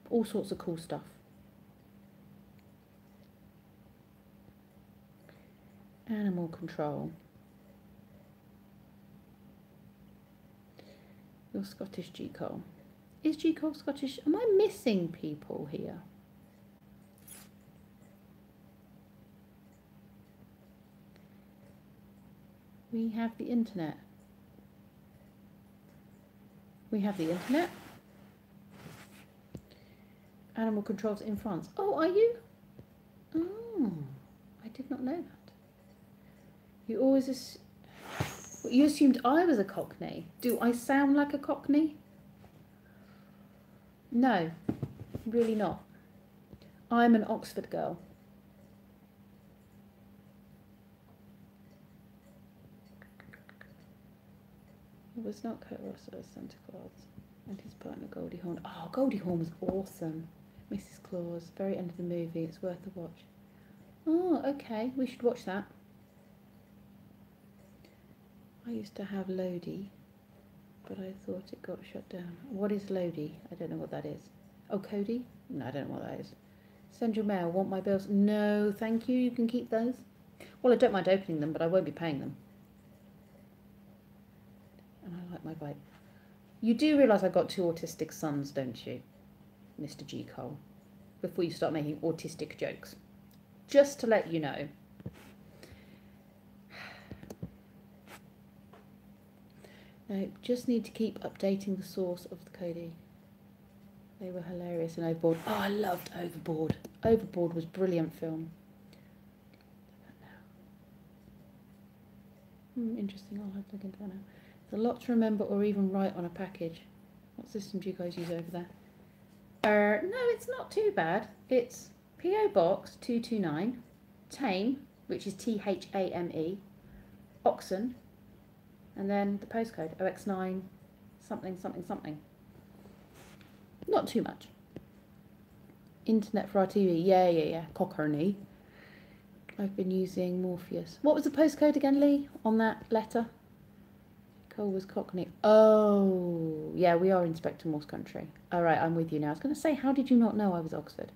All sorts of cool stuff. Animal control. You're Scottish, G. Cole. Is G. Cole Scottish? Am I missing people here? We have the internet. We have the internet. Animal controls in France. Oh, are you? Oh, I did not know that. You always you assumed I was a Cockney. Do I sound like a Cockney? No, really not. I'm an Oxford girl. It was not Kurt Russell as Santa Claus and his partner Goldie Hawn. Oh, Goldie Hawn was awesome. Mrs. Claus, very end of the movie. It's worth a watch. Oh, okay. We should watch that. I used to have Lodi, but I thought it got shut down. What is Lodi? I don't know what that is. Oh, Cody? No, I don't know what that is. Send your mail. Want my bills? No, thank you. You can keep those. Well, I don't mind opening them, but I won't be paying them. And I like my bike. You do realise I've got 2 autistic sons, don't you, Mr. G. Cole? Before you start making autistic jokes. Just to let you know. No, just need to keep updating the source of the Cody. They were hilarious in Overboard. Oh, I loved Overboard. Overboard was a brilliant film. Interesting, I'll have to look into that now. There's a lot to remember or even write on a package. What system do you guys use over there? No, it's not too bad. It's P.O. Box 229, Tame, which is Thame, Oxon, and then the postcode, OX9, something, something, something. Not too much. Internet for our TV, yeah. Cockerney. I've been using Morpheus. What was the postcode again, Lee, on that letter? Cole was Cockney. Oh, yeah, we are Inspector Morse country. All right, I'm with you now. I was going to say, how did you not know I was Oxford?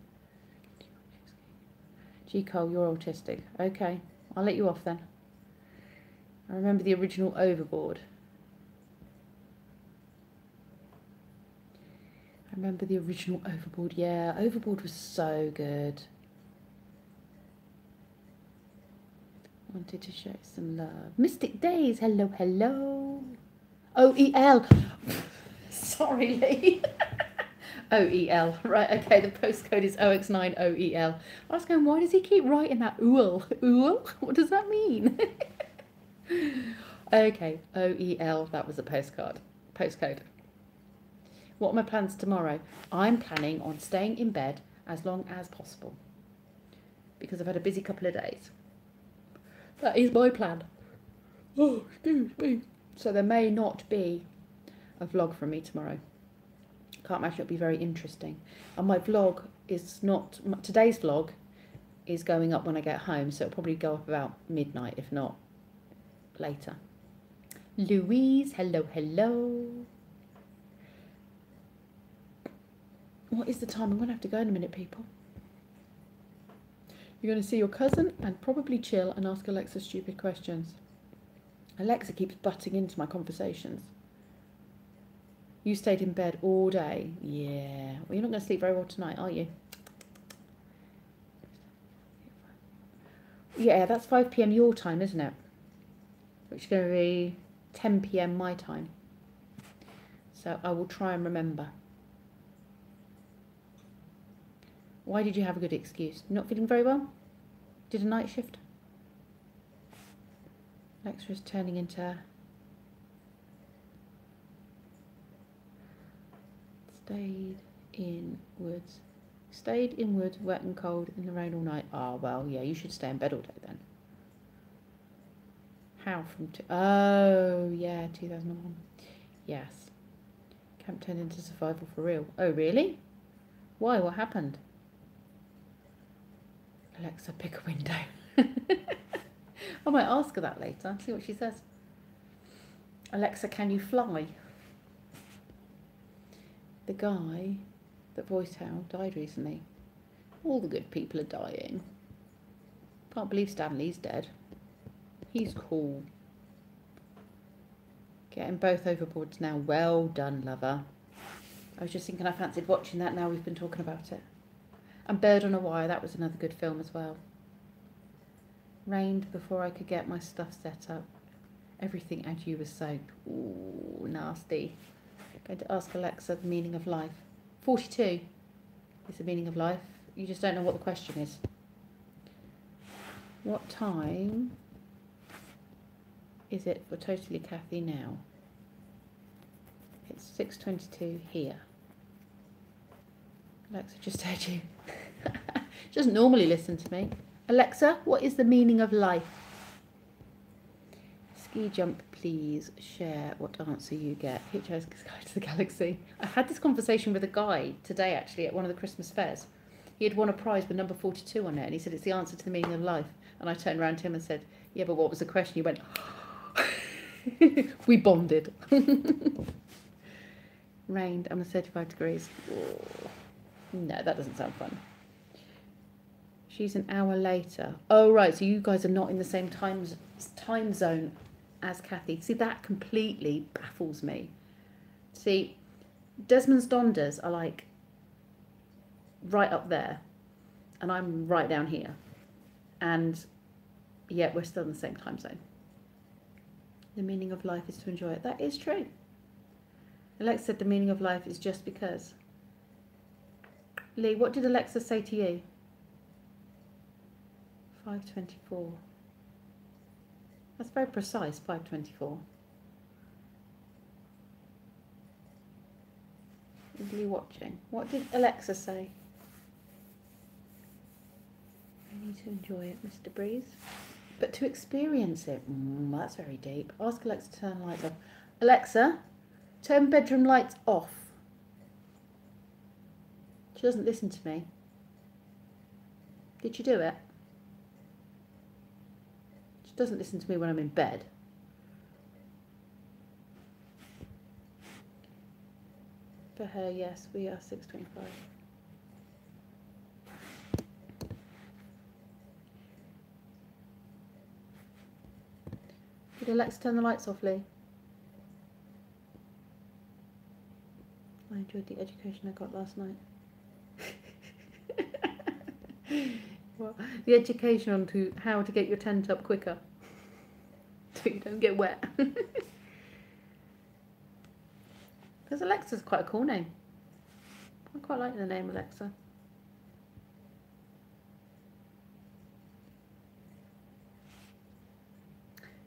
Gee, Cole, you're autistic. Okay, I'll let you off then. I remember the original Overboard. Yeah, Overboard was so good. Wanted to show some love. Mystic Days, hello, hello. OEL. Sorry, Lee. OEL. Right, okay, the postcode is OX9OEL. I was going, why does he keep writing that OOL? OOL? What does that mean? Okay, OEL, that was a postcode. What are my plans tomorrow? I'm planning on staying in bed as long as possible because I've had a busy couple of days. That is my plan. Oh, excuse me. So there may not be a vlog from me tomorrow. Can't imagine it'll be very interesting. And my vlog is not... Today's vlog is going up when I get home, so it'll probably go up about midnight, if not later. Louise, hello, hello. What is the time? I'm going to have to go in a minute, people. You're going to see your cousin and probably chill and ask Alexa stupid questions. Alexa keeps butting into my conversations. You stayed in bed all day. Yeah. Well, you're not going to sleep very well tonight, are you? Yeah, that's 5 p.m. your time, isn't it? Which is going to be 10 p.m. my time. So I will try and remember. Why did you have a good excuse? Not feeling very well? Did a night shift? Alexa is turning into... Stayed in woods, wet and cold in the rain all night. Ah, well, yeah, you should stay in bed all day then. How from... Oh, yeah, 2001. Yes. Camp turned into survival for real. Oh, really? Why? What happened? Alexa, pick a window. I might ask her that later. See what she says. Alexa, can you fly? The guy that voiced Hal died recently. All the good people are dying. Can't believe Stanley's dead. He's cool. Getting both overboards now. Well done, lover. I was just thinking I fancied watching that now we've been talking about it. And Bird on a Wire, that was another good film as well. Rained before I could get my stuff set up. Everything and you was soaked. Ooh, nasty. Going to ask Alexa the meaning of life. 42 is the meaning of life. You just don't know what the question is. What time is it for Totally Kathy now? It's 6:22 here. Alexa just heard you. Just normally listen to me. Alexa, what is the meaning of life? Ski jump, please. Share what answer you get. Hitchhiker's Guide to the Galaxy. I had this conversation with a guy today, actually, at one of the Christmas fairs. He had won a prize with number 42 on it, and he said it's the answer to the meaning of life. And I turned around to him and said, yeah, but what was the question? He went, we bonded. Rained, I'm 35 degrees. Oh. No, that doesn't sound fun. She's an hour later. Oh, right, so you guys are not in the same time zone as Kathy. See, that completely baffles me. See, Desmond's Donders are like right up there, and I'm right down here. And yet we're still in the same time zone. The meaning of life is to enjoy it. That is true. Alexa said the meaning of life is just because. Lee, what did Alexa say to you? 5:24. That's very precise, 5:24. Is Lee watching? What did Alexa say? I need to enjoy it, Mr. Breeze. But to experience it, that's very deep. Ask Alexa to turn the lights off. Alexa, turn bedroom lights off. She doesn't listen to me. Did you do it? doesn't listen to me when I'm in bed. For her, yes, we are 6:25. Did Alexa turn the lights off, Lee? I enjoyed the education I got last night. Well, the education on to how to get your tent up quicker so you don't get wet. Because Alexa's quite a cool name. I quite like the name Alexa.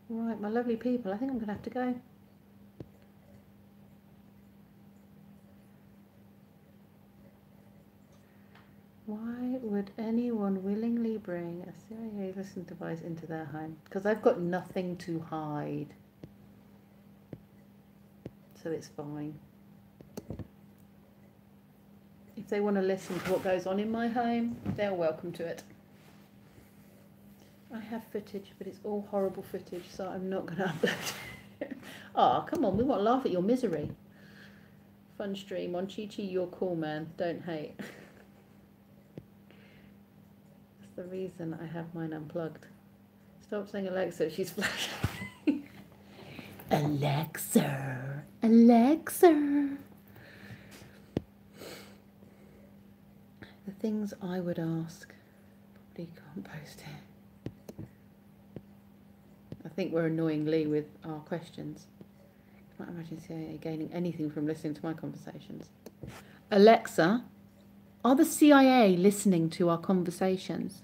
Right, my lovely people, I think I'm going to have to go. Why would anyone willingly bring a CIA listening device into their home? Because I've got nothing to hide. So it's fine. If they want to listen to what goes on in my home, they're welcome to it. I have footage, but it's all horrible footage, so I'm not going to upload it. Oh, come on, we want to laugh at your misery. Fun stream on Chi Chi, you're cool, man. Don't hate. That's the reason I have mine unplugged. Stop saying Alexa, she's flashing. Alexa, Alexa. The things I would ask, probably can't post it. I think we're annoying Lee with our questions. Can't imagine CIA gaining anything from listening to my conversations. Alexa, are the CIA listening to our conversations?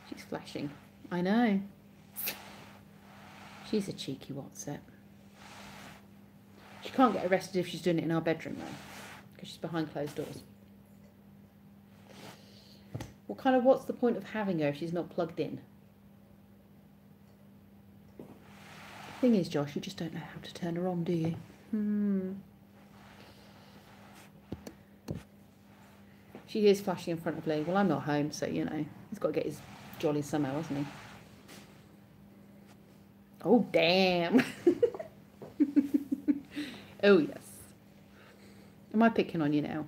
She's flashing. I know. She's a cheeky what's-it. She can't get arrested if she's doing it in our bedroom though, because she's behind closed doors. What's the point of having her if she's not plugged in? The thing is, Josh, you just don't know how to turn her on, do you? She is flashing in front of Lee. Well, I'm not home, so, you know, he's got to get his jolly somehow, hasn't he? Oh, damn. Oh, yes. Am I picking on you now?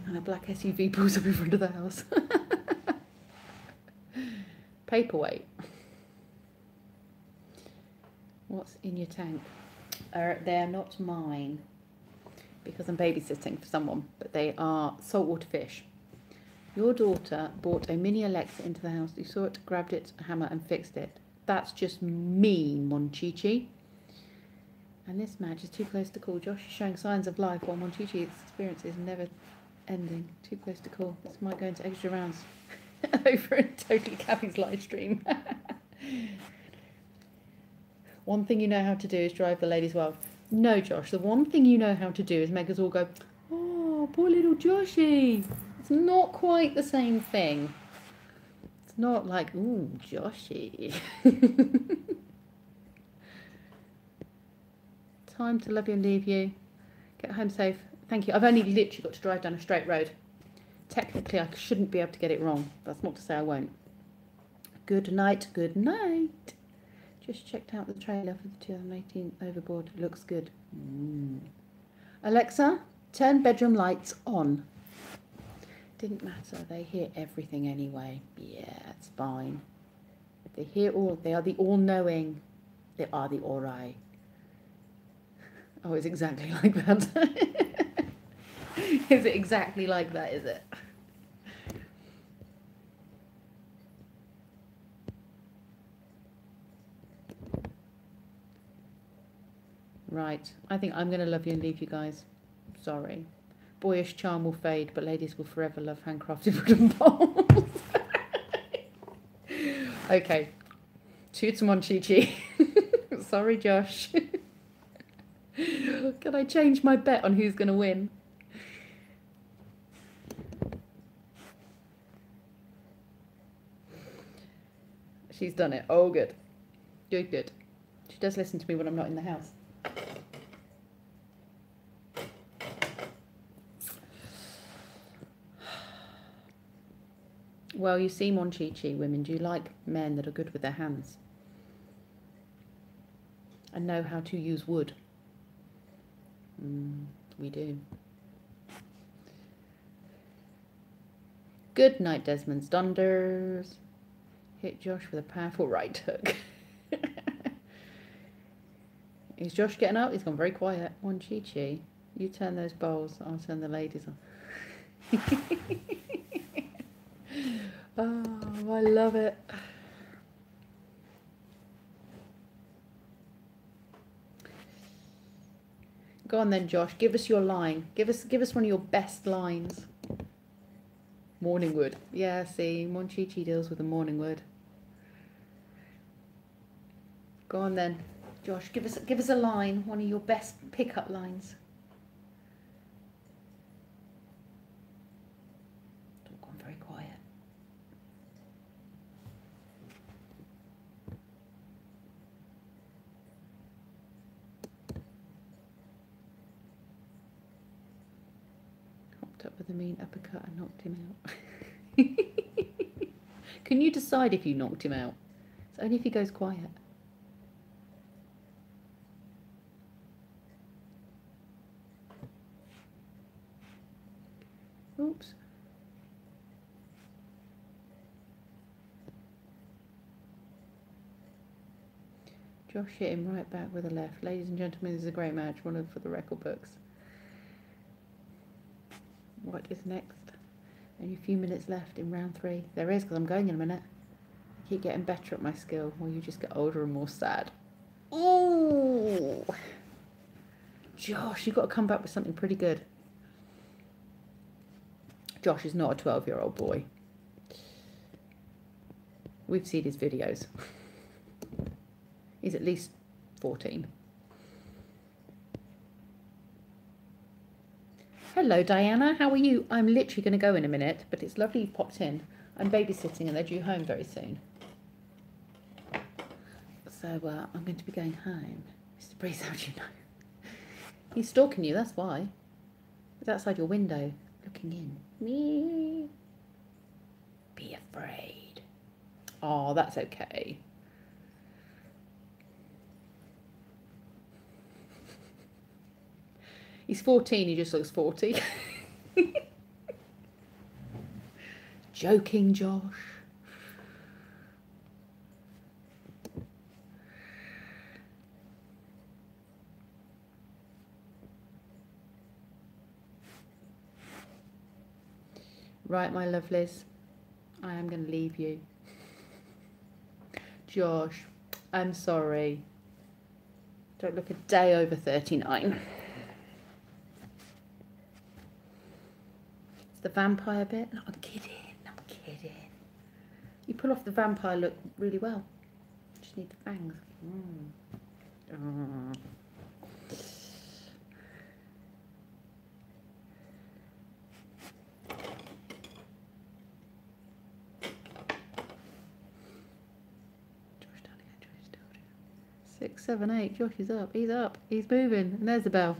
And a black SUV pulls up in front of the house. Paperweight. What's in your tank? They're not mine because I'm babysitting for someone, but they are saltwater fish. Your daughter brought a mini Alexa into the house. You saw it, grabbed it, a hammer, and fixed it. That's just mean, Monchichi. And this match is too close to call. Josh is showing signs of life while Monchichi's experience is never ending. Too close to call. This might go into extra rounds over in Totally Cappy's live stream. One thing you know how to do is drive the ladies wild. No, Josh, the one thing you know how to do is make us all go, oh, poor little Joshy. It's not quite the same thing. It's not like, ooh, Joshy. Time to love you and leave you. Get home safe. Thank you. I've only literally got to drive down a straight road. Technically, I shouldn't be able to get it wrong. That's not to say I won't. Good night. Good night. Just checked out the trailer for the 2018 Overboard. It looks good. Alexa, turn bedroom lights on. Didn't matter. They hear everything anyway. Yeah, it's fine. They hear all. They are the all-knowing. They are the all-right. Oh, it's exactly like that. Is it exactly like that, is it? Right. I think I'm going to love you and leave you guys. Sorry. Boyish charm will fade, but ladies will forever love handcrafted wooden bowls. Okay. Toots and Monchichi. Sorry, Josh. Can I change my bet on who's going to win? She's done it. Oh, good. Good, good. She does listen to me when I'm not in the house. Well, you see, Monchichi, women do like men that are good with their hands and know how to use wood. We do. Good night, Desmond's Dunders. Hit Josh with a powerful right hook. Is Josh getting up? He's gone very quiet. Monchichi, you turn those bowls. I'll turn the ladies on. Oh, I love it. Go on then, Josh. Give us your line. Give us one of your best lines. Morning wood. Yeah, see, Monchichi deals with the morning wood. Go on then, Josh. Give us a line. One of your best pickup lines. It's all gone very quiet. Hopped up with a mean uppercut and knocked him out. Can you decide if you knocked him out? It's only if he goes quiet. Oops. Josh hit him right back with a left. Ladies and gentlemen, this is a great match. One for the record books. What is next? Only a few minutes left in round 3. There is, because I'm going in a minute. I keep getting better at my skill, while you just get older and more sad. Oh, Josh, you've got to come back with something pretty good. Josh is not a 12-year-old boy. We've seen his videos. He's at least 14. Hello, Diana. How are you? I'm literally going to go in a minute, but it's lovely you've popped in. I'm babysitting and they're due home very soon. So I'm going to be going home. Mr. Breeze, how do you know? He's stalking you, that's why. He's outside your window, looking in. Me. Be afraid. Oh, that's okay. He's 14, he just looks 40. Joking, Josh. Right, my lovelies, I am going to leave you. Josh, I'm sorry. Don't look a day over 39. It's the vampire bit. No, I'm kidding. I'm kidding. You pull off the vampire look really well. Just need the fangs. Six, 7, 8. Josh is up. He's up. He's moving. And there's the bell.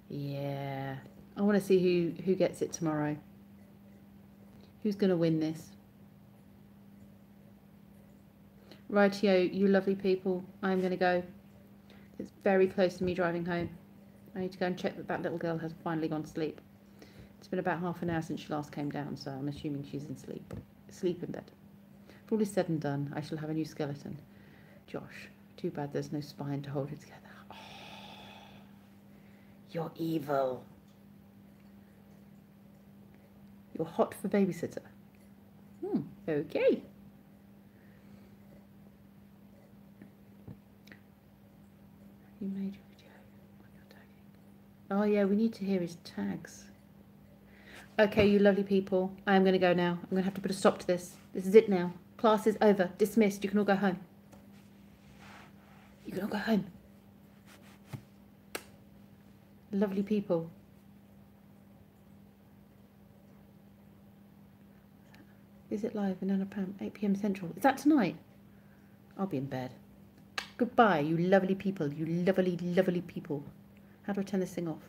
Yeah. I want to see who gets it tomorrow. Who's going to win this? Rightio, you lovely people. I'm going to go. It's very close to me driving home. I need to go and check that that little girl has finally gone to sleep. It's been about half an hour since she last came down, so I'm assuming she's asleep in bed. If all is said and done, I shall have a new skeleton. Josh, too bad there's no spine to hold it together. Oh, you're evil. You're hot for babysitter. Okay. You made your video on your tagging. Oh yeah, we need to hear his tags. Okay, you lovely people. I am going to go now. I'm going to have to put a stop to this. This is it now. Class is over. Dismissed. You can all go home. You can all go home. Lovely people. Is it live? Banana Pam, 8 PM Central. Is that tonight? I'll be in bed. Goodbye, you lovely people. You lovely, lovely people. How do I turn this thing off?